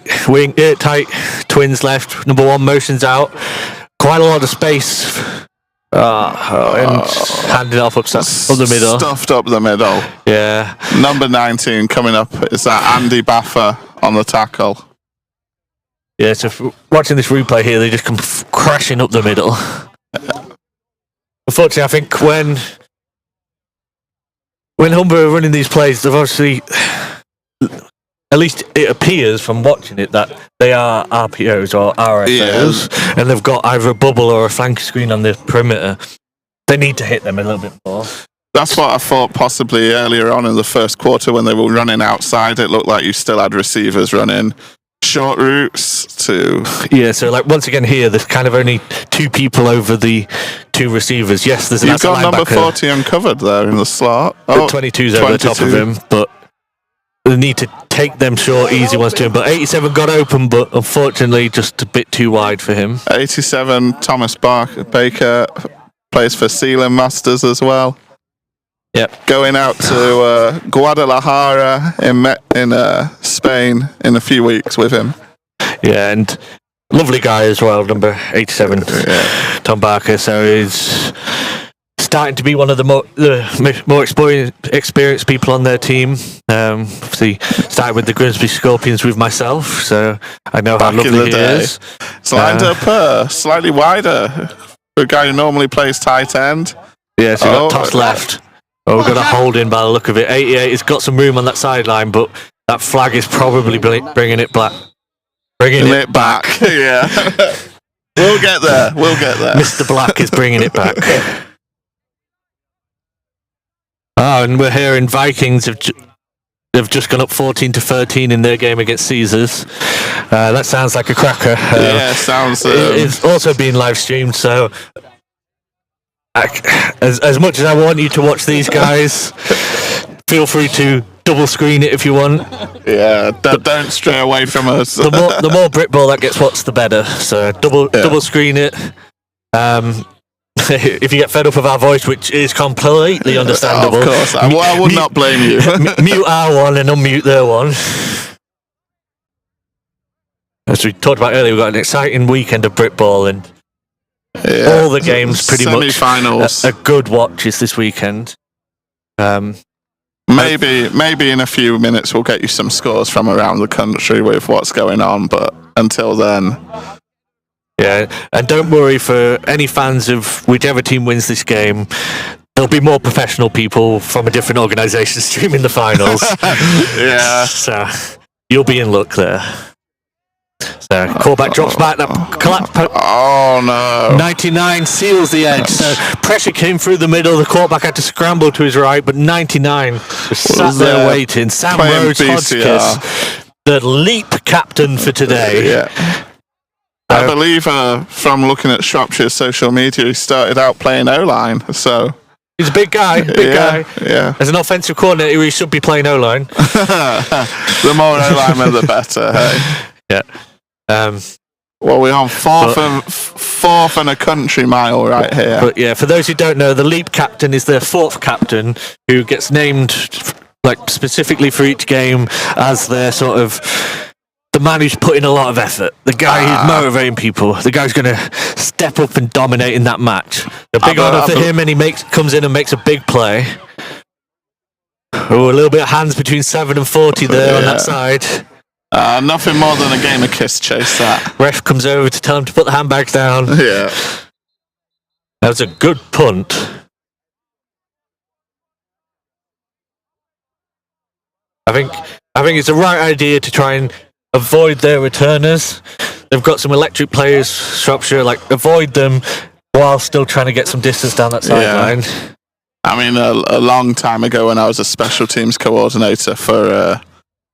twins left. Number 1 motions out. Quite a lot of space. And handed off up the middle. Stuffed up the middle. Yeah. Number 19 coming up is that Andy Baffa on the tackle. Yeah, so watching this replay here, they just come crashing up the middle. Unfortunately, I think when Humber are running these plays, they've obviously, at least it appears from watching it, that they are RPOs or RFOs, and they've got either a bubble or a flank screen on the perimeter. They need to hit them a little bit more. That's what I thought possibly earlier on in the first quarter when they were running outside. It looked like you still had receivers running short routes to... Yeah, so like once again here, there's kind of only 2 people over the 2 receivers. Yes, there's You've got number 40 uncovered there in the slot. Oh, 22's over the top of him, but they need to take them short, easy ones to him. But 87 got open, but unfortunately just a bit too wide for him. 87, Thomas Baker plays for Sealand Masters as well. Yep. Going out to Guadalajara in Spain in a few weeks with him. Yeah, and lovely guy as well, number 87, Tom Barker. So he's starting to be one of the more experienced people on their team. Obviously, started with the Grimsby Scorpions with myself, so I know how lovely he is. It's lined up slightly wider for a guy who normally plays tight end. Yeah, so he got tossed left. Oh, we've got a hold in by the look of it. 88 has got some room on that sideline, but that flag is probably bringing it back. Bringing it back. Yeah. We'll get there. Mr. Black is bringing it back. Oh, and we're hearing Vikings have just gone up 14-13 in their game against Caesars. That sounds like a cracker. Sounds. It's also being live streamed, so as much as I want you to watch these guys, feel free to double screen it if you want. Yeah, don't stray away from us. The more Britball that gets watched, the better. So double screen it. If you get fed up of our voice, which is completely understandable. Of course, I would not blame you. Mute our one and unmute their one. As we talked about earlier, we've got an exciting weekend of Britball, and all the games pretty much a good watches this weekend. Maybe in a few minutes we'll get you some scores from around the country with what's going on, but until then. Yeah, and don't worry for any fans of whichever team wins this game. There'll be more professional people from a different organisation streaming the finals. Yeah. So you'll be in luck there. So callback drops back. That collapse. Oh no! 99 seals the edge. So pressure came through the middle. The quarterback had to scramble to his right, but 99 was sat there waiting. Sam Rhodes Hodgkiss, the leap captain for today. Yeah. I believe from looking at Shropshire's social media, he started out playing O-line. So he's a big guy. Guy. Yeah. As an offensive coordinator, he should be playing O-line. The more O-linemen, the better. Hey. Yeah. Well, we're on fourth and a country mile right here. But yeah, for those who don't know, the leap captain is their fourth captain, who gets named specifically for each game as their sort of the man who's putting a lot of effort, the guy who's motivating people, the guy who's going to step up and dominate in that match. A big honour for him, and he comes in and makes a big play. Oh, a little bit of hands between 7 and 40 there on that side. Nothing more than a game of kiss chase, that. Ref comes over to tell him to put the handbags down. Yeah. That was a good punt. I think it's the right idea to try and avoid their returners. They've got some electric players, Shropshire, avoid them while still trying to get some distance down that sideline. Yeah. I mean, a long time ago when I was a special teams coordinator for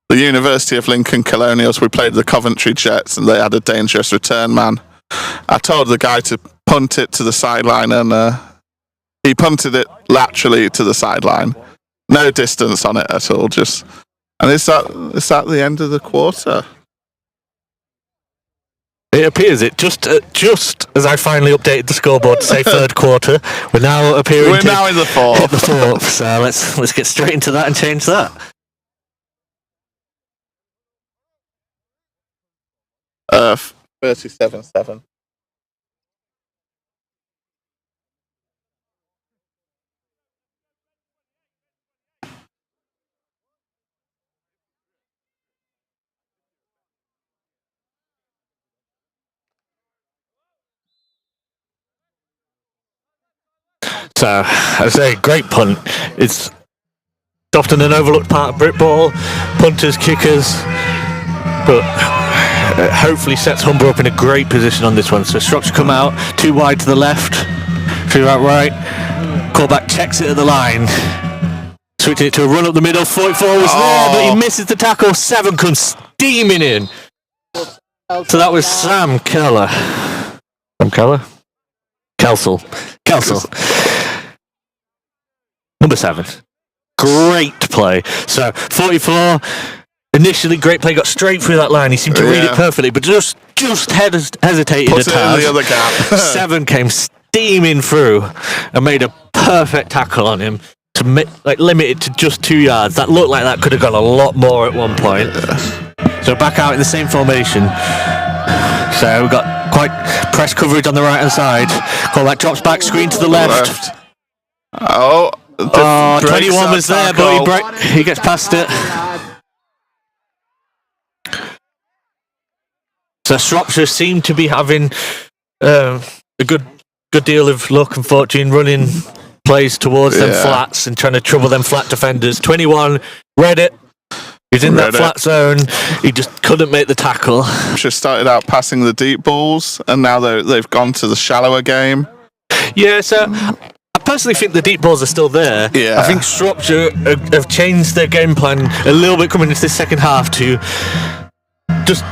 the University of Lincoln Colonials, we played the Coventry Jets and they had a dangerous return man. I told the guy to punt it to the sideline and he punted it laterally to the sideline. No distance on it at all, and it's at the end of the quarter. It appears just as I finally updated the scoreboard to say third quarter, we're now in the fourth. So let's get straight into that and change that. 37-7. So, I say, great punt. It's often an overlooked part of Britball, punters, kickers, but hopefully sets Humber up in a great position on this one. So Shropshire come out, too wide to the left, too out right. Callback checks it at the line. Switching it to a run up the middle, 44 was there, but he misses the tackle. 7 comes steaming in. So that was Sam Keller. Kelsel. Number 7. Great play. So 44, initially great play, got straight through that line. He seemed to read it perfectly, but just hesitated Put a it in tad. the other gap. 7 came steaming through and made a perfect tackle on him to limit it to just 2 yards. That looked like that could have gone a lot more at one point. So back out in the same formation. So we've got quite press coverage on the right hand side. Callback drops back, screen to the left. 21 was there, but he gets past it. So Shropshire seem to be having a good deal of luck and fortune running plays towards them flats and trying to trouble them flat defenders. 21 read it. He's in that flat zone. He just couldn't make the tackle. Just started out passing the deep balls, and now they've gone to the shallower game. Yeah, so I personally think the deep balls are still there. Yeah. I think Shropshire have changed their game plan a little bit coming into the second half to just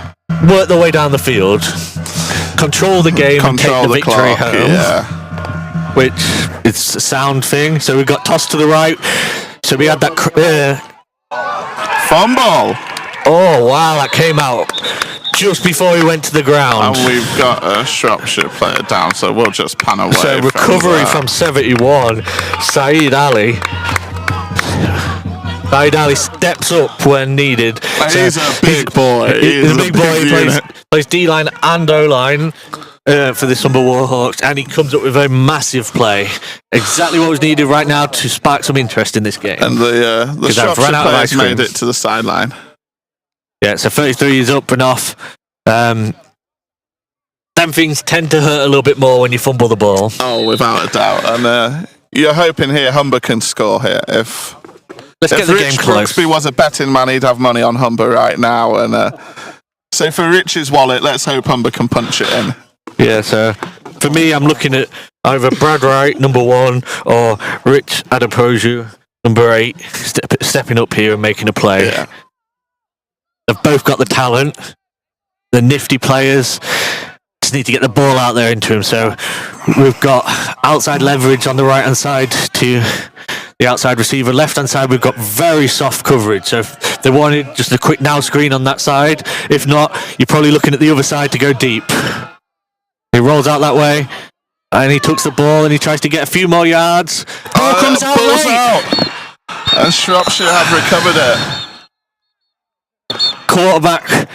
work their way down the field, control the game, and take the victory clock, home. Yeah. Which is a sound thing. So we got tossed to the right. So we had that fumble. Oh wow, that came out just before he went to the ground. And we've got a Shropshire player down, so we'll just pan away. So recovery from 71, Saeed Ali. Saeed Ali steps up when needed. He's a big boy. He's a big boy. He plays D-line and O-line for the Humber Warhawks, and he comes up with a massive play. Exactly what was needed right now to spark some interest in this game. And the Shropshire players made it to the sideline. Yeah, so 33 is up and off. Them things tend to hurt a little bit more when you fumble the ball. Oh, without a doubt. And you're hoping here Humber can score here. If get the game close. Brooksby was a betting man, he'd have money on Humber right now. And so for Rich's wallet, let's hope Humber can punch it in. Yeah, so for me, I'm looking at either Brad Wright, number 1, or Rich Adepoju, number 8, stepping up here and making a play. Yeah. They've both got the talent. They're nifty players. Just need to get the ball out there into him. So we've got outside leverage on the right-hand side to the outside receiver. Left-hand side, we've got very soft coverage. So if they wanted just a quick now screen on that side, if not, you're probably looking at the other side to go deep. He rolls out that way, and he tucks the ball, and he tries to get a few more yards. Ball comes out late. And Shropshire have recovered it. Quarterback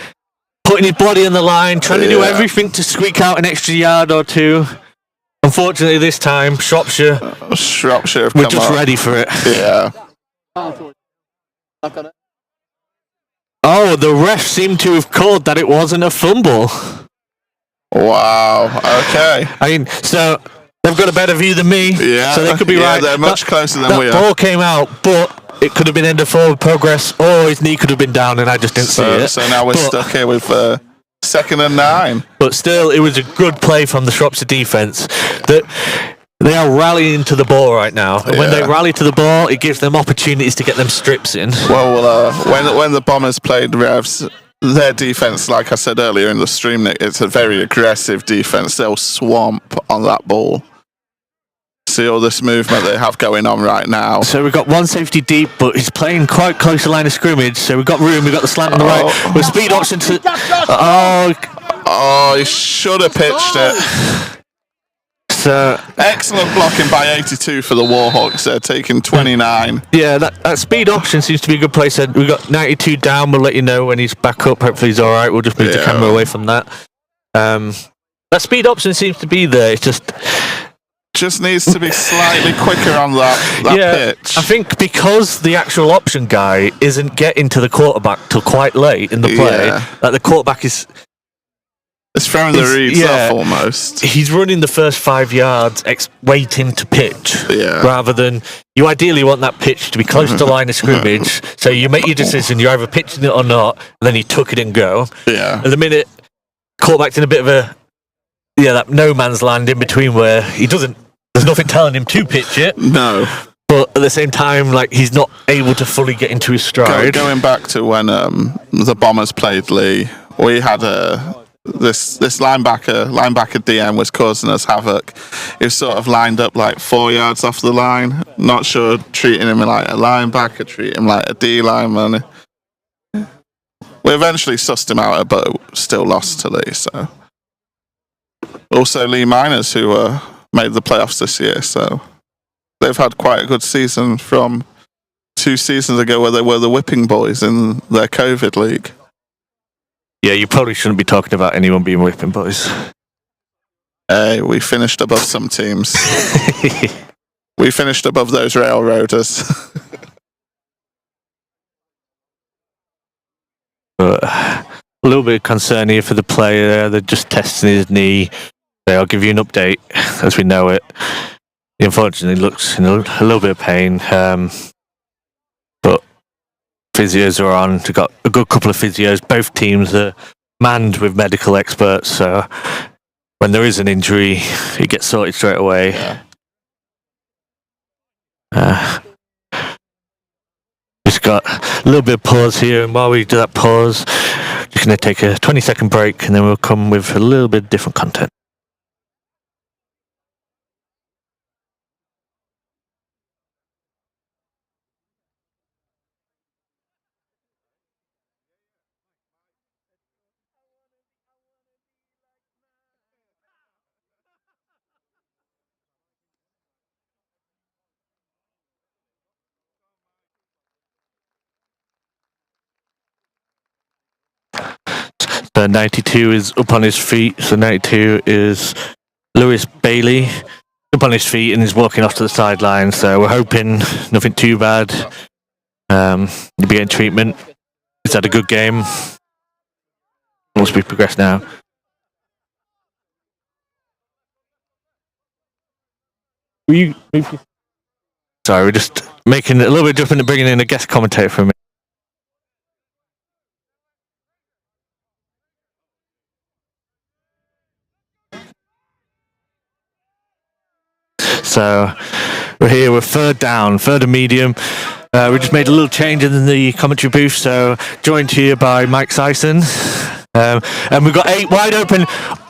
putting his body on the line, trying to do everything to squeak out an extra yard or two. Unfortunately, this time, Shropshire have were just ready for it. Yeah. Oh, the ref seemed to have called that it wasn't a fumble. Wow. Okay. I mean, so they've got a better view than me. Yeah. So they could be right. They're much closer than we are. That ball came out, but it could have been end of forward progress, or his knee could have been down, and I just didn't see it. So now we're stuck here with 2nd and 9. But still, it was a good play from the Shropshire defence. That they are rallying to the ball right now. And when they rally to the ball, it gives them opportunities to get them strips in. Well, when the Bombers played Revs, their defence, like I said earlier in the stream, Nick, it's a very aggressive defence. They'll swamp on that ball. See all this movement they have going on right now. So we've got one safety deep, but he's playing quite close to the line of scrimmage. So we've got room, we've got the slant on the right. With speed option to... Oh, he should have pitched it. So excellent blocking by 82 for the Warhawks. They're taking 29. Yeah, that speed option seems to be a good play. So we've got 92 down. We'll let you know when he's back up. Hopefully he's all right. We'll just move the camera away from that. That speed option seems to be there. It's just needs to be slightly quicker on that pitch. I think because the actual option guy isn't getting to the quarterback till quite late in the play, that the quarterback is... It's throwing the reads off almost. He's running the first 5 yards waiting to pitch, rather than... You ideally want that pitch to be close to the line of scrimmage, so you make your decision, you're either pitching it or not, and then you tuck it and go. Yeah. At the minute, quarterback's in a bit of a... that no man's land in between where he doesn't... There's nothing telling him to pitch it. No. But at the same time, he's not able to fully get into his stride. Going back to when the Bombers played Lee, we had this linebacker DM was causing us havoc. He was sort of lined up 4 yards off the line. Not sure, treating him like a linebacker, treating him like a D lineman. we eventually sussed him out, but still lost to Lee. So also Lee Miners, who made the playoffs this year, so they've had quite a good season from 2 seasons ago where they were the whipping boys in their COVID league. Yeah, you probably shouldn't be talking about anyone being whipping boys. Hey, we finished above some teams. We finished above those railroaders. But a little bit of concern here for the player. They're just testing his knee. I'll give you an update as we know it. He unfortunately looks in a little bit of pain. But physios are on. We've got a good couple of physios. Both teams are manned with medical experts. So when there is an injury, it gets sorted straight away. Yeah. Just got a little bit of pause here, and while we do that pause, just going to take a 20-second break, and then we'll come with a little bit of different content. So 92 is up on his feet. So 92 is Lewis Bailey, up on his feet and is walking off to the sideline. So we're hoping nothing too bad. He'll be getting treatment. He's had a good game. Once we progress now. Sorry, we're just making it a little bit different and bringing in a guest commentator for a minute. So we're here, we're third down, third and medium. We just made a little change in the commentary booth, so joined here by Mike Sison. And we've got 8 wide open.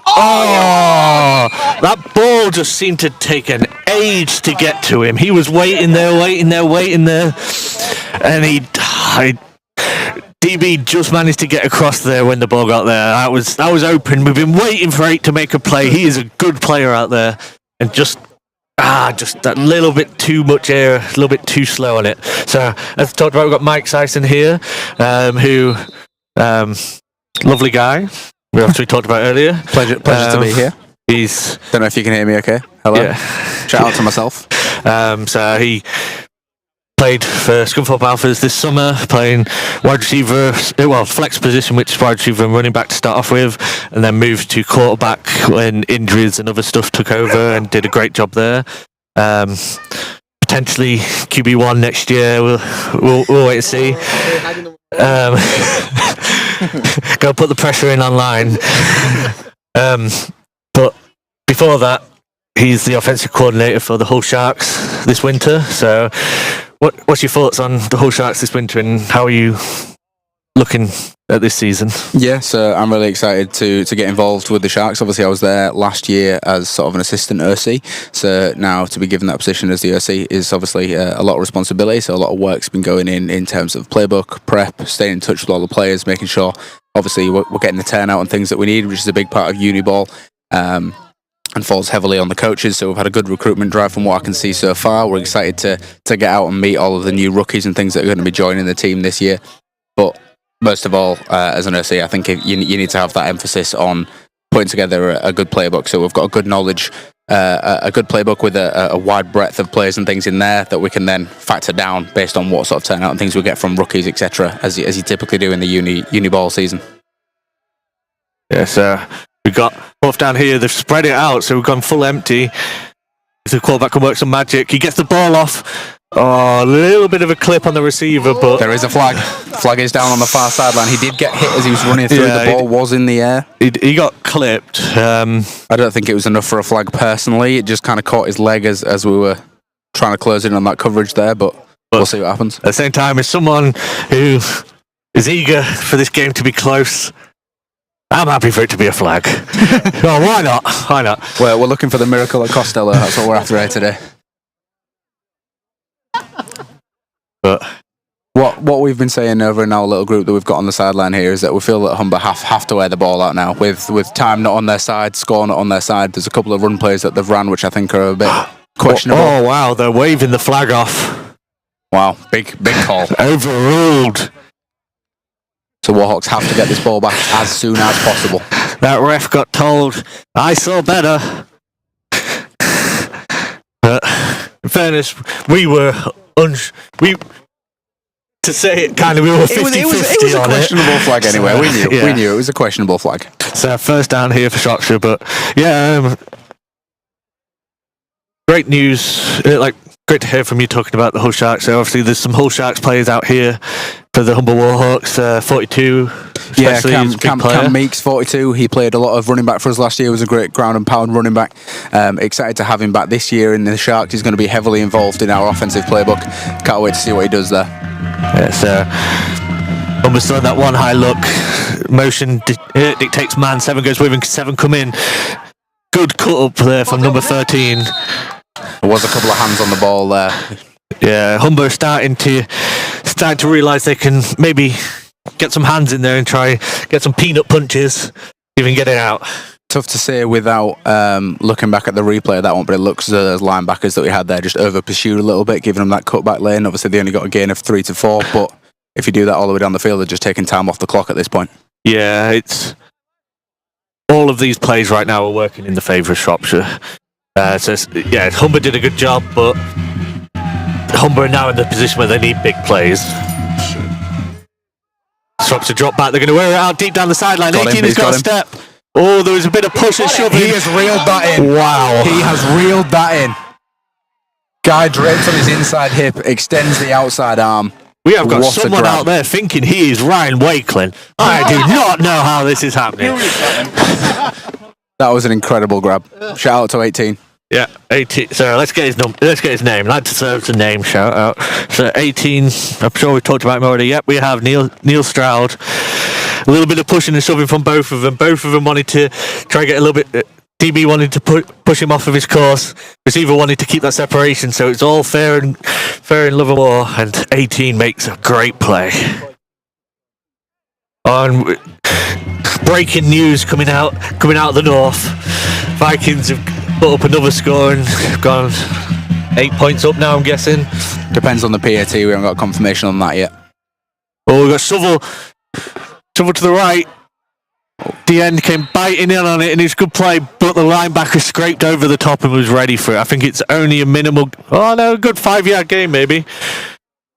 Oh! That ball just seemed to take an age to get to him. He was waiting there. And DB just managed to get across there when the ball got there. That was open. We've been waiting for 8 to make a play. He is a good player out there. And just that little bit too much air, a little bit too slow on it. So, as talked about, we've got Mike Sison here, who, lovely guy, we talked about earlier. Pleasure to be here. Don't know if you can hear me okay. Hello. Yeah. Shout out to myself. So he played for Scunthorpe Alphas this summer, playing wide receiver, flex position, which is wide receiver and running back to start off with, and then moved to quarterback when injuries and other stuff took over, and did a great job there. Potentially QB1 next year. We'll wait and see. Go put the pressure in online. But before that, he's the offensive coordinator for the Hull Sharks this winter. So, what's your thoughts on the Hull Sharks this winter, and how are you looking at this season? Yeah, so I'm really excited to get involved with the Sharks. Obviously, I was there last year as sort of an assistant OC. So now to be given that position as the OC is obviously a lot of responsibility. So a lot of work's been going in terms of playbook, prep, staying in touch with all the players, making sure obviously we're getting the turnout and things that we need, which is a big part of uni ball. And falls heavily on the coaches, so we've had a good recruitment drive from what I can see so far. We're excited to get out and meet all of the new rookies and things that are going to be joining the team this year. But most of all, as an OC, I think you need to have that emphasis on putting together a good playbook. So we've got a good knowledge, a good playbook with a wide breadth of players and things in there that we can then factor down based on what sort of turnout and things we get from rookies, etc., as you typically do in the uni ball season. Yes, we've got fourth down here. They've spread it out, so we've gone full empty. If the quarterback can work some magic, he gets the ball off. Oh, a little bit of a clip on the receiver, but there is a flag. Flag is down on the far sideline. He did get hit as he was running through. The ball was in the air. He got clipped. I don't think it was enough for a flag personally. It just kind of caught his leg as we were trying to close in on that coverage there, but we'll see what happens. At the same time, as someone who is eager for this game to be close, I'm happy for it to be a flag. Oh, why not? Why not? We're looking for the miracle at Costello. That's what we're after here today. But What we've been saying over in our little group that we've got on the sideline here is that we feel that Humber have to wear the ball out now. With time not on their side, score not on their side, there's a couple of run plays that they've ran which I think are a bit questionable. Oh wow, they're waving the flag off. Wow, big call. Overruled. So Warhawks have to get this ball back as soon as possible. That ref got told, I saw better. But in fairness, we were to say it kind of, we were 50-50 on it. It was a questionable flag anyway. We knew it was a questionable flag. So first down here for Shropshire, but yeah, great news. Great to hear from you talking about the Hull Sharks. So obviously there's some Hull Sharks players out here for the Humber Warhawks. 42. Yeah, Cam Meeks, 42. He played a lot of running back for us last year. Was a great ground and pound running back. Excited to have him back this year in the Sharks. He's going to be heavily involved in our offensive playbook. Can't wait to see what he does there. Yes, Humber still in that one high look. Motion dictates man. 7 goes with him. 7 come in. Good cut up there from number 13. There was a couple of hands on the ball there. Yeah, Humber starting to realise they can maybe get some hands in there and try get some peanut punches, even get it out. Tough to say without looking back at the replay of that one, but it looks as though those linebackers that we had there just over pursued a little bit, giving them that cutback lane. Obviously, they only got a gain of 3 to 4, but if you do that all the way down the field, they're just taking time off the clock at this point. Yeah, it's all of these plays right now are working in the favour of Shropshire. Humber did a good job, but Humber are now in the position where they need big plays. Shropshire drop back. They're going to wear it out deep down the sideline. 18 has got a step. Oh, there was a bit of push and shoving. He has reeled that in. Wow. He has reeled that in. Guy drapes on his inside hip, extends the outside arm. We have got someone out there thinking he is Ryan Wakelin. I do not know how this is happening. That was an incredible grab. Shout out to 18. Yeah, 18. So let's get his name. That deserves a name shout out. So 18. I'm sure we've talked about him already. Yep, we have Neil Stroud. A little bit of pushing and shoving from both of them. Both of them wanted to try and get a little bit. DB wanted to push him off of his course. Receiver wanted to keep that separation. So it's all fair in love and war. And 18 makes a great play. On breaking news coming out of the north. Vikings have put up another score and gone 8 points up now, I'm guessing. Depends on the PAT. We haven't got confirmation on that yet. Oh, we've got Shovel to the right. The end came biting in on it, and it's a good play, but the linebacker scraped over the top and was ready for it. I think it's only a minimal, a good 5-yard game maybe.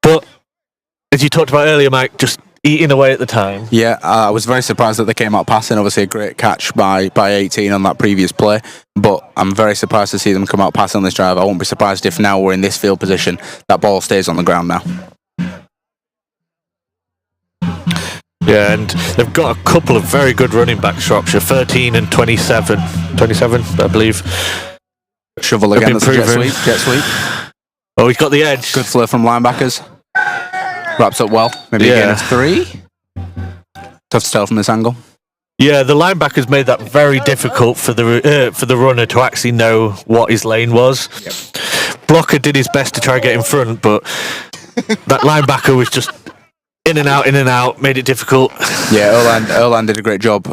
But as you talked about earlier, Mike, just eating away at the time. Yeah, I was very surprised that they came out passing. Obviously, a great catch by 18 on that previous play, but I'm very surprised to see them come out passing on this drive. I won't be surprised if now we're in this field position, that ball stays on the ground now. Yeah, and they've got a couple of very good running backs, Shropshire, 13 and 27. 27, I believe. Shovel again, that's a jet sweep. Oh, he's got the edge. Good flow from linebackers. Wraps up well. Maybe a gain of 3. Tough to tell from this angle. Yeah, the linebackers made that very difficult for the runner to actually know what his lane was. Yep. Blocker did his best to try and get in front, but that linebacker was just in and out, made it difficult. Yeah, Erland did a great job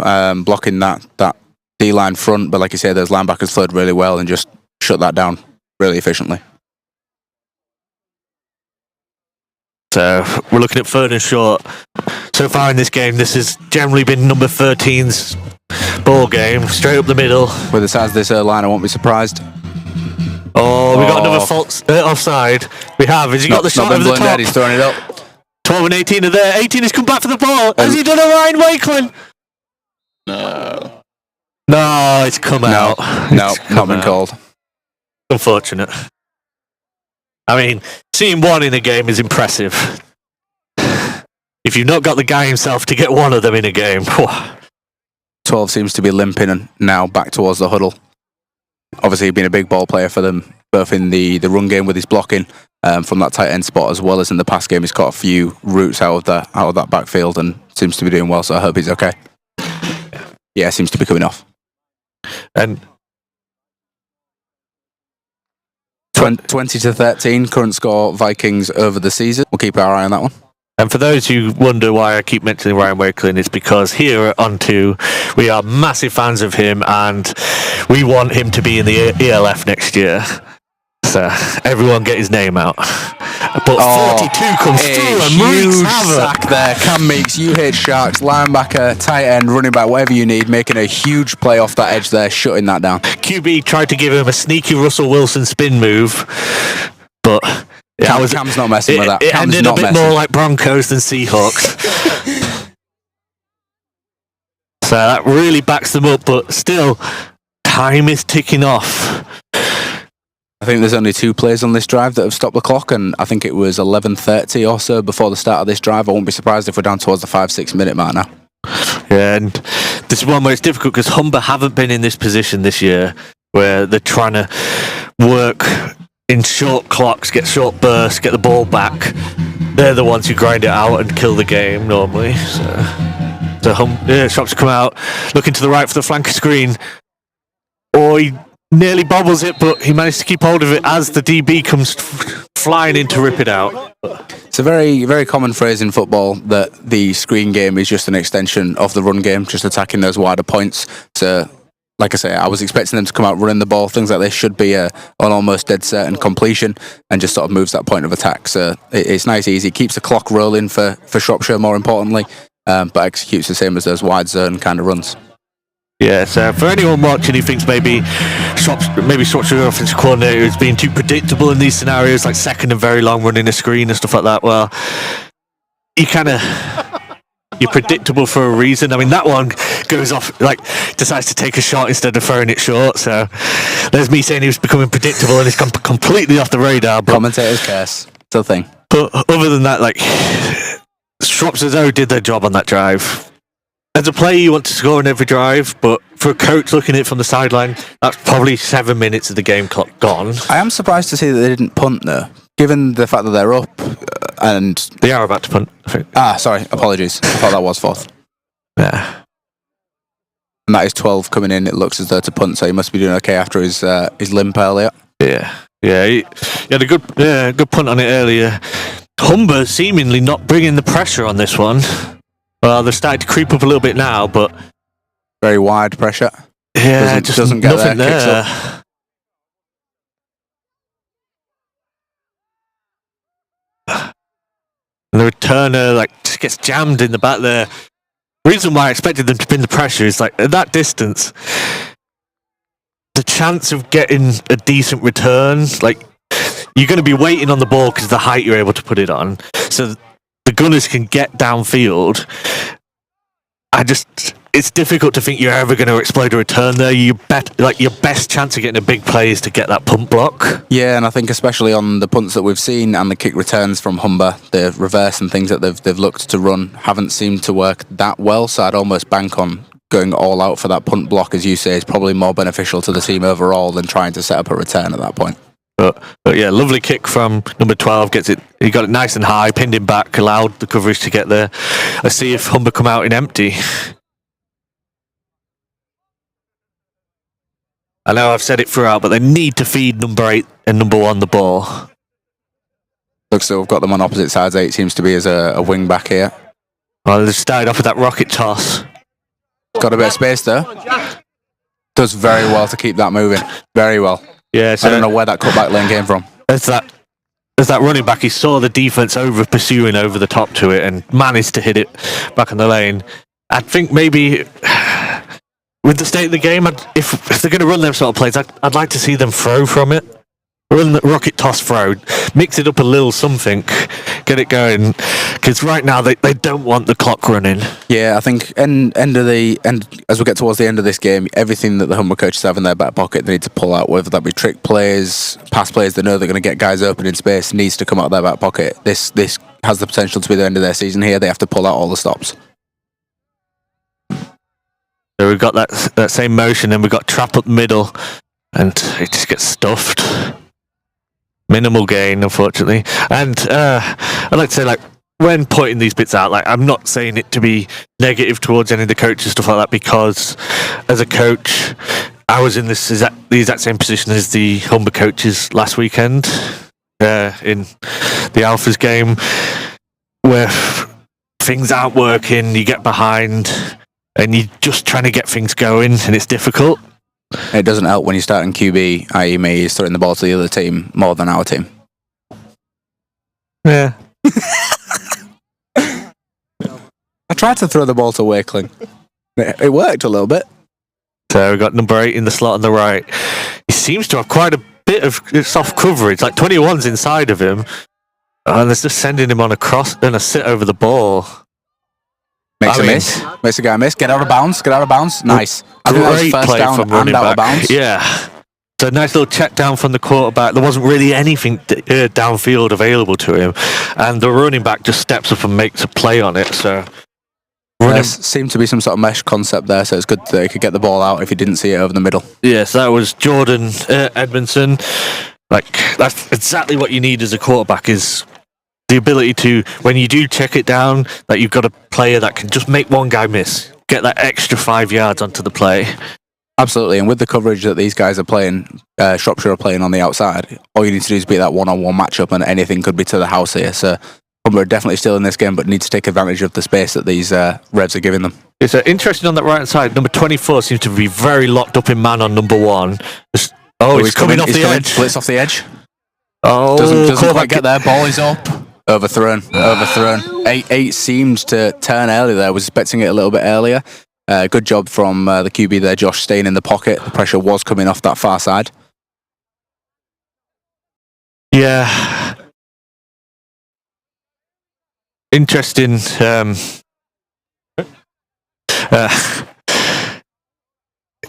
blocking that D-line front, but like you say, those linebackers flowed really well and just shut that down really efficiently. So we're looking at 3rd and short. So far in this game, this has generally been number 13's ball game, straight up the middle. With the size of this line, I won't be surprised. Oh, we got another false offside. We have. Has he got the shot over the top? He's throwing it up. 12 and 18 are there. 18 has come back for the ball. Has he done a Ryan Wakelin? No, it's come out. No, not been called. Unfortunate. I mean, seeing one in a game is impressive. If you've not got the guy himself to get one of them in a game. 12 seems to be limping now back towards the huddle. Obviously, he's been a big ball player for them, both in the run game with his blocking from that tight end spot, as well as in the pass game. He's caught a few routes out of that backfield and seems to be doing well, so I hope he's okay. Yeah, seems to be coming off. And 20 to 13, current score Vikings over the season. We'll keep our eye on that one. And for those who wonder why I keep mentioning Ryan Wakelin, it's because here at On2, we are massive fans of him and we want him to be in the ELF next year. So everyone get his name out. But 42 comes through and huge sack there. Cam Meeks, UH Sharks, linebacker, tight end, running back, whatever you need, making a huge play off that edge there, shutting that down. QB tried to give him a sneaky Russell Wilson spin move, but Cam's not messing with that. It Cam's ended not a bit more like Broncos than Seahawks. So that really backs them up, but still, time is ticking off. I think there's only 2 plays on this drive that have stopped the clock, and I think it was 11:30 or so before the start of this drive. I won't be surprised if we're down towards the 5-6 minute mark now. Yeah, and this is one where it's difficult because Humber haven't been in this position this year where they're trying to work in short clocks, get short bursts, get the ball back. They're the ones who grind it out and kill the game normally. So Shropshire come out, looking to the right for the flanker screen. He nearly bobbles it, but he managed to keep hold of it as the DB comes flying in to rip it out. It's a very, very common phrase in football that the screen game is just an extension of the run game, just attacking those wider points. So, like I say, I was expecting them to come out running the ball. Things like this should be an almost dead certain completion and just sort of moves that point of attack. So it's nice, easy. Keeps the clock rolling for Shropshire, more importantly, but executes the same as those wide zone kind of runs. Yeah, so for anyone watching who thinks maybe Shropshire offensive coordinator is being too predictable in these scenarios, like second and very long running a screen and stuff like that, well, you're predictable for a reason. I mean, that one goes off, decides to take a shot instead of throwing it short, so there's me saying he was becoming predictable and it's gone completely off the radar. But, commentator's curse. It's a thing. But other than that, Shropshire did their job on that drive. As a player, you want to score on every drive, but for a coach looking at it from the sideline, that's probably 7 minutes of the game clock gone. I am surprised to see that they didn't punt, though, given the fact that they're up and... They are about to punt, I think. Sorry, apologies. I thought that was 4th. Yeah. And that is 12 coming in, it looks as though to punt, so he must be doing okay after his limp earlier. Yeah. Yeah, he had a good punt on it earlier. Humber seemingly not bringing the pressure on this one. Well, they're starting to creep up a little bit now, but... Very wide pressure. Yeah, doesn't get nothing there. there. Kicks up. And the returner just gets jammed in the back there. The reason why I expected them to bring the pressure is at that distance, the chance of getting a decent return, you're going to be waiting on the ball because of the height you're able to put it on. So the gunners can get downfield. It's difficult to think you're ever going to explode a return there. Your best chance of getting a big play is to get that punt block. Yeah, and I think especially on the punts that we've seen and the kick returns from Humber, the reverse and things that they've looked to run haven't seemed to work that well. So I'd almost bank on going all out for that punt block, as you say, is probably more beneficial to the team overall than trying to set up a return at that point. But yeah, lovely kick from number 12. He got it nice and high, pinned him back, allowed the coverage to get there. Let's see if Humber come out in empty. I know I've said it throughout, but they need to feed number 8 and number 1 the ball. Looks like we've got them on opposite sides. 8 seems to be as a wing back here. Well, they started off with that rocket toss. Got a bit of space there. Does very well to keep that moving. Very well. Yeah, so I don't know where that cutback lane came from. As that running back, he saw the defense pursuing over the top to it and managed to hit it back in the lane. I think maybe with the state of the game, if they're going to run them sort of plays, I'd like to see them throw from it. Run the rocket toss throw, mix it up a little something, get it going. Because right now they don't want the clock running. Yeah, I think as we get towards the end of this game, everything that the Humber coaches have in their back pocket, they need to pull out, whether that be trick plays, pass plays. They know they're going to get guys open in space. Needs to come out of their back pocket. This has the potential to be the end of their season here. They have to pull out all the stops. So we've got that same motion, and we've got trap up middle, and it just gets stuffed. Minimal gain, unfortunately. And I'd like to say, when pointing these bits out, I'm not saying it to be negative towards any of the coaches, stuff like that, because as a coach, I was in the exact same position as the Humber coaches last weekend in the Alphas game. where things aren't working, you get behind, and you're just trying to get things going, and it's difficult. It doesn't help when you're starting QB, i.e. me, is throwing the ball to the other team more than our team. Yeah. I tried to throw the ball to Wakeling. It worked a little bit. So we've got number 8 in the slot on the right. He seems to have quite a bit of soft coverage, like 21's inside of him, and it's just sending him on a cross and a sit over the ball. Makes a miss. Makes a guy miss. Get out of bounds. Get out of bounds. Nice. I think that was first play down from and out of back. bounds. Yeah. So nice little check down from the quarterback. There wasn't really anything downfield available to him, and the running back just steps up and makes a play on it. So there seemed to be some sort of mesh concept there, so it's good that he could get the ball out if he didn't see it over the middle. Yes, that was Jordan Edmondson. Like, that's exactly what you need as a quarterback, is the ability to, when you do check it down, that you've got a player that can just make one guy miss, get that extra 5 yards onto the play. Absolutely, and with the coverage that these guys are playing, Shropshire are playing on the outside, all you need to do is beat that one-on-one matchup, and anything could be to the house here. So Humber are definitely still in this game, but need to take advantage of the space that these Revs are giving them. It's interesting on that right-hand side. Number 24 seems to be very locked up in man on number 1. He's coming off the edge. Blitz off the edge. Oh, doesn't quite get there. Ball is up. Overthrown. 8 seemed to turn early there. I was expecting it a little bit earlier. Good job from the QB there, Josh, staying in the pocket. The pressure was coming off that far side. Yeah. Interesting.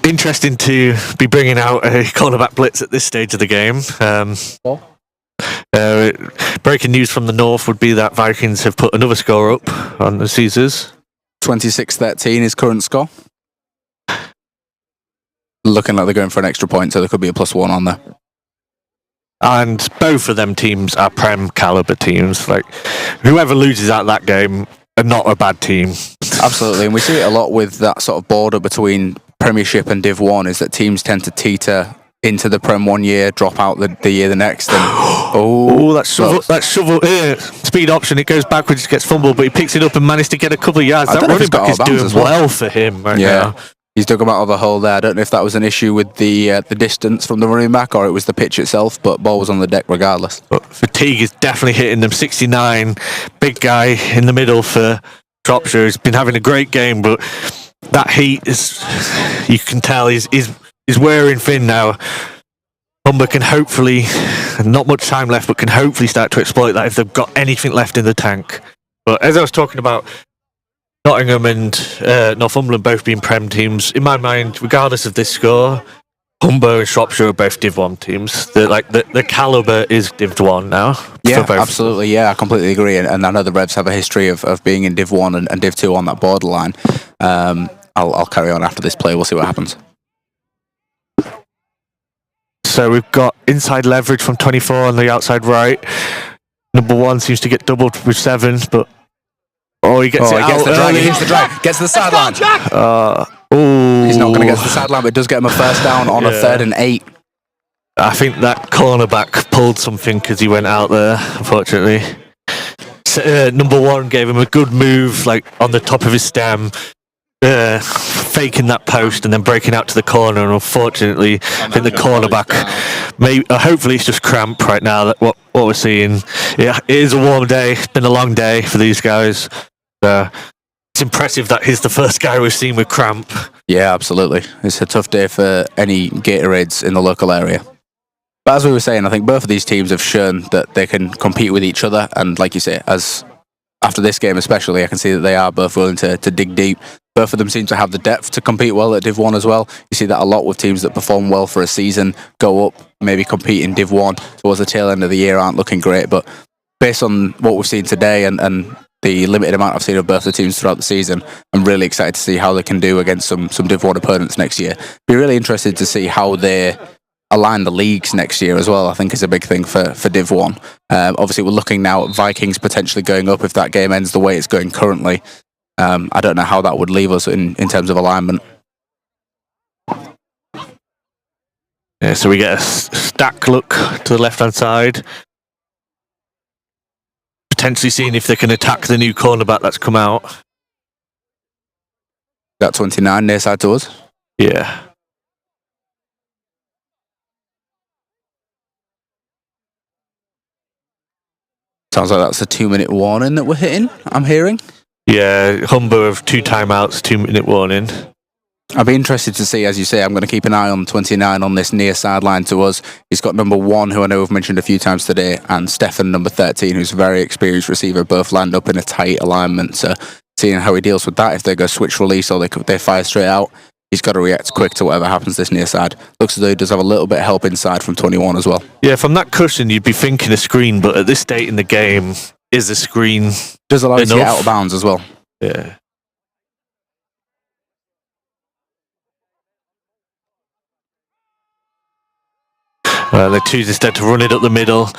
Interesting to be bringing out a cornerback blitz at this stage of the game. Breaking news from the north would be that Vikings have put another score up on the Caesars. 26-13 is current score. Looking like they're going for an extra point, so there could be a +1 on there. And both of them teams are Prem caliber teams. Like, whoever loses out that game are not a bad team. Absolutely, and we see it a lot with that sort of border between Premiership and Div 1, is that teams tend to teeter into the Prem 1 year, drop out the year the next. And that shovel speed option, it goes backwards, gets fumbled, but he picks it up and managed to get a couple of yards. That running back is doing well for him right now. He's dug him out of a hole there. I don't know if that was an issue with the distance from the running back or it was the pitch itself, but ball was on the deck regardless. But fatigue is definitely hitting them. 69, big guy in the middle for Shropshire. He's been having a great game, but that heat is, you can tell, is wearing thin now. Humber can hopefully, not much time left, but can hopefully start to exploit that if they've got anything left in the tank. But as I was talking about, Nottingham and Northumberland both being Prem teams, in my mind, regardless of this score, Humber and Shropshire are both Div 1 teams. The calibre is Div 1 now. Yeah, absolutely. Yeah, I completely agree. And I know the Revs have a history of being in Div 1 and Div 2 on that borderline. I'll carry on after this play. We'll see what happens. So we've got inside leverage from 24 on the outside right. Number 1 seems to get doubled with 7, but he gets it out early. He hits the drag. Gets to the sideline. He's not going to get to the sideline, but it does get him a first down on a 3rd and 8. I think that cornerback pulled something because he went out there, unfortunately. Number 1 gave him a good move, like on the top of his stem, faking that post and then breaking out to the corner. And unfortunately, I think the cornerback, hopefully it's just cramp right now. That what we're seeing. Yeah, it is a warm day. It's been a long day for these guys. It's impressive that he's the first guy we've seen with cramp. Yeah, absolutely. It's a tough day for any Gatorades in the local area. But as we were saying, I think both of these teams have shown that they can compete with each other. And like you say, after this game especially, I can see that they are both willing to dig deep. Both of them seem to have the depth to compete well at Div 1 as well. You see that a lot with teams that perform well for a season, go up, maybe compete in Div 1 towards the tail end of the year, aren't looking great. But based on what we've seen today and the limited amount I've seen of both the teams throughout the season, I'm really excited to see how they can do against some Div 1 opponents next year. Be really interested to see how they align the leagues next year as well. I think is a big thing for Div 1. Obviously, we're looking now at Vikings potentially going up if that game ends the way it's going currently. I don't know how that would leave us in terms of alignment. Yeah, so we get a stack look to the left-hand side. potentially seeing if they can attack the new cornerback that's come out. Got 29 near side to us. Yeah. Sounds like that's a 2-minute warning that we're hitting, I'm hearing. Yeah, Humber of 2 timeouts, 2-minute warning. I'll be interested to see, as you say, I'm going to keep an eye on 29 on this near sideline to us. He's got number 1, who I know we've mentioned a few times today, and Stefan, number 13, who's a very experienced receiver, both lined up in a tight alignment. So seeing how he deals with that, if they go switch release or they fire straight out, he's got to react quick to whatever happens this near side. Looks as though he does have a little bit of help inside from 21 as well. Yeah, from that cushion, you'd be thinking a screen, but at this state in the game, is a screen does allow you to get out of bounds as well. Yeah. They choose instead to run it up the middle.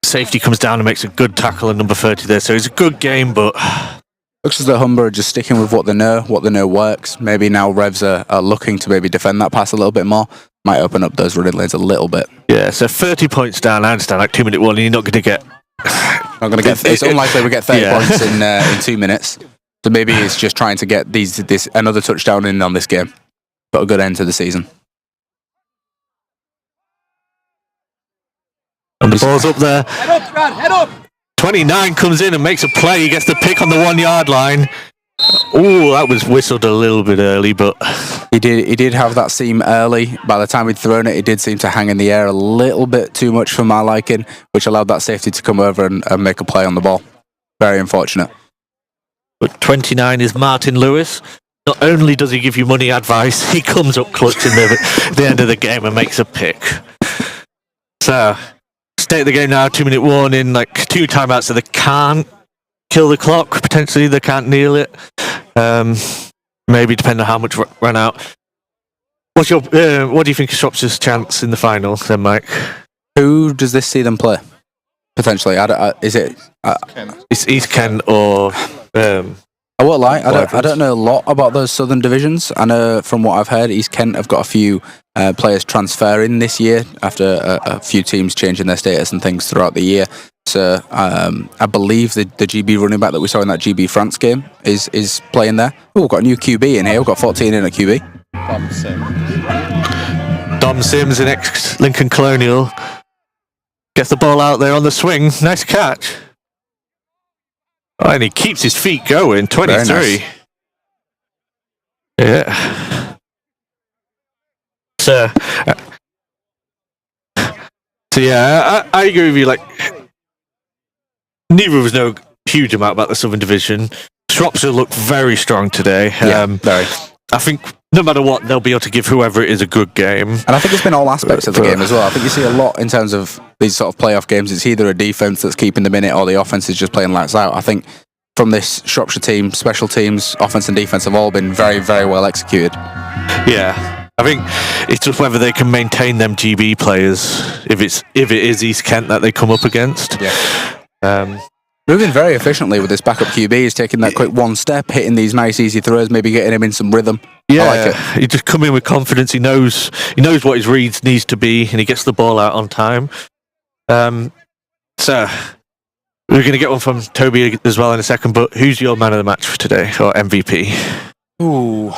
Safety comes down and makes a good tackle on number 30 there. So it's a good game, but looks as though Humber are just sticking with what they know works. Maybe now Revs are looking to maybe defend that pass a little bit more. Might open up those running lanes a little bit. Yeah, so 30 points down. I understand, like 2-minute warning, you're not going to get... It's unlikely we get 30 points in 2 minutes. So maybe it's just trying to get this another touchdown in on this game. Got a good end to the season. And the ball's up there. Head up, Brad, head up! 29 comes in and makes a play. He gets the pick on the 1-yard line. Oh, that was whistled a little bit early, but he did have that seam early. By the time he'd thrown it, it did seem to hang in the air a little bit too much for my liking, which allowed that safety to come over and make a play on the ball. Very unfortunate. But 29 is Martin Lewis. Not only does he give you money advice, he comes up clutch in the end of the game and makes a pick. So, state of the game now, 2-minute warning, like 2 timeouts, so they can't kill the clock, potentially they can't kneel it. Maybe depending on how much ran out. What do you think of Shropshire's chance in the final then, Mike? Who does this see them play? Potentially, is it? It's East Kent or... I won't lie, I don't know a lot about those southern divisions. I know from what I've heard, East Kent have got a few players transferring this year after a few teams changing their status and things throughout the year. So I believe the GB running back that we saw in that GB France game is playing there. Oh, we've got a new QB in here. We've got 14 in at QB. Dom Sims, an ex-Lincoln Colonial, gets the ball out there on the swing. Nice catch. Oh, and he keeps his feet going. 23. Nice. Yeah. So yeah, I agree with you. Like, neither of us know a huge amount about the Southern Division. Shropshire looked very strong today. Yeah, very. I think no matter what, they'll be able to give whoever it is a good game. And I think it's been all aspects of the game as well. I think you see a lot in terms of these sort of playoff games. It's either a defense that's keeping them in it or the offense is just playing lights out. I think from this Shropshire team, special teams, offense and defense have all been very, very well executed. Yeah. I think it's just whether they can maintain them GB players if it is East Kent that they come up against. Yeah. Moving very efficiently with this backup QB. He's taking that quick one step, hitting these nice easy throws, maybe getting him in some rhythm. Yeah, I like it. He just come in with confidence. He knows what his reads needs to be, and he gets the ball out on time. So we're going to get one from Toby as well in a second. But who's your man of the match for today, or MVP? Ooh,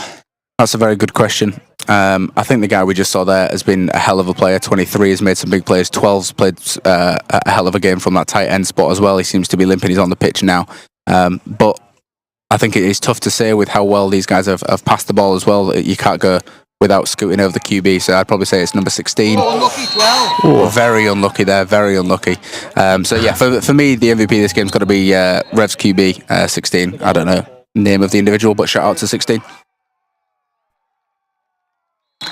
that's a very good question. I think the guy we just saw there has been a hell of a player. 23 has made some big plays. 12's played a hell of a game from that tight end spot as well. He seems to be limping. He's on the pitch now. But I think it is tough to say with how well these guys have passed the ball as well. You can't go without scooting over the QB. So I'd probably say it's number 16. Unlucky 12. Very unlucky there. Very unlucky. So yeah, for me, the MVP of this game's got to be Revs QB 16. I don't know name of the individual, but shout out to 16.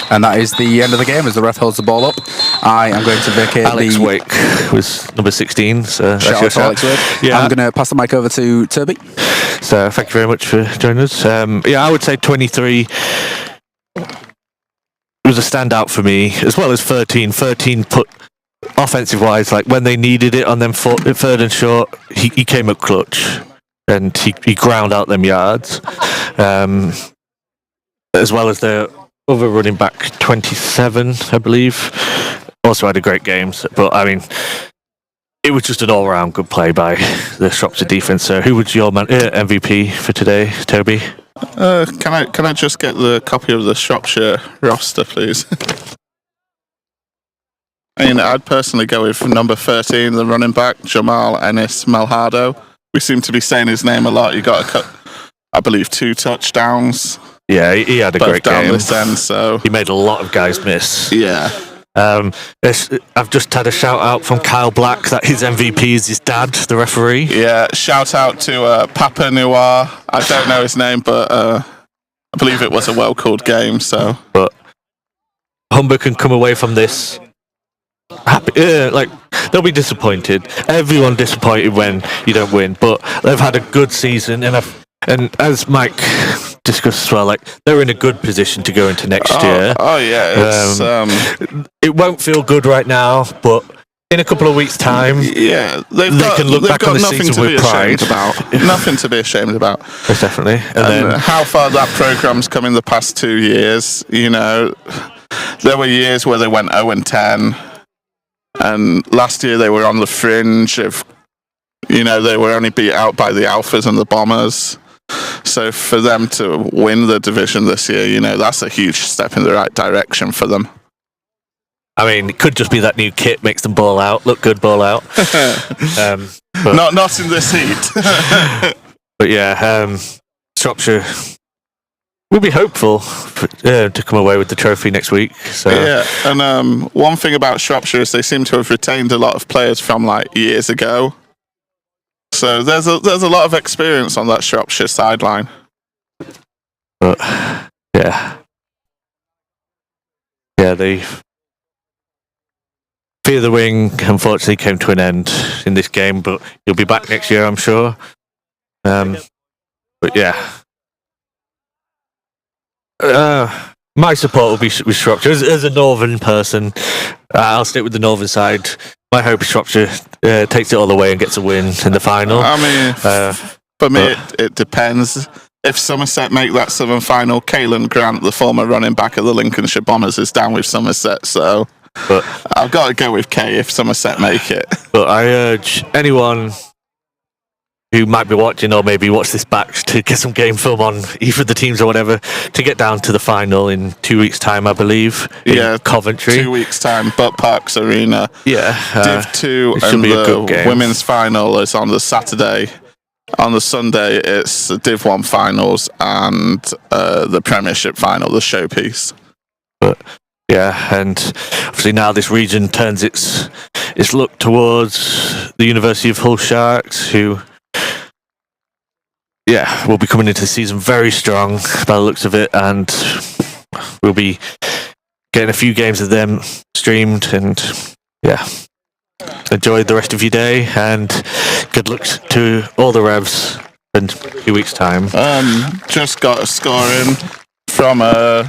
And that is the end of the game as the ref holds the ball up. I am going to vacate Alex Wake was number 16. So shout out to Alex Wake. Yeah. I'm going to pass the mic over to Toby. So thank you very much for joining us. Yeah, I would say 23 was a standout for me, as well as 13. 13 put offensive-wise, like when they needed it on them third and short, he came up clutch and he ground out them yards. As well as the other running back, 27, I believe, also had a great game. But I mean, it was just an all-round good play by the Shropshire defence. So, who was your MVP for today, Toby? Can I just get the copy of the Shropshire roster, please? I mean, I'd personally go with number 13, the running back, Jamal Ennis Malhado. We seem to be saying his name a lot. He got, I believe, 2 touchdowns. Yeah, he had a great down game. This end, so he made a lot of guys miss. Yeah. I've just had a shout out from Kyle Black that his MVP is his dad, the referee. Yeah, shout out to Papa Noir. I don't know his name, but I believe it was a well called game. So, but Humber can come away from this happy. They'll be disappointed. Everyone disappointed when you don't win, but they've had a good season, and as Mike discussed as well, they're in a good position to go into next year. Oh yeah, it won't feel good right now, but in a couple of weeks' time, yeah, they can look back on the season with pride. Nothing to be ashamed about. Yes, definitely. And then how far that program's come in the past 2 years. You know, there were years where they went 0-10, and last year they were on the fringe of. You know, they were only beat out by the Alphas and the Bombers. So for them to win the division this year, you know, that's a huge step in the right direction for them. I mean, it could just be that new kit makes them ball out, look good, ball out. Not in this heat. But yeah, Shropshire will be hopeful to come away with the trophy next week. So yeah, and one thing about Shropshire is they seem to have retained a lot of players from years ago. So there's a lot of experience on that Shropshire sideline. But yeah, the Fear the Wing unfortunately came to an end in this game, but he'll be back next year, I'm sure. But yeah, my support will be with Shropshire. As a northern person, I'll stick with the northern side. My hope is Shropshire takes it all the way and gets a win in the final. I mean, for me, it depends. If Somerset make that Southern final, Caelan Grant, the former running back of the Lincolnshire Bombers, is down with Somerset. So I've got to go with K if Somerset make it. But I urge anyone who might be watching or maybe watch this back to get some game film on either of the teams or whatever to get down to the final in 2 weeks' time, I believe. In Coventry. 2 weeks' time, Butt Parks Arena. Yeah. Div 2 and the women's final is on the Saturday. On the Sunday, it's the Div 1 finals and the Premiership final, the showpiece. But yeah, and obviously now this region turns its look towards the University of Hull Sharks, who will be coming into the season very strong by the looks of it, and we'll be getting a few games of them streamed. And enjoy the rest of your day, and good luck to all the Revs in 2 weeks' time. Just got a score in from the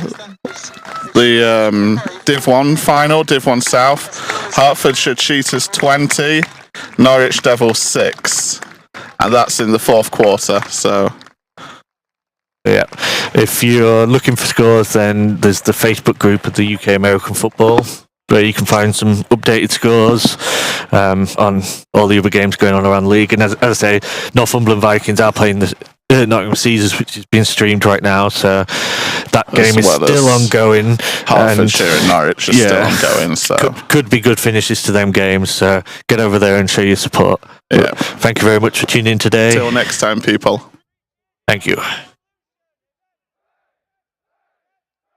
Div 1 final, Div 1 South. Hertfordshire Cheetahs 20, Norwich Devils 6. And that's in the fourth quarter, so... Yeah. If you're looking for scores, then there's the Facebook group of the UK American Football, where you can find some updated scores on all the other games going on around the league. And as I say, Northumberland Vikings are playing the Nottingham Caesars, which is being streamed right now, so that game is still ongoing. Hertfordshire and Norwich are still ongoing, so... Could be good finishes to them games, so get over there and show your support. Yeah. Thank you very much for tuning in today. Till next time, people. Thank you.